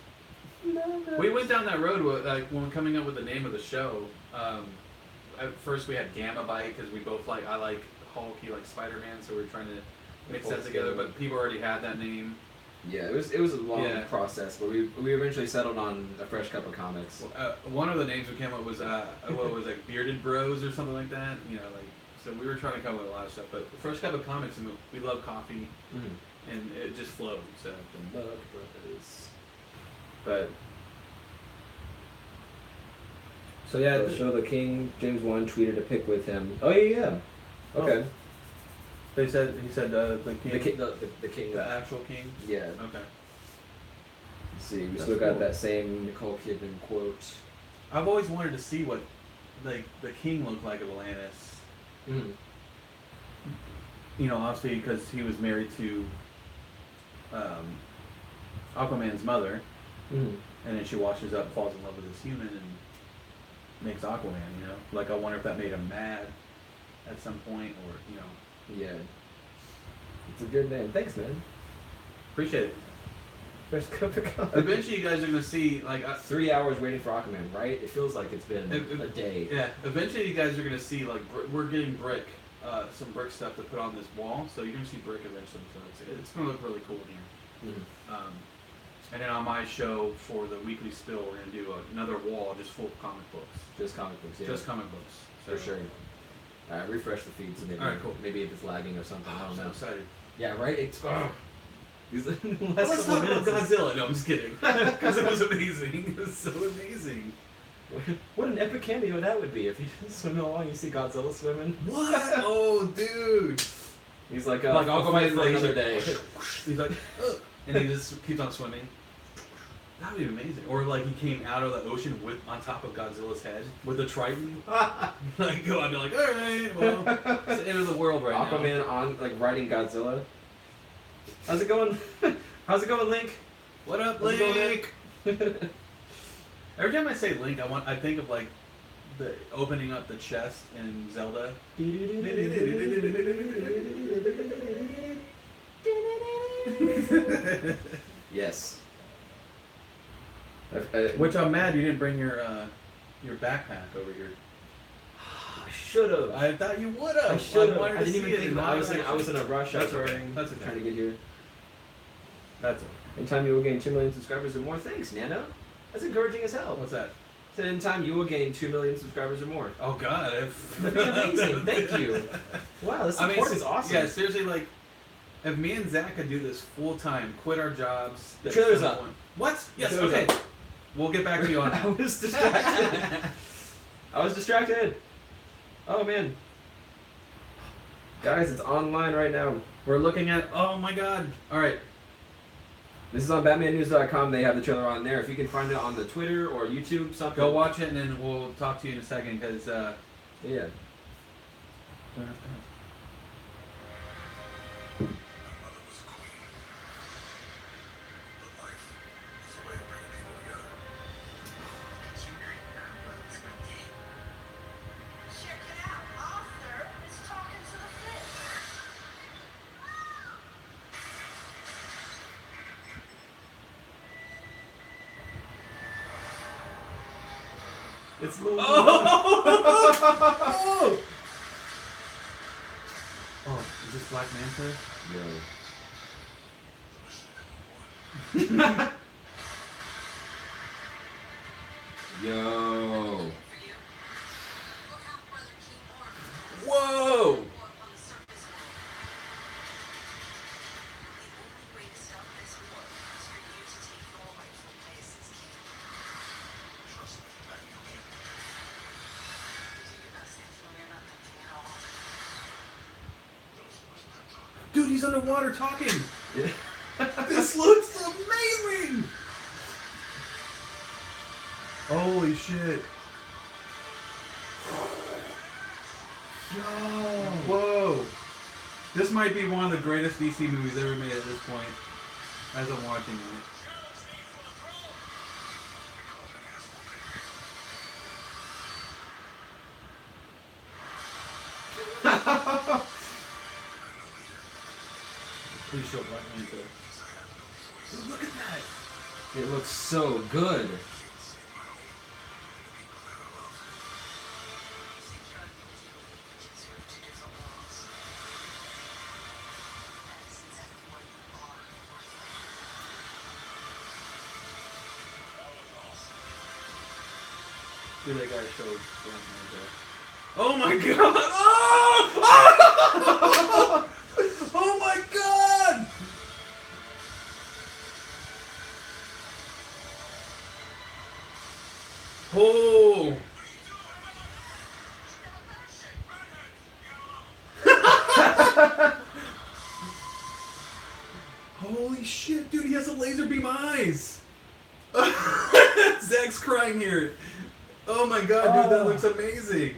Speaker 2: We went down that road like when we were coming up with the name of the show. At first we had Gamma Bite because we both I like Hulk, he likes Spider-Man, so we were trying to mix that together. But people already had that name.
Speaker 1: Yeah, it was a long
Speaker 2: Yeah.
Speaker 1: process, but we eventually settled on a fresh cup of comics.
Speaker 2: One of the names we came up was what was like Bearded Bros or something like that. So we were trying to come up with a lot of stuff. But Fresh Cup of Comics, and we love coffee, and it just flowed. So
Speaker 1: The Mug Brothers. But so yeah, the show The King, James Wan tweeted a pic with him. Oh yeah. Okay.
Speaker 2: he said the King,
Speaker 1: The King.
Speaker 2: the actual King.
Speaker 1: Yeah.
Speaker 2: Okay.
Speaker 1: Let's see, we
Speaker 2: That's
Speaker 1: still got
Speaker 2: cool.
Speaker 1: that same Nicole Kidman quote.
Speaker 2: I've always wanted to see what like the King looked like of Atlantis.
Speaker 1: Mm.
Speaker 2: Obviously because he was married to Aquaman's mother,
Speaker 1: Mm.
Speaker 2: and then she washes up, falls in love with this human, and makes Aquaman. Like I wonder if that made him mad at some point, or
Speaker 1: Yeah. It's a good name. Thanks, man.
Speaker 2: appreciate it.
Speaker 1: Fresh cup of coffee.
Speaker 2: Eventually, you guys are gonna see like
Speaker 1: 3 hours waiting for Aquaman, right? It feels like it's been
Speaker 2: It-
Speaker 1: a day.
Speaker 2: yeah. Eventually, you guys are gonna see like we're getting some brick stuff to put on this wall, so you're gonna see brick eventually. So it's gonna look really cool in here.
Speaker 1: Mhm.
Speaker 2: And then on my show for the weekly spill, we're gonna do another wall just full of comic books.
Speaker 1: Just comic books, yeah.
Speaker 2: Just comic books.
Speaker 1: for sure. Alright, refresh the feed so maybe,
Speaker 2: Alright, cool.
Speaker 1: maybe if it's lagging or something. I
Speaker 2: I'm
Speaker 1: don't
Speaker 2: so
Speaker 1: know.
Speaker 2: excited.
Speaker 1: Yeah, right? It's
Speaker 2: Let's talk about Godzilla. No, I'm just kidding. Because it was amazing. It was so amazing.
Speaker 1: What an epic cameo that would be if you swim along, you see Godzilla swimming.
Speaker 2: What? Oh, dude.
Speaker 1: He's like,
Speaker 2: Like
Speaker 1: I'll
Speaker 2: Aquaman
Speaker 1: fight for
Speaker 2: laser.
Speaker 1: another day.
Speaker 2: He's like, ugh, and he just keeps on swimming. That would be amazing. Or like he came out of the ocean on top of Godzilla's head with a trident. Like go on, be like, all right, well, it's the end of the world right now.
Speaker 1: Aquaman on like riding Godzilla. How's it going? How's it going, Link?
Speaker 2: What up,
Speaker 1: How's it going,
Speaker 2: Link? Every time I say Link, I think of like the opening up the chest in Zelda.
Speaker 1: Yes.
Speaker 2: Which I'm mad you didn't bring your backpack over here.
Speaker 1: I should have.
Speaker 2: I thought you would have.
Speaker 1: I should have.
Speaker 2: wanted
Speaker 1: I
Speaker 2: to
Speaker 1: didn't
Speaker 2: see
Speaker 1: even
Speaker 2: it
Speaker 1: think
Speaker 2: in
Speaker 1: about it. I was in a rush. I was
Speaker 2: That's okay.
Speaker 1: already
Speaker 2: That's okay.
Speaker 1: trying to get here.
Speaker 2: That's it.
Speaker 1: In time, you will gain 2 million subscribers or more. Thanks, Nano. That's encouraging as hell.
Speaker 2: What's that?
Speaker 1: Said in time, you will gain 2 million subscribers or more.
Speaker 2: Oh God!
Speaker 1: That'd be amazing. Thank you. Wow, this support is awesome.
Speaker 2: Yeah, seriously, like, if me and Zach could do this full time, quit our jobs.
Speaker 1: The trailer's up.
Speaker 2: What? Yes.
Speaker 1: trailer's
Speaker 2: Okay.
Speaker 1: up.
Speaker 2: We'll get back to you on
Speaker 1: I
Speaker 2: that.
Speaker 1: was distracted. I was distracted. Oh man. Guys, it's online right now.
Speaker 2: We're looking at. Oh my God! All right.
Speaker 1: This is on BatmanNews.com. They have the trailer on there. If you can find it on the Twitter or YouTube, something.
Speaker 2: Go watch it, and then we'll talk to you in a second. Because
Speaker 1: Yeah.
Speaker 3: My mother was a queen. But life is a way of bringing people together.
Speaker 4: Check it out. Arthur is talking to the fish.
Speaker 1: It's little.
Speaker 2: Oh! Oh, is this Black Manta?
Speaker 1: Yo. Yo.
Speaker 4: For you. Look how Brother King Orm
Speaker 2: Whoa!
Speaker 4: up on the surface world.
Speaker 2: Dude, he's underwater talking.
Speaker 1: Yeah.
Speaker 2: This looks amazing. Holy shit. Yo. Whoa. This might be one of the greatest DC movies ever made at this point, as I'm watching it. Please show Black Manta. Look at that!
Speaker 1: It looks so good.
Speaker 2: Dude, that guy showed Black Manta. Oh my god! Oh! Oh my god! Oh! Holy shit, dude, he has a laser beam eyes! Zach's crying here. Oh my god, dude, that looks amazing.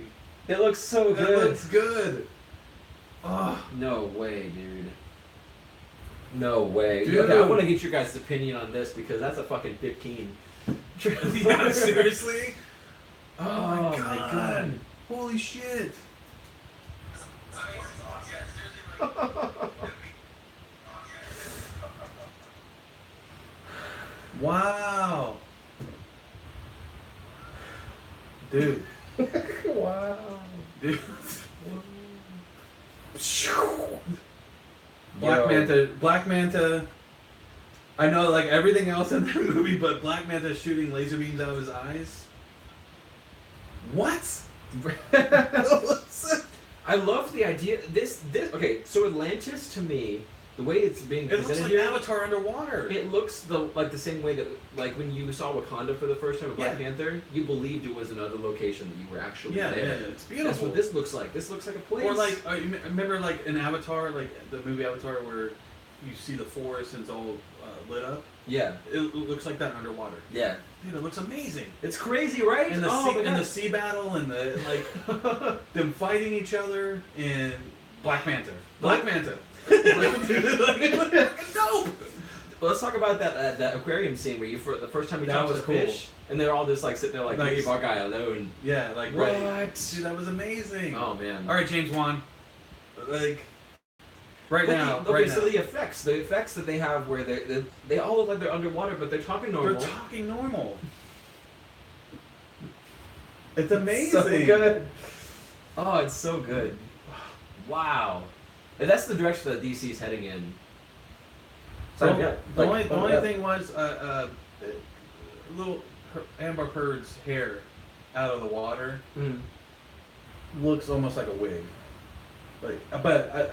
Speaker 1: It looks so
Speaker 2: That
Speaker 1: good.
Speaker 2: looks good. Oh.
Speaker 1: No way, dude. No way.
Speaker 2: Dude.
Speaker 1: Okay, I want to get your guys' opinion on this because that's a fucking 15.
Speaker 2: Yeah, seriously? Oh,
Speaker 1: Oh
Speaker 2: my
Speaker 1: my
Speaker 2: god.
Speaker 1: God.
Speaker 2: Holy shit. Wow. Dude.
Speaker 1: Wow.
Speaker 2: Dude.
Speaker 1: Yo.
Speaker 2: Black Manta. I know like everything else in the movie, but Black Manta shooting laser beams out of his eyes. What?
Speaker 1: I love the idea. This. Okay, so Atlantis to me, the way it's being
Speaker 2: It looks
Speaker 1: presented
Speaker 2: like
Speaker 1: here,
Speaker 2: Avatar underwater.
Speaker 1: it looks like the same way that like when you saw Wakanda for the first time with Black
Speaker 2: Yeah.
Speaker 1: Panther, you believed it was another location that you were actually
Speaker 2: Yeah,
Speaker 1: there.
Speaker 2: yeah, it's beautiful.
Speaker 1: That's what this looks like. This looks like a place.
Speaker 2: Or like, you remember like in Avatar, like the movie Avatar, where you see the forest and it's all lit up.
Speaker 1: yeah,
Speaker 2: It looks like that underwater.
Speaker 1: yeah.
Speaker 2: Dude, it looks amazing.
Speaker 1: It's crazy, right?
Speaker 2: And the
Speaker 1: Oh my
Speaker 2: and the
Speaker 1: God.
Speaker 2: sea battle and the like them fighting each other in Black Manta. Black Manta. Dope.
Speaker 1: Well, let's talk about that aquarium scene where you for the first time you
Speaker 2: That
Speaker 1: talk to
Speaker 2: was
Speaker 1: the
Speaker 2: cool.
Speaker 1: fish, and they're all just like sitting there like
Speaker 2: Like-
Speaker 1: leave our guy alone.
Speaker 2: Yeah, like
Speaker 1: What?
Speaker 2: Dude, that was amazing.
Speaker 1: Oh man.
Speaker 2: All right, James Wan. Like right
Speaker 1: But
Speaker 2: now,
Speaker 1: okay,
Speaker 2: right
Speaker 1: so
Speaker 2: now.
Speaker 1: the effects that they have where they all look like they're underwater, but they're talking normal.
Speaker 2: They're talking normal. It's amazing.
Speaker 1: So good. Oh, it's so good. Wow. And that's the direction that DC's heading in.
Speaker 2: So
Speaker 1: Yeah,
Speaker 2: the
Speaker 1: like-
Speaker 2: only thing was little Amber Heard's hair out of the water
Speaker 1: Mhm.
Speaker 2: looks almost like a wig. Like, but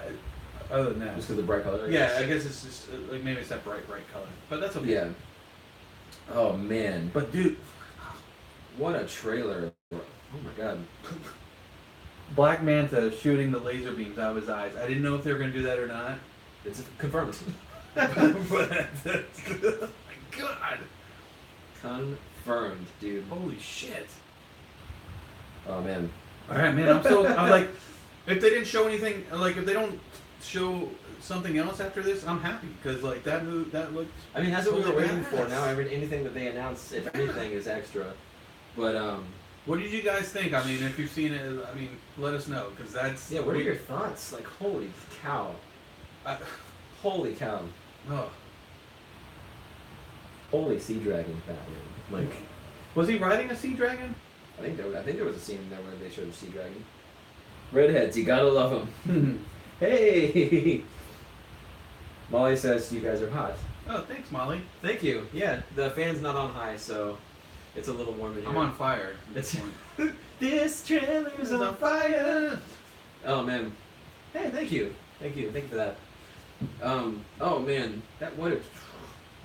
Speaker 2: other than that,
Speaker 1: Just because of the bright color. I
Speaker 2: yeah,
Speaker 1: guess.
Speaker 2: I guess it's just like maybe it's that bright color, but that's okay.
Speaker 1: Yeah. Oh man.
Speaker 2: But dude,
Speaker 1: What a trailer. Oh my god.
Speaker 2: Black Manta shooting the laser beams out of his eyes. I didn't know if they were gonna do that or not.
Speaker 1: It's confirmed.
Speaker 2: But oh my god!
Speaker 1: Confirmed, dude.
Speaker 2: Holy shit!
Speaker 1: Oh man.
Speaker 2: All right, man. I'm like, if they didn't show anything, like if they don't show something else after this, I'm happy because like that looked.
Speaker 1: I mean, that's what we were
Speaker 2: totally
Speaker 1: waiting for.
Speaker 2: badass.
Speaker 1: Now, anything that they announce, if anything, is extra. But
Speaker 2: What did you guys think? I mean, if you've seen it, I mean, let us know because that's.
Speaker 1: yeah. What are your thoughts? Like, holy cow! Holy cow!
Speaker 2: Oh,
Speaker 1: Holy sea dragon, Batman! Like,
Speaker 2: was he riding a sea dragon?
Speaker 1: I think there was a scene in there where they showed a sea dragon. Redheads, you gotta love them. Hey. Molly says you guys are hot.
Speaker 2: Oh, thanks, Molly.
Speaker 1: Thank you. Yeah, the fan's not on high, so it's a little warm in here.
Speaker 2: I'm on fire. At this
Speaker 1: It's-
Speaker 2: point.
Speaker 1: This trailer's on fire. Oh man. Hey, thank you for that. Oh man, what a.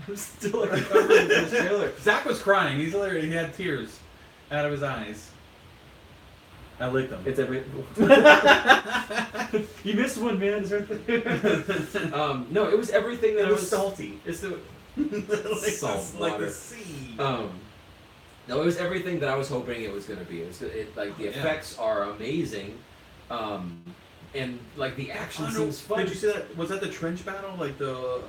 Speaker 1: I'm still like recovering from this trailer.
Speaker 2: Zach was crying. He had tears out of his eyes. I licked them.
Speaker 1: It's every. You missed one, man. It's right there. No, it was everything that
Speaker 2: It was
Speaker 1: was
Speaker 2: salty.
Speaker 1: It's the
Speaker 2: like
Speaker 1: salt
Speaker 2: like
Speaker 1: water.
Speaker 2: the sea.
Speaker 1: No, it was everything that I was hoping it was gonna be. Like the
Speaker 2: Yeah.
Speaker 1: effects are amazing, and like the action seems fun.
Speaker 2: Did you see that? Was that the trench battle? Like the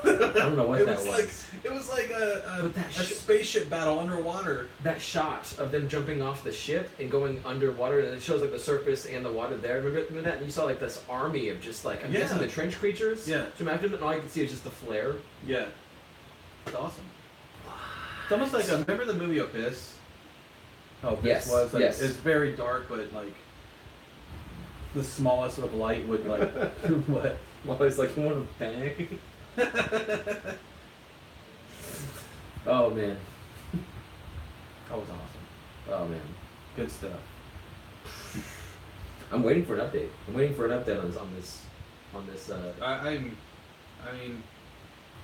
Speaker 1: I don't know what
Speaker 2: it
Speaker 1: that
Speaker 2: was.
Speaker 1: was.
Speaker 2: Like, it was like
Speaker 1: But that
Speaker 2: a spaceship battle underwater.
Speaker 1: That shot of them jumping off the ship and going underwater, and it shows like the surface and the water there. Remember that? And you saw like this army of just like I'm
Speaker 2: Yeah.
Speaker 1: guessing the trench creatures.
Speaker 2: Yeah.
Speaker 1: So imagine, and all I could see is just the flare.
Speaker 2: Yeah. It's awesome. It's almost like remember the movie Abyss? Oh, Abyss
Speaker 1: Yes,
Speaker 2: was like
Speaker 1: yes.
Speaker 2: it's very dark, but like the smallest of light would like what?
Speaker 1: Well, it's like you want to bang. Oh man.
Speaker 2: That was awesome.
Speaker 1: Oh man.
Speaker 2: Good stuff.
Speaker 1: I'm waiting for an update. I'm waiting for an update on this.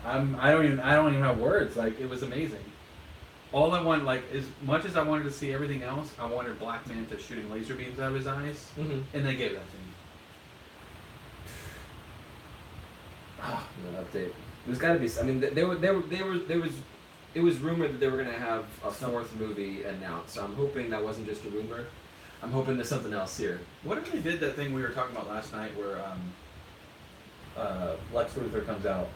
Speaker 2: I don't even have words. Like it was amazing. All I want, like, as much as I wanted to see everything else, I wanted Black Manta shooting laser beams out of his eyes,
Speaker 1: Mm-hmm.
Speaker 2: and they gave that to me.
Speaker 1: An update. There's got to be. I mean, it was rumored that they were gonna have a fourth movie announced. So I'm hoping that wasn't just a rumor. I'm hoping there's something else here.
Speaker 2: What if they did that thing we were talking about last night, where Lex Luthor comes out?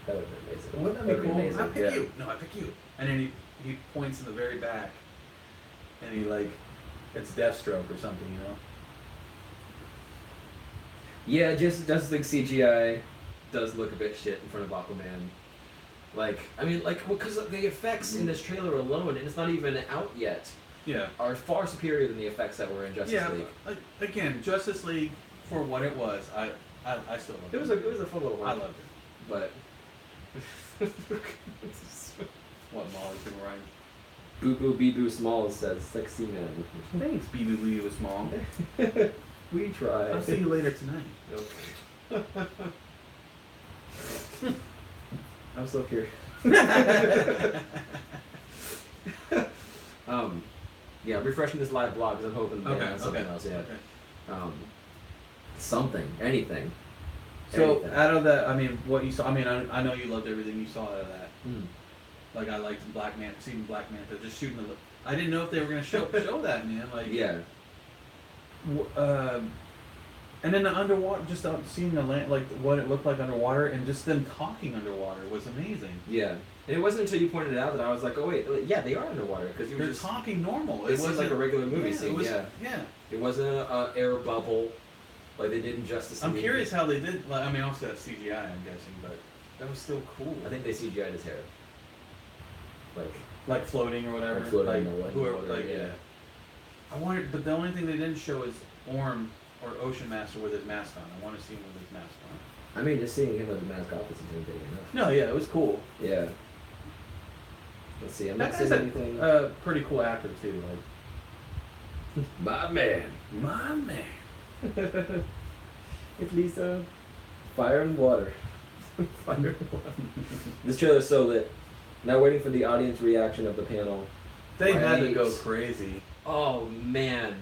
Speaker 1: That would have been amazing.
Speaker 2: Wouldn't that
Speaker 1: That'd
Speaker 2: be cool?
Speaker 1: amazing,
Speaker 2: I pick
Speaker 1: yeah.
Speaker 2: you. No, I pick you. And then he points in the very back, and he like, it's Deathstroke or something, you know?
Speaker 1: Yeah, just like CGI does look a bit shit in front of Aquaman. Like, I mean, like, because the effects in this trailer alone, and it's not even out yet,
Speaker 2: Yeah.
Speaker 1: are far superior than the effects that were in Justice
Speaker 2: Yeah.
Speaker 1: League.
Speaker 2: Like, again, Justice League for what it was, I still love it.
Speaker 1: It was a fun little one.
Speaker 2: I loved it.
Speaker 1: But
Speaker 2: What Molly's gonna write?
Speaker 1: Boo Boo Bee Boo Smalls says sexy man.
Speaker 2: Thanks, BB was small.
Speaker 1: We try.
Speaker 2: I'll see you later tonight.
Speaker 1: Okay. I'm so curious. Yeah, refreshing this live blog because I'm hoping to
Speaker 2: Okay,
Speaker 1: something
Speaker 2: okay.
Speaker 1: else. Yeah.
Speaker 2: Okay.
Speaker 1: Something, anything.
Speaker 2: So
Speaker 1: Anything.
Speaker 2: out of that, I mean, what you saw. I mean, I know you loved everything you saw out of that.
Speaker 1: Mm.
Speaker 2: Like I liked Black Manta, seeing Black Manta, just shooting the. I didn't know if they were gonna show that, man. Like
Speaker 1: Yeah.
Speaker 2: And then the underwater, just seeing the land, like what it looked like underwater, and just them talking underwater was amazing.
Speaker 1: Yeah. And it wasn't until you pointed it out that I was like, oh wait, yeah, they are underwater because you were
Speaker 2: They're
Speaker 1: just.
Speaker 2: talking normal.
Speaker 1: It was like a regular movie
Speaker 2: yeah,
Speaker 1: scene.
Speaker 2: It was,
Speaker 1: yeah.
Speaker 2: yeah.
Speaker 1: It wasn't an air bubble like they did in Justice League.
Speaker 2: I'm curious how they did. Like, I mean, also that's CGI, I'm guessing, but that was still cool.
Speaker 1: I think they CGI'd his hair.
Speaker 2: Like floating or whatever.
Speaker 1: Like floating or
Speaker 2: whoever,
Speaker 1: whatever,
Speaker 2: like,
Speaker 1: yeah.
Speaker 2: I wanted, but the only thing they didn't show is Orm or Ocean Master with his mask on. I want to see him with his mask on.
Speaker 1: I mean, just seeing him with the mask off is intimidating enough.
Speaker 2: No, yeah, it was cool.
Speaker 1: Yeah. Let's see. I'm
Speaker 2: That
Speaker 1: not
Speaker 2: guy's
Speaker 1: saying
Speaker 2: a
Speaker 1: anything.
Speaker 2: pretty cool actor too. Like
Speaker 1: My man.
Speaker 2: my man.
Speaker 1: It's Lisa. Fire and water. Fire and water. This trailer's so lit. Now waiting for the audience reaction of the panel.
Speaker 2: They had to
Speaker 1: Right.
Speaker 2: go crazy.
Speaker 1: Oh man.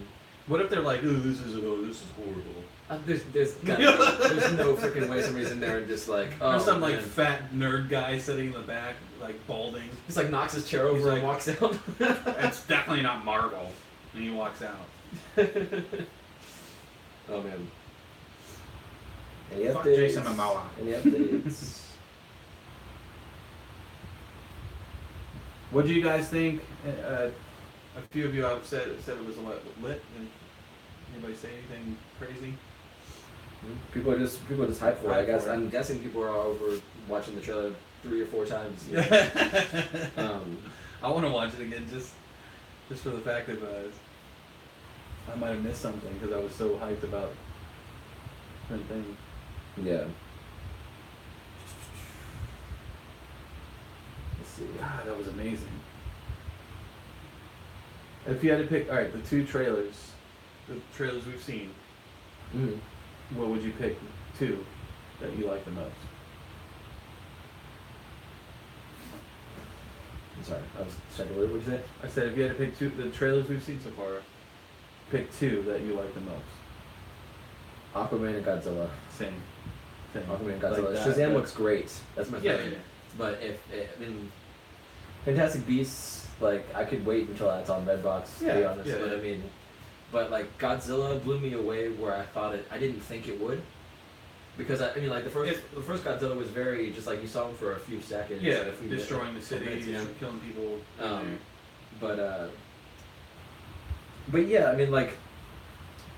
Speaker 2: What if they're like, ooh, this is horrible.
Speaker 1: There's no freaking way somebody's in there and just like, oh,
Speaker 2: There's some like
Speaker 1: man.
Speaker 2: fat nerd guy sitting in the back, like balding.
Speaker 1: Just like knocks his chair
Speaker 2: He's
Speaker 1: over
Speaker 2: like-
Speaker 1: and walks out.
Speaker 2: It's definitely not Marvel. And he walks out.
Speaker 1: Oh man. Any
Speaker 2: Fuck
Speaker 1: updates?
Speaker 2: Jason Momoa.
Speaker 1: Any updates?
Speaker 2: What do you guys think? A few of you have said it was lit. Anybody say anything crazy?
Speaker 1: People are just hyped for it. I
Speaker 2: Hyped
Speaker 1: guess
Speaker 2: for it.
Speaker 1: I'm guessing people are all over watching the trailer 3 or 4 times.
Speaker 2: I want to watch it again just for the fact that I might have missed something because I was so hyped about different things.
Speaker 1: Yeah. Let's see.
Speaker 2: God, that was amazing. If you had to pick, all right, the 2 trailers, the trailers we've seen,
Speaker 1: Mhm.
Speaker 2: what would you pick 2 that you like the most?
Speaker 1: I'm sorry. I was checking. What did you say?
Speaker 2: I said if you had to pick two, the trailers we've seen so far, pick two that you like the most.
Speaker 1: Aquaman and Godzilla.
Speaker 2: Same.
Speaker 1: Aquaman and Godzilla.
Speaker 2: Like that,
Speaker 1: Shazam
Speaker 2: but-
Speaker 1: looks great. That's my
Speaker 2: Yeah,
Speaker 1: favorite.
Speaker 2: yeah.
Speaker 1: But I mean, Fantastic Beasts, like I could wait until that's on Redbox to be
Speaker 2: Yeah,
Speaker 1: honest.
Speaker 2: yeah,
Speaker 1: But
Speaker 2: yeah.
Speaker 1: I mean, but like Godzilla blew me away where I didn't think it would. Because I mean, like the first Godzilla was very just like you saw him for a few seconds.
Speaker 2: Yeah,
Speaker 1: a few
Speaker 2: destroying the city,
Speaker 1: minutes, you know.
Speaker 2: killing people.
Speaker 1: But yeah, I mean like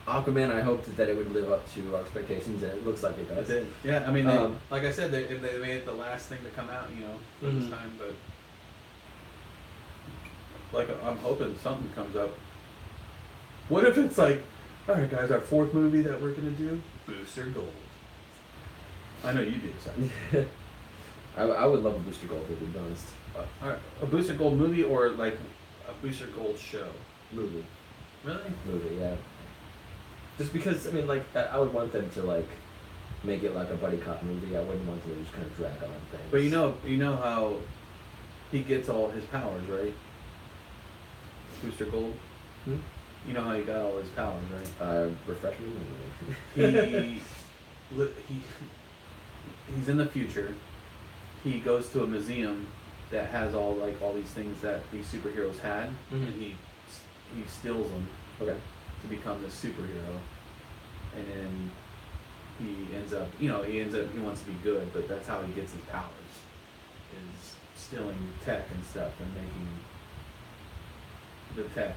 Speaker 1: Aquaman, I hoped that it would live up to our expectations, and it looks like it does.
Speaker 2: It did. Yeah, I mean, they,
Speaker 1: Um,
Speaker 2: like I said, they made it the last thing to come out, you know, for
Speaker 1: Mhm.
Speaker 2: this time. But like, I'm hoping something comes up. What if it's like, all right, guys, our fourth movie that we're gonna do, Booster Gold. I know you'd be excited.
Speaker 1: I would love a Booster Gold, to be honest.
Speaker 2: All right, a Booster Gold movie or like a Booster Gold show?
Speaker 1: Movie,
Speaker 2: Really?
Speaker 1: yeah. Just because I mean, like I would want them to like make it like a buddy cop movie. I wouldn't want them to just kind of drag on things.
Speaker 2: But you know how he gets all his powers, right? Booster Gold.
Speaker 1: Hmm?
Speaker 2: You know how he got all his powers, right?
Speaker 1: Refresh me.
Speaker 2: He's in the future. He goes to a museum that has all these things that these superheroes had,
Speaker 1: Mhm.
Speaker 2: and he steals them
Speaker 1: Okay.
Speaker 2: to become this superhero. And then he wants to be good, but that's how he gets his powers, is stealing tech and stuff and making the tech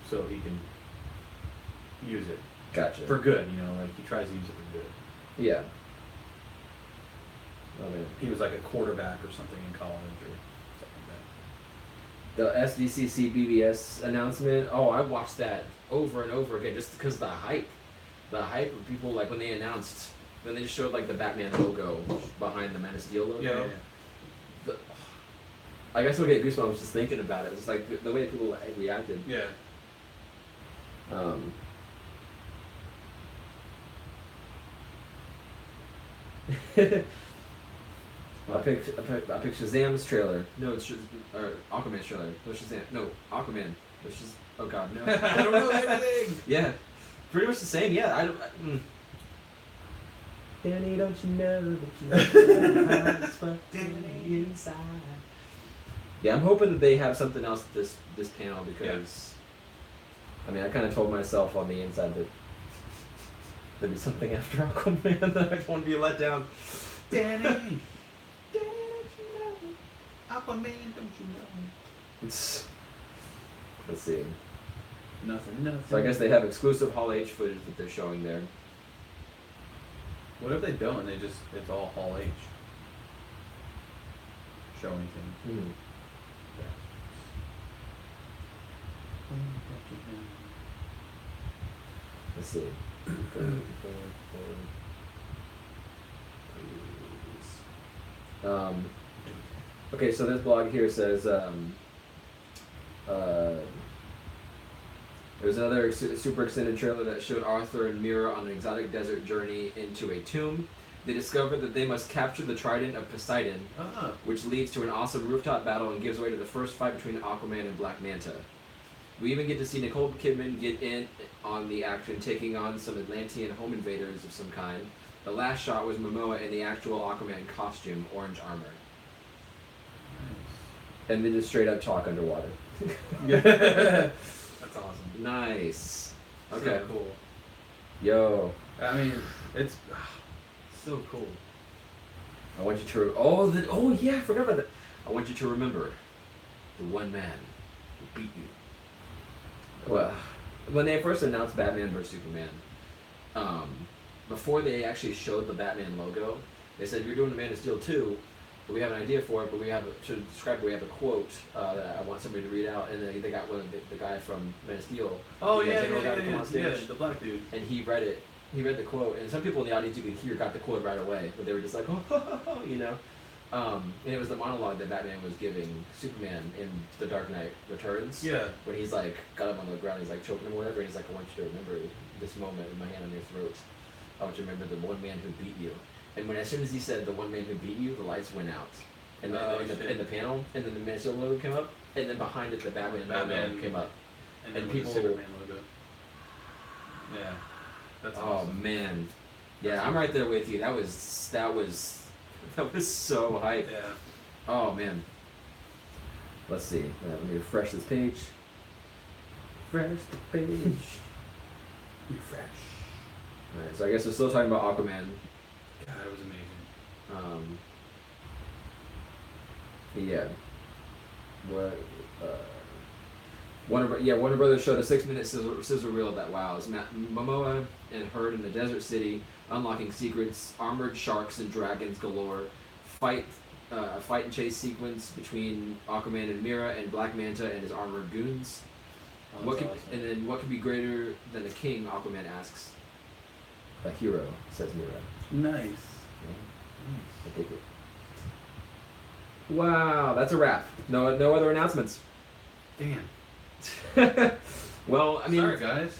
Speaker 2: so he can use it
Speaker 1: Gotcha.
Speaker 2: for good, like he tries to use it for good.
Speaker 1: Yeah. I mean,
Speaker 2: He was like a quarterback or something in college or something like
Speaker 1: the SDCC BBS announcement. Oh, I watched that over and over again just because the hype of people like when they just showed like the Batman logo behind the Man of Steel logo.
Speaker 2: that.
Speaker 1: I guess I'll get goosebumps just thinking about it. It's like the way people reacted.
Speaker 2: Yeah.
Speaker 1: I picked Shazam's trailer. No, it's or Aquaman's trailer. No, Shazam. No, Aquaman. Which is oh god no.
Speaker 2: I don't know anything.
Speaker 1: Yeah, pretty much the same. Yeah, I don't. Danny, don't you know that you fucked inside? Yeah, I'm hoping that they have something else at this panel because, I mean, I kind of told myself on the inside that there'd be something after Aquaman that I don't want to be let down.
Speaker 2: Danny, don't you know? Aquaman, don't you know?
Speaker 1: Let's see.
Speaker 2: Nothing.
Speaker 1: So I guess they have exclusive Hall H footage that they're showing there.
Speaker 2: What if they don't? It's all Hall H. Show anything.
Speaker 1: Hmm. Let's see. Okay, so this blog here says there's another super extended trailer that showed Arthur and Mira on an exotic desert journey into a tomb. They discover that they must capture the trident of Poseidon, which leads to an awesome rooftop battle and gives way to the first fight between Aquaman and Black Manta. We even get to see Nicole Kidman get in on the action, taking on some Atlantean home invaders of some kind. The last shot was Momoa in the actual Aquaman costume, orange armor. And they just straight up talk underwater.
Speaker 2: Yeah. That's awesome.
Speaker 1: Nice. Okay.
Speaker 2: So cool.
Speaker 1: Yo,
Speaker 2: I mean, it's so cool.
Speaker 1: I want you to. I forgot about that. I want you to remember the one man who beat you. Well, when they first announced Batman vs Superman, before they actually showed the Batman logo, they said you're doing the Man of Steel 2, but we have an idea for it. But we have to describe it. We have a quote that I want somebody to read out, and then they got one of the guy from Man of Steel.
Speaker 2: Oh
Speaker 1: the
Speaker 2: yeah,
Speaker 1: general guy to come on stage,
Speaker 2: the black dude.
Speaker 1: and he read it. He read the quote, and some people in the audience you could hear got the quote right away, but they were just like, oh, you know. And it was the monologue that Batman was giving Superman in The Dark Knight Returns.
Speaker 2: Yeah.
Speaker 1: When he's like got him on the ground, he's like choking him or whatever, and he's like, I want you to remember this moment with my hand on your throat. I want you to remember the one man who beat you. And as soon as he said the one man who beat you, the lights went out. in the,
Speaker 2: Oh,
Speaker 1: in, the
Speaker 2: shit.
Speaker 1: in the panel, and then the Minnesota logo came up, and then behind it the Batman logo came up.
Speaker 2: And then
Speaker 1: And
Speaker 2: with the
Speaker 1: people-
Speaker 2: Superman logo. Yeah. That's
Speaker 1: Oh
Speaker 2: awesome.
Speaker 1: man, yeah, I'm right there with you. That was so hype.
Speaker 2: Yeah.
Speaker 1: Oh man. Let's see. Let me refresh this page. Refresh the page. Refresh. Alright, so I guess we're still talking about Aquaman.
Speaker 2: God, it was amazing.
Speaker 1: Yeah. What? Warner Brothers showed a 6-minute sizzle reel of that wow. It's Momoa and Hurd in the desert city, unlocking secrets, armored sharks and dragons galore, fight and chase sequence between Aquaman and Mera, and Black Manta and his armored goons.
Speaker 2: Oh,
Speaker 1: What
Speaker 2: that's
Speaker 1: could,
Speaker 2: awesome.
Speaker 1: and then what could be greater than a king? Aquaman asks. A hero, says Mera.
Speaker 2: Nice.
Speaker 1: I take it. Wow, that's a wrap. No other announcements.
Speaker 2: Damn.
Speaker 1: Well, I mean,
Speaker 2: Sorry, guys.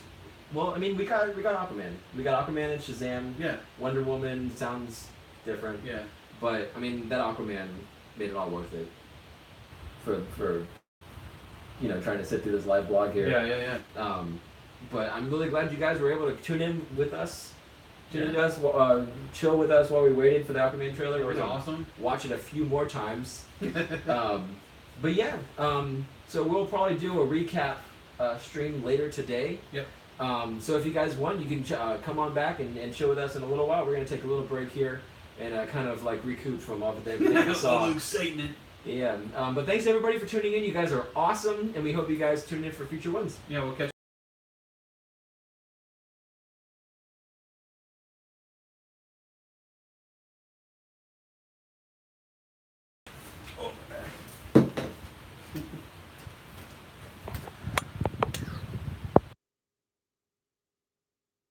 Speaker 1: well, I mean, we got Aquaman. We got Aquaman and Shazam.
Speaker 2: Yeah.
Speaker 1: Wonder Woman sounds different,
Speaker 2: Yeah.
Speaker 1: but I mean, that Aquaman made it all worth it. For trying to sit through this live blog here.
Speaker 2: Yeah.
Speaker 1: But I'm really glad you guys were able to tune in with us. Tune in
Speaker 2: Yeah.
Speaker 1: to us, chill with us while we waited for the Aquaman trailer.
Speaker 2: It
Speaker 1: We're
Speaker 2: was
Speaker 1: gonna
Speaker 2: awesome.
Speaker 1: watch it a few more times. But yeah, so we'll probably do a recap stream later today.
Speaker 2: Yep.
Speaker 1: So if you guys want, you can come on back and chill with us in a little while. We're going to take a little break here and kind of like recoup from all the everything we saw.
Speaker 2: excitement.
Speaker 1: Yeah, but thanks everybody for tuning in. You guys are awesome, and we hope you guys tune in for future ones.
Speaker 2: Yeah, we'll catch